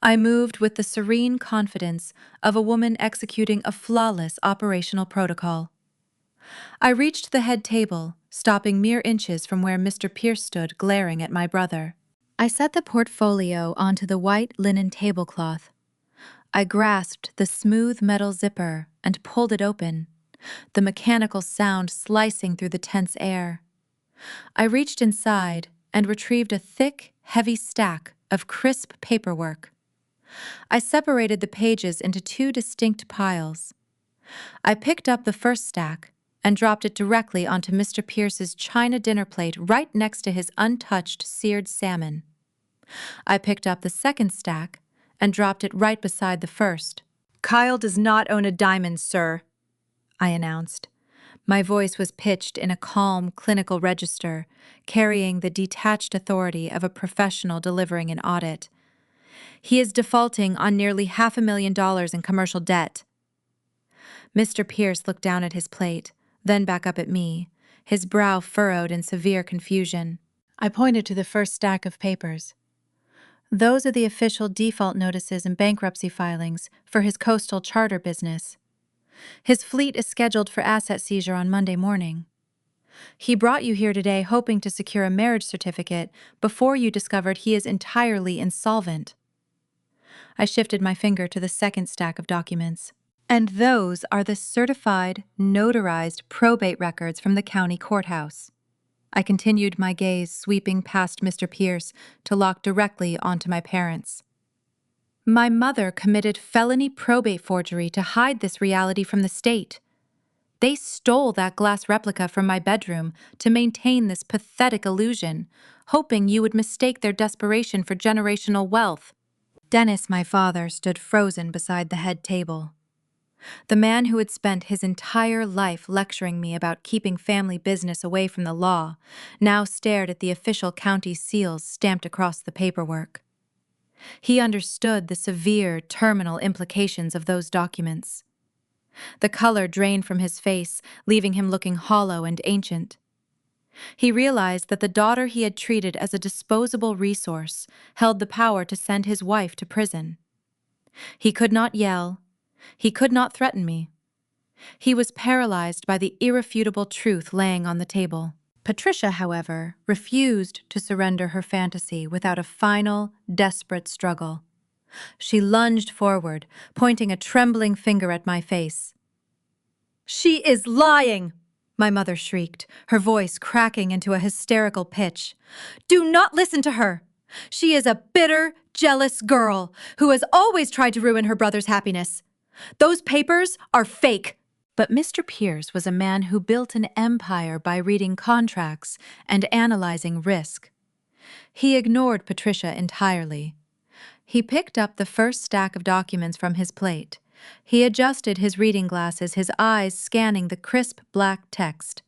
I moved with the serene confidence of a woman executing a flawless operational protocol. I reached the head table, stopping mere inches from where Mr. Pierce stood glaring at my brother. I set the portfolio onto the white linen tablecloth. I grasped the smooth metal zipper and pulled it open, the mechanical sound slicing through the tense air. I reached inside and retrieved a thick, heavy stack of crisp paperwork. I separated the pages into two distinct piles. I picked up the first stack and dropped it directly onto Mr. Pierce's china dinner plate right next to his untouched seared salmon. I picked up the second stack and dropped it right beside the first. "Kyle does not own a diamond, sir," I announced. My voice was pitched in a calm, clinical register, carrying the detached authority of a professional delivering an audit. "He is defaulting on nearly $500,000 in commercial debt." Mr. Pierce looked down at his plate, then back up at me, his brow furrowed in severe confusion. I pointed to the first stack of papers. "Those are the official default notices and bankruptcy filings for his coastal charter business. His fleet is scheduled for asset seizure on Monday morning. He brought you here today hoping to secure a marriage certificate before you discovered he is entirely insolvent." I shifted my finger to the second stack of documents. "And those are the certified, notarized probate records from the county courthouse." I continued, my gaze sweeping past Mr. Pierce to lock directly onto my parents. "My mother committed felony probate forgery to hide this reality from the state. They stole that glass replica from my bedroom to maintain this pathetic illusion, hoping you would mistake their desperation for generational wealth." Dennis, my father, stood frozen beside the head table. The man who had spent his entire life lecturing me about keeping family business away from the law now stared at the official county seals stamped across the paperwork. He understood the severe, terminal implications of those documents. The color drained from his face, leaving him looking hollow and ancient. He realized that the daughter he had treated as a disposable resource held the power to send his wife to prison. He could not yell. He could not threaten me. He was paralyzed by the irrefutable truth laying on the table. Patricia, however, refused to surrender her fantasy without a final, desperate struggle. She lunged forward, pointing a trembling finger at my face. "She is lying!" my mother shrieked, her voice cracking into a hysterical pitch. "Do not listen to her! She is a bitter, jealous girl who has always tried to ruin her brother's happiness. Those papers are fake." But Mr. Pierce was a man who built an empire by reading contracts and analyzing risk. He ignored Patricia entirely. He picked up the first stack of documents from his plate. He adjusted his reading glasses, his eyes scanning the crisp black text.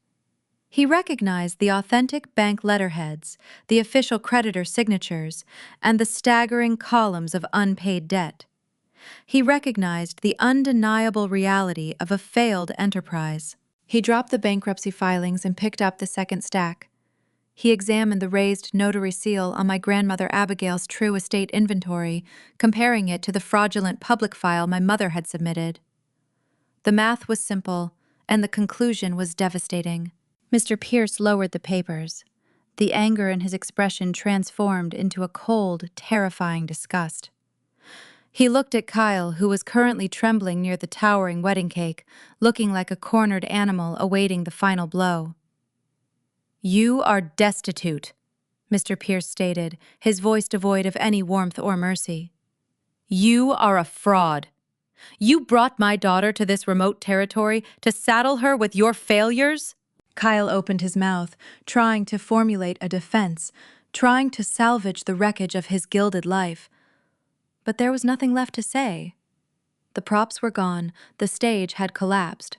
He recognized the authentic bank letterheads, the official creditor signatures, and the staggering columns of unpaid debt. He recognized the undeniable reality of a failed enterprise. He dropped the bankruptcy filings and picked up the second stack. He examined the raised notary seal on my grandmother Abigail's true estate inventory, comparing it to the fraudulent public file my mother had submitted. The math was simple, and the conclusion was devastating. Mr. Pierce lowered the papers. The anger in his expression transformed into a cold, terrifying disgust. He looked at Kyle, who was currently trembling near the towering wedding cake, looking like a cornered animal awaiting the final blow. "You are destitute," Mr. Pierce stated, his voice devoid of any warmth or mercy. "You are a fraud. You brought my daughter to this remote territory to saddle her with your failures?" Kyle opened his mouth, trying to formulate a defense, trying to salvage the wreckage of his gilded life. But there was nothing left to say. The props were gone, the stage had collapsed.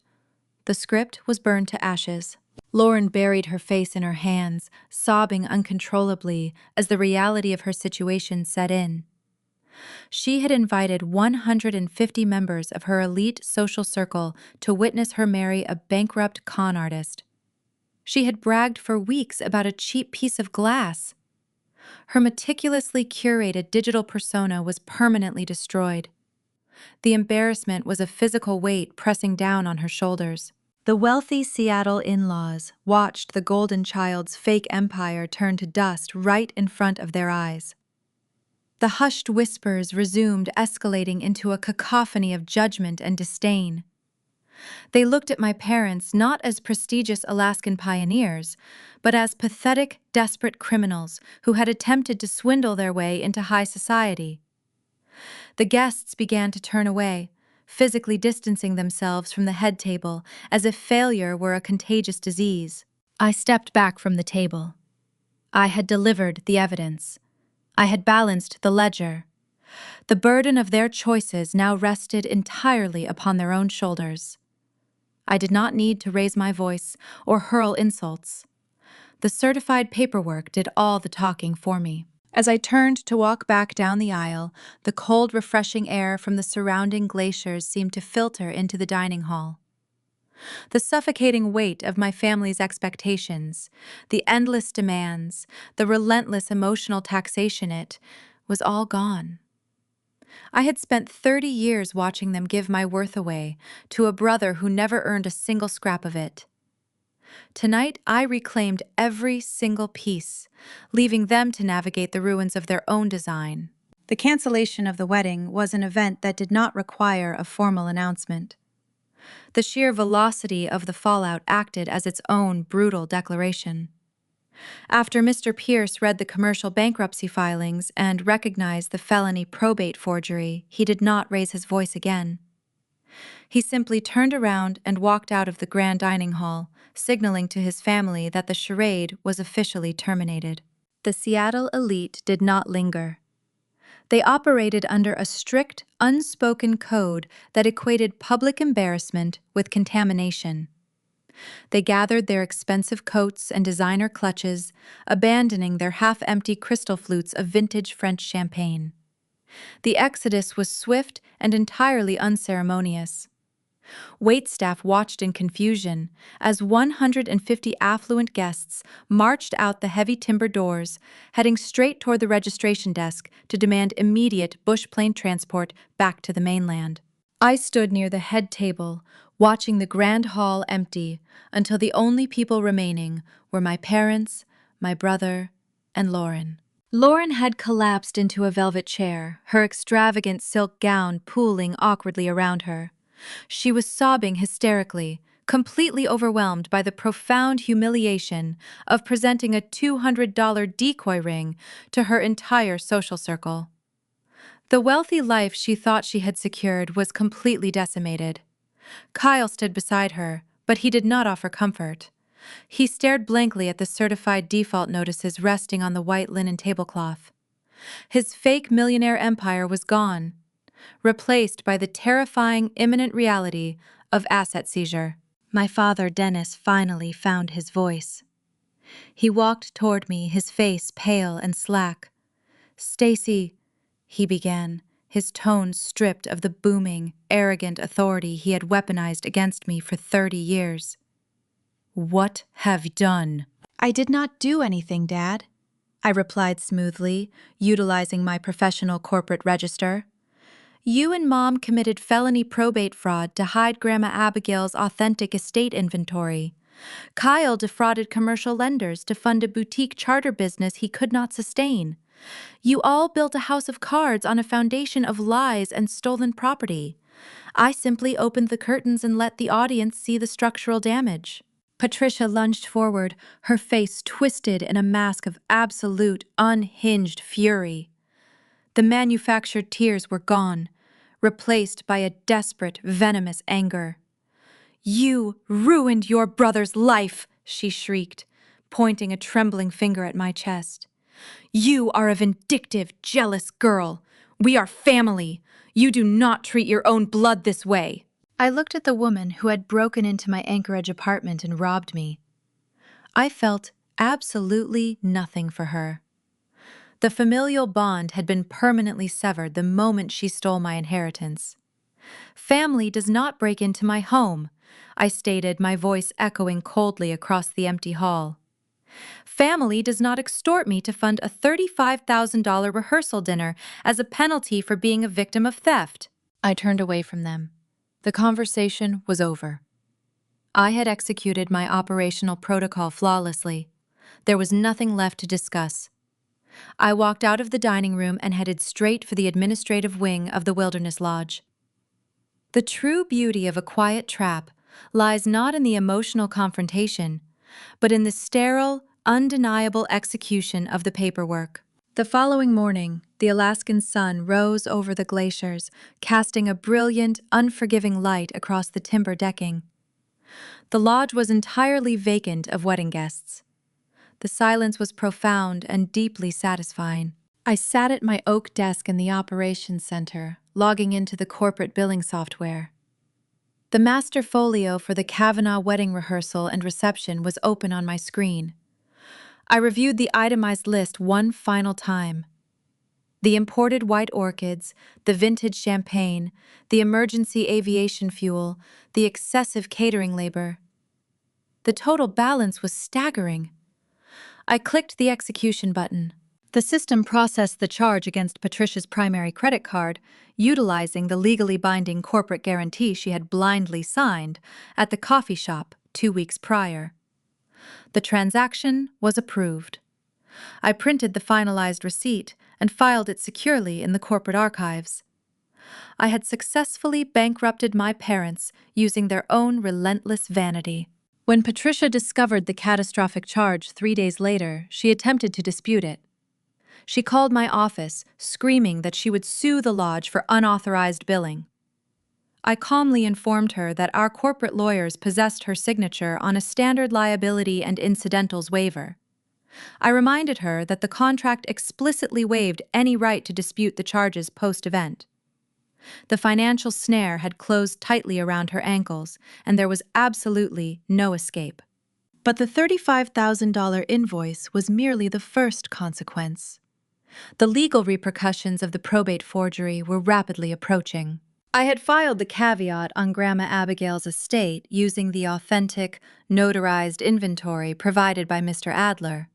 The script was burned to ashes. Lauren buried her face in her hands, sobbing uncontrollably as the reality of her situation set in. She had invited 150 members of her elite social circle to witness her marry a bankrupt con artist. She had bragged for weeks about a cheap piece of glass. Her meticulously curated digital persona was permanently destroyed. The embarrassment was a physical weight pressing down on her shoulders. The wealthy Seattle in-laws watched the golden child's fake empire turn to dust right in front of their eyes. The hushed whispers resumed, escalating into a cacophony of judgment and disdain. They looked at my parents not as prestigious Alaskan pioneers, but as pathetic, desperate criminals who had attempted to swindle their way into high society. The guests began to turn away, physically distancing themselves from the head table as if failure were a contagious disease. I stepped back from the table. I had delivered the evidence. I had balanced the ledger. The burden of their choices now rested entirely upon their own shoulders. I did not need to raise my voice or hurl insults. The certified paperwork did all the talking for me. As I turned to walk back down the aisle, the cold, refreshing air from the surrounding glaciers seemed to filter into the dining hall. The suffocating weight of my family's expectations, the endless demands, the relentless emotional taxation it was all gone. I had spent 30 years watching them give my worth away to a brother who never earned a single scrap of it. Tonight, I reclaimed every single piece, leaving them to navigate the ruins of their own design. The cancellation of the wedding was an event that did not require a formal announcement. The sheer velocity of the fallout acted as its own brutal declaration. After Mr. Pierce read the commercial bankruptcy filings and recognized the felony probate forgery, he did not raise his voice again. He simply turned around and walked out of the grand dining hall, signaling to his family that the charade was officially terminated. The Seattle elite did not linger. They operated under a strict, unspoken code that equated public embarrassment with contamination. They gathered their expensive coats and designer clutches, abandoning their half-empty crystal flutes of vintage French champagne. The exodus was swift and entirely unceremonious. Waitstaff watched in confusion as 150 affluent guests marched out the heavy timber doors, heading straight toward the registration desk to demand immediate bush plane transport back to the mainland. I stood near the head table, watching the grand hall empty until the only people remaining were my parents, my brother, and Lauren. Lauren had collapsed into a velvet chair, her extravagant silk gown pooling awkwardly around her. She was sobbing hysterically, completely overwhelmed by the profound humiliation of presenting a $200 decoy ring to her entire social circle. The wealthy life she thought she had secured was completely decimated. Kyle stood beside her, but he did not offer comfort. He stared blankly at the certified default notices resting on the white linen tablecloth. His fake millionaire empire was gone, replaced by the terrifying imminent reality of asset seizure. My father, Dennis, finally found his voice. He walked toward me, his face pale and slack. "Stacy," he began, his tone stripped of the booming, arrogant authority he had weaponized against me for 30 years. "What have you done?" "I did not do anything, Dad," I replied smoothly, utilizing my professional corporate register. "You and Mom committed felony probate fraud to hide Grandma Abigail's authentic estate inventory. Kyle defrauded commercial lenders to fund a boutique charter business he could not sustain. You all built a house of cards on a foundation of lies and stolen property. I simply opened the curtains and let the audience see the structural damage." Patricia lunged forward, her face twisted in a mask of absolute, unhinged fury. The manufactured tears were gone, replaced by a desperate, venomous anger. "You ruined your brother's life," she shrieked, pointing a trembling finger at my chest. "You are a vindictive, jealous girl. We are family. You do not treat your own blood this way." I looked at the woman who had broken into my Anchorage apartment and robbed me. I felt absolutely nothing for her. The familial bond had been permanently severed the moment she stole my inheritance. "Family does not break into my home," I stated, my voice echoing coldly across the empty hall. "Family does not extort me to fund a $35,000 rehearsal dinner as a penalty for being a victim of theft." I turned away from them. The conversation was over. I had executed my operational protocol flawlessly. There was nothing left to discuss. I walked out of the dining room and headed straight for the administrative wing of the Wilderness Lodge. The true beauty of a quiet trap lies not in the emotional confrontation, but in the sterile, undeniable execution of the paperwork. The following morning, the Alaskan sun rose over the glaciers, casting a brilliant, unforgiving light across the timber decking. The lodge was entirely vacant of wedding guests. The silence was profound and deeply satisfying. I sat at my oak desk in the operations center, logging into the corporate billing software. The master folio for the Kavanaugh wedding rehearsal and reception was open on my screen. I reviewed the itemized list one final time. The imported white orchids, the vintage champagne, the emergency aviation fuel, the excessive catering labor. The total balance was staggering. I clicked the execution button. The system processed the charge against Patricia's primary credit card, utilizing the legally binding corporate guarantee she had blindly signed at the coffee shop 2 weeks prior. The transaction was approved. I printed the finalized receipt and filed it securely in the corporate archives. I had successfully bankrupted my parents using their own relentless vanity. When Patricia discovered the catastrophic charge 3 days later, she attempted to dispute it. She called my office, screaming that she would sue the lodge for unauthorized billing. I calmly informed her that our corporate lawyers possessed her signature on a standard liability and incidentals waiver. I reminded her that the contract explicitly waived any right to dispute the charges post-event. The financial snare had closed tightly around her ankles, and there was absolutely no escape. But the $35,000 invoice was merely the first consequence. The legal repercussions of the probate forgery were rapidly approaching. I had filed the caveat on Grandma Abigail's estate using the authentic, notarized inventory provided by Mr. Adler.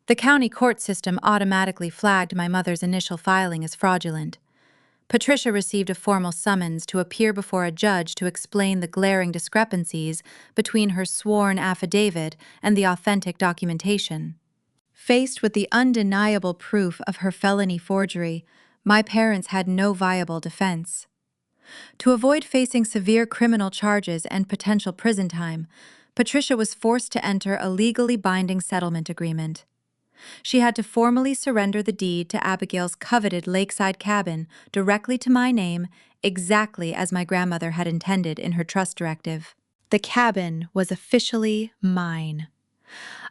The county court system automatically flagged my mother's initial filing as fraudulent. Patricia received a formal summons to appear before a judge to explain the glaring discrepancies between her sworn affidavit and the authentic documentation. Faced with the undeniable proof of her felony forgery, my parents had no viable defense. To avoid facing severe criminal charges and potential prison time, Patricia was forced to enter a legally binding settlement agreement. She had to formally surrender the deed to Abigail's coveted lakeside cabin directly to my name, exactly as my grandmother had intended in her trust directive. The cabin was officially mine.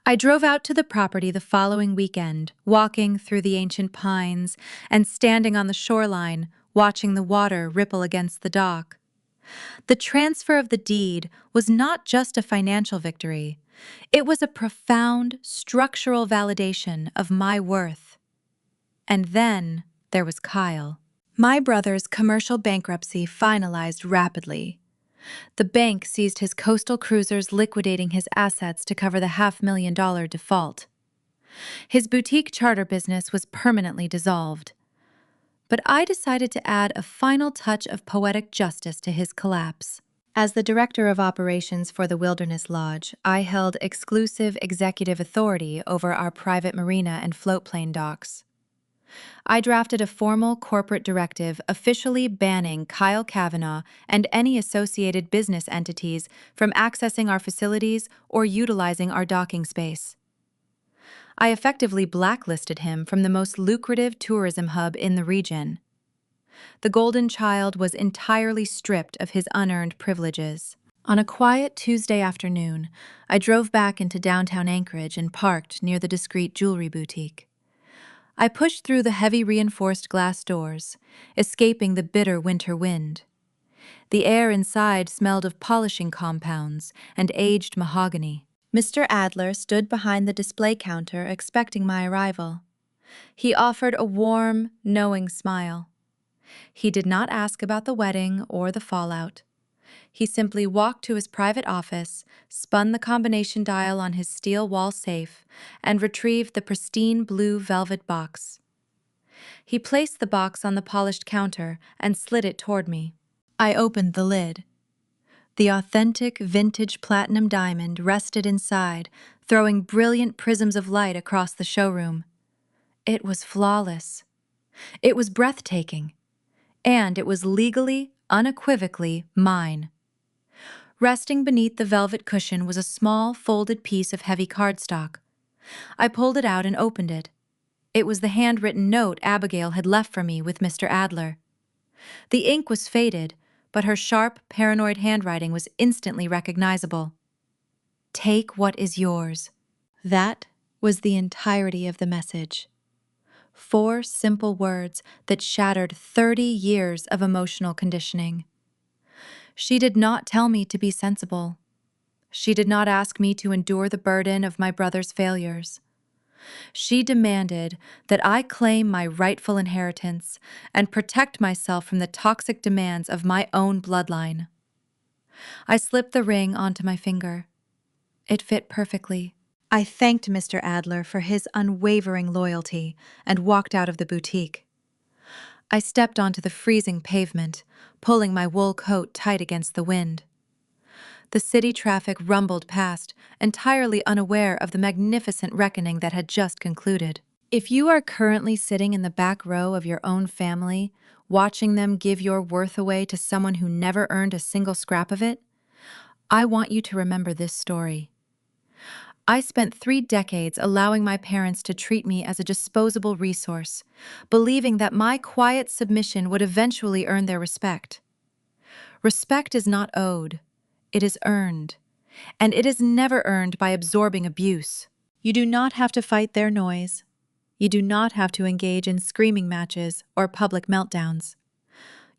I drove out to the property the following weekend, walking through the ancient pines and standing on the shoreline, watching the water ripple against the dock. The transfer of the deed was not just a financial victory. It was a profound structural validation of my worth. And then there was Kyle. My brother's commercial bankruptcy finalized rapidly. The bank seized his coastal cruisers, liquidating his assets to cover the $500,000 default. His boutique charter business was permanently dissolved. But I decided to add a final touch of poetic justice to his collapse. As the director of operations for the Wilderness Lodge, I held exclusive executive authority over our private marina and floatplane docks. I drafted a formal corporate directive officially banning Kyle Kavanaugh and any associated business entities from accessing our facilities or utilizing our docking space. I effectively blacklisted him from the most lucrative tourism hub in the region. The Golden Child was entirely stripped of his unearned privileges. On a quiet Tuesday afternoon, I drove back into downtown Anchorage and parked near the discreet jewelry boutique. I pushed through the heavy reinforced glass doors, escaping the bitter winter wind. The air inside smelled of polishing compounds and aged mahogany. Mr. Adler stood behind the display counter expecting my arrival. He offered a warm, knowing smile. He did not ask about the wedding or the fallout. He simply walked to his private office, spun the combination dial on his steel wall safe, and retrieved the pristine blue velvet box. He placed the box on the polished counter and slid it toward me. I opened the lid. The authentic vintage platinum diamond rested inside, throwing brilliant prisms of light across the showroom. It was flawless. It was breathtaking. And it was legally, unequivocally mine. Resting beneath the velvet cushion was a small, folded piece of heavy cardstock. I pulled it out and opened it. It was the handwritten note Abigail had left for me with Mr. Adler. The ink was faded, but her sharp, paranoid handwriting was instantly recognizable. Take what is yours. That was the entirety of the message. 4 simple words that shattered 30 years of emotional conditioning. She did not tell me to be sensible. She did not ask me to endure the burden of my brother's failures. She demanded that I claim my rightful inheritance and protect myself from the toxic demands of my own bloodline. I slipped the ring onto my finger. It fit perfectly. I thanked Mr. Adler for his unwavering loyalty and walked out of the boutique. I stepped onto the freezing pavement, pulling my wool coat tight against the wind. The city traffic rumbled past, entirely unaware of the magnificent reckoning that had just concluded. If you are currently sitting in the back row of your own family, watching them give your worth away to someone who never earned a single scrap of it, I want you to remember this story. I spent 3 decades allowing my parents to treat me as a disposable resource, believing that my quiet submission would eventually earn their respect. Respect is not owed, it is earned, and it is never earned by absorbing abuse. You do not have to fight their noise. You do not have to engage in screaming matches or public meltdowns.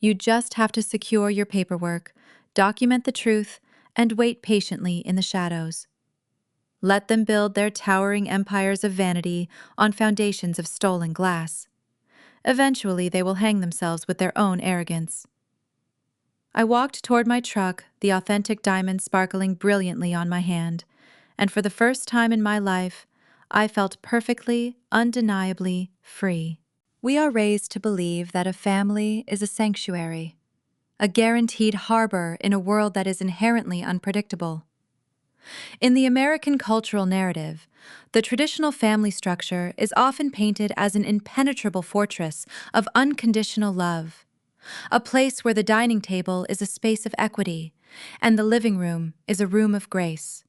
You just have to secure your paperwork, document the truth, and wait patiently in the shadows. Let them build their towering empires of vanity on foundations of stolen glass. Eventually, they will hang themselves with their own arrogance. I walked toward my truck, the authentic diamond sparkling brilliantly on my hand, and for the first time in my life, I felt perfectly, undeniably free. We are raised to believe that a family is a sanctuary, a guaranteed harbor in a world that is inherently unpredictable. In the American cultural narrative, the traditional family structure is often painted as an impenetrable fortress of unconditional love, a place where the dining table is a space of equity and the living room is a room of grace.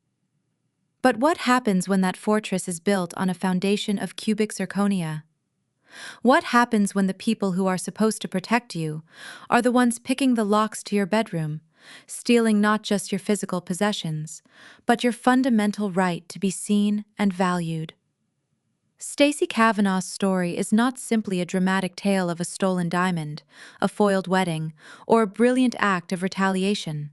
But what happens when that fortress is built on a foundation of cubic zirconia? What happens when the people who are supposed to protect you are the ones picking the locks to your bedroom, stealing not just your physical possessions, but your fundamental right to be seen and valued? Stacey Kavanaugh's story is not simply a dramatic tale of a stolen diamond, a foiled wedding, or a brilliant act of retaliation.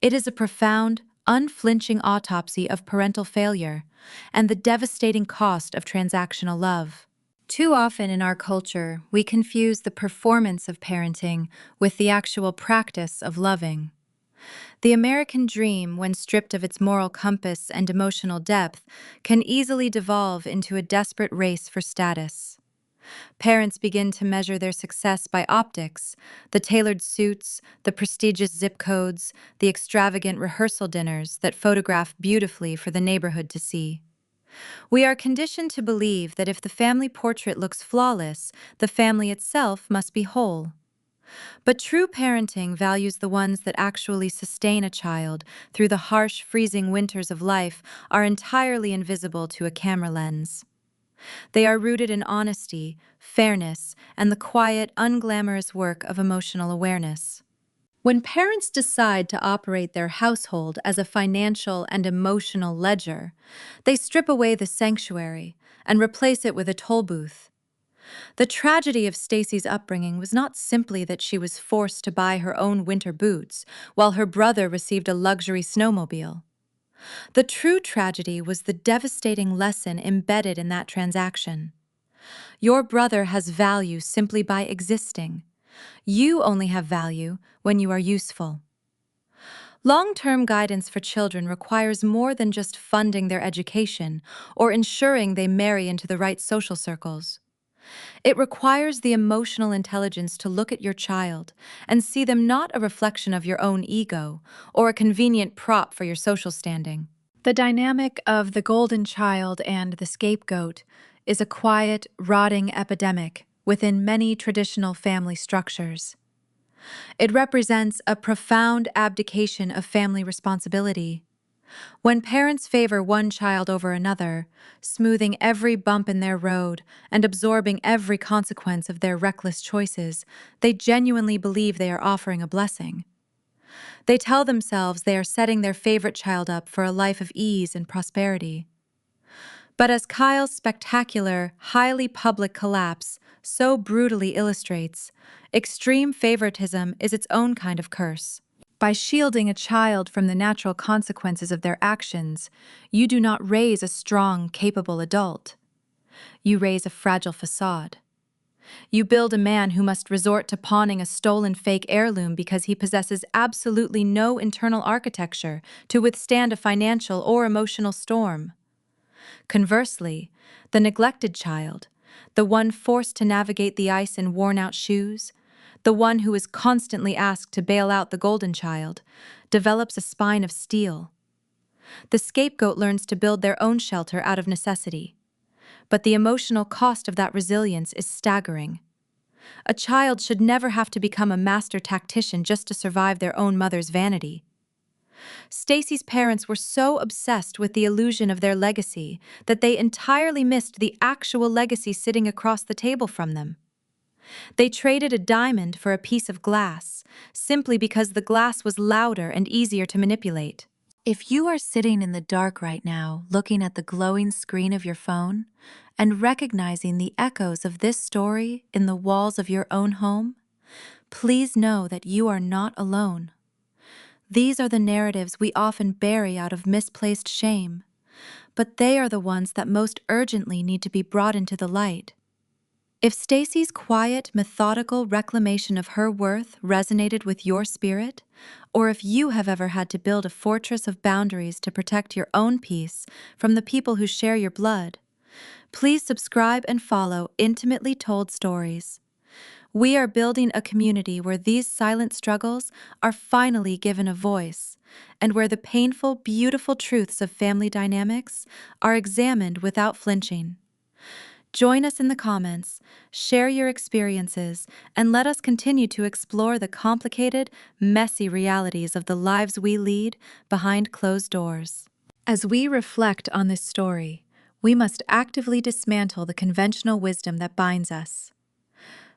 It is a profound, unflinching autopsy of parental failure and the devastating cost of transactional love. Too often in our culture, we confuse the performance of parenting with the actual practice of loving. The American dream, when stripped of its moral compass and emotional depth, can easily devolve into a desperate race for status. Parents begin to measure their success by optics, the tailored suits, the prestigious zip codes, the extravagant rehearsal dinners that photograph beautifully for the neighborhood to see. We are conditioned to believe that if the family portrait looks flawless, the family itself must be whole. But true parenting values the ones that actually sustain a child through the harsh, freezing winters of life are entirely invisible to a camera lens. They are rooted in honesty, fairness, and the quiet, unglamorous work of emotional awareness. When parents decide to operate their household as a financial and emotional ledger, they strip away the sanctuary and replace it with a toll booth. The tragedy of Stacy's upbringing was not simply that she was forced to buy her own winter boots while her brother received a luxury snowmobile. The true tragedy was the devastating lesson embedded in that transaction. Your brother has value simply by existing. You only have value when you are useful. Long-term guidance for children requires more than just funding their education or ensuring they marry into the right social circles. It requires the emotional intelligence to look at your child and see them not a reflection of your own ego or a convenient prop for your social standing. The dynamic of the golden child and the scapegoat is a quiet, rotting epidemic within many traditional family structures. It represents a profound abdication of family responsibility. When parents favor one child over another, smoothing every bump in their road and absorbing every consequence of their reckless choices, they genuinely believe they are offering a blessing. They tell themselves they are setting their favorite child up for a life of ease and prosperity. But as Kyle's spectacular, highly public collapse so brutally illustrates, extreme favoritism is its own kind of curse. By shielding a child from the natural consequences of their actions, you do not raise a strong, capable adult. You raise a fragile facade. You build a man who must resort to pawning a stolen fake heirloom because he possesses absolutely no internal architecture to withstand a financial or emotional storm. Conversely, the neglected child, the one forced to navigate the ice in worn-out shoes, the one who is constantly asked to bail out the golden child, develops a spine of steel. The scapegoat learns to build their own shelter out of necessity. But the emotional cost of that resilience is staggering. A child should never have to become a master tactician just to survive their own mother's vanity. Stacy's parents were so obsessed with the illusion of their legacy that they entirely missed the actual legacy sitting across the table from them. They traded a diamond for a piece of glass, simply because the glass was louder and easier to manipulate. If you are sitting in the dark right now, looking at the glowing screen of your phone, and recognizing the echoes of this story in the walls of your own home, please know that you are not alone. These are the narratives we often bury out of misplaced shame, but they are the ones that most urgently need to be brought into the light. If Stacy's quiet, methodical reclamation of her worth resonated with your spirit, or if you have ever had to build a fortress of boundaries to protect your own peace from the people who share your blood, please subscribe and follow Intimately Told Stories. We are building a community where these silent struggles are finally given a voice, and where the painful, beautiful truths of family dynamics are examined without flinching. Join us in the comments, share your experiences, and let us continue to explore the complicated, messy realities of the lives we lead behind closed doors. As we reflect on this story, we must actively dismantle the conventional wisdom that binds us.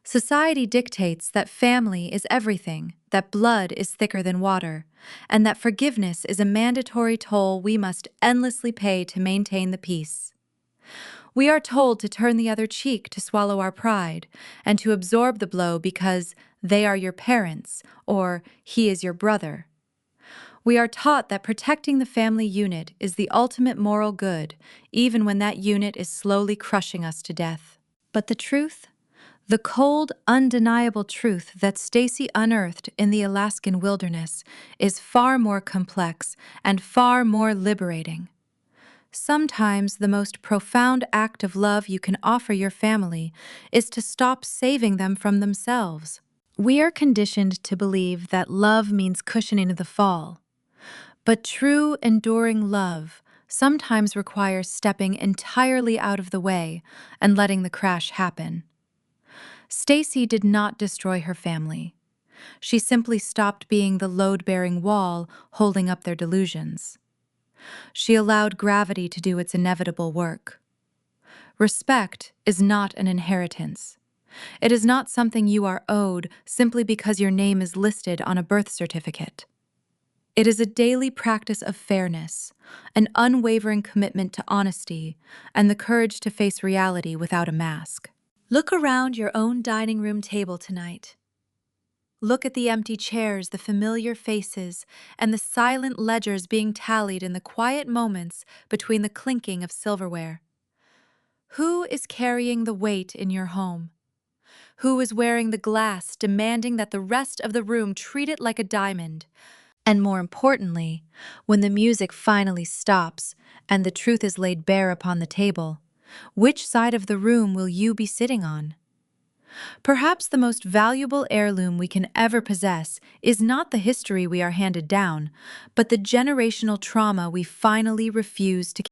Society dictates that family is everything, that blood is thicker than water, and that forgiveness is a mandatory toll we must endlessly pay to maintain the peace. We are told to turn the other cheek to swallow our pride, and to absorb the blow because they are your parents, or he is your brother. We are taught that protecting the family unit is the ultimate moral good, even when that unit is slowly crushing us to death. But the truth? The cold, undeniable truth that Stacy unearthed in the Alaskan wilderness is far more complex and far more liberating. Sometimes the most profound act of love you can offer your family is to stop saving them from themselves. We are conditioned to believe that love means cushioning the fall. But true, enduring love sometimes requires stepping entirely out of the way and letting the crash happen. Stacy did not destroy her family. She simply stopped being the load-bearing wall holding up their delusions. She allowed gravity to do its inevitable work. Respect is not an inheritance. It is not something you are owed simply because your name is listed on a birth certificate. It is a daily practice of fairness, an unwavering commitment to honesty, and the courage to face reality without a mask. Look around your own dining room table tonight. Look at the empty chairs, the familiar faces, and the silent ledgers being tallied in the quiet moments between the clinking of silverware. Who is carrying the weight in your home? Who is wearing the glass, demanding that the rest of the room treat it like a diamond? And more importantly, when the music finally stops and the truth is laid bare upon the table, which side of the room will you be sitting on? Perhaps the most valuable heirloom we can ever possess is not the history we are handed down, but the generational trauma we finally refuse to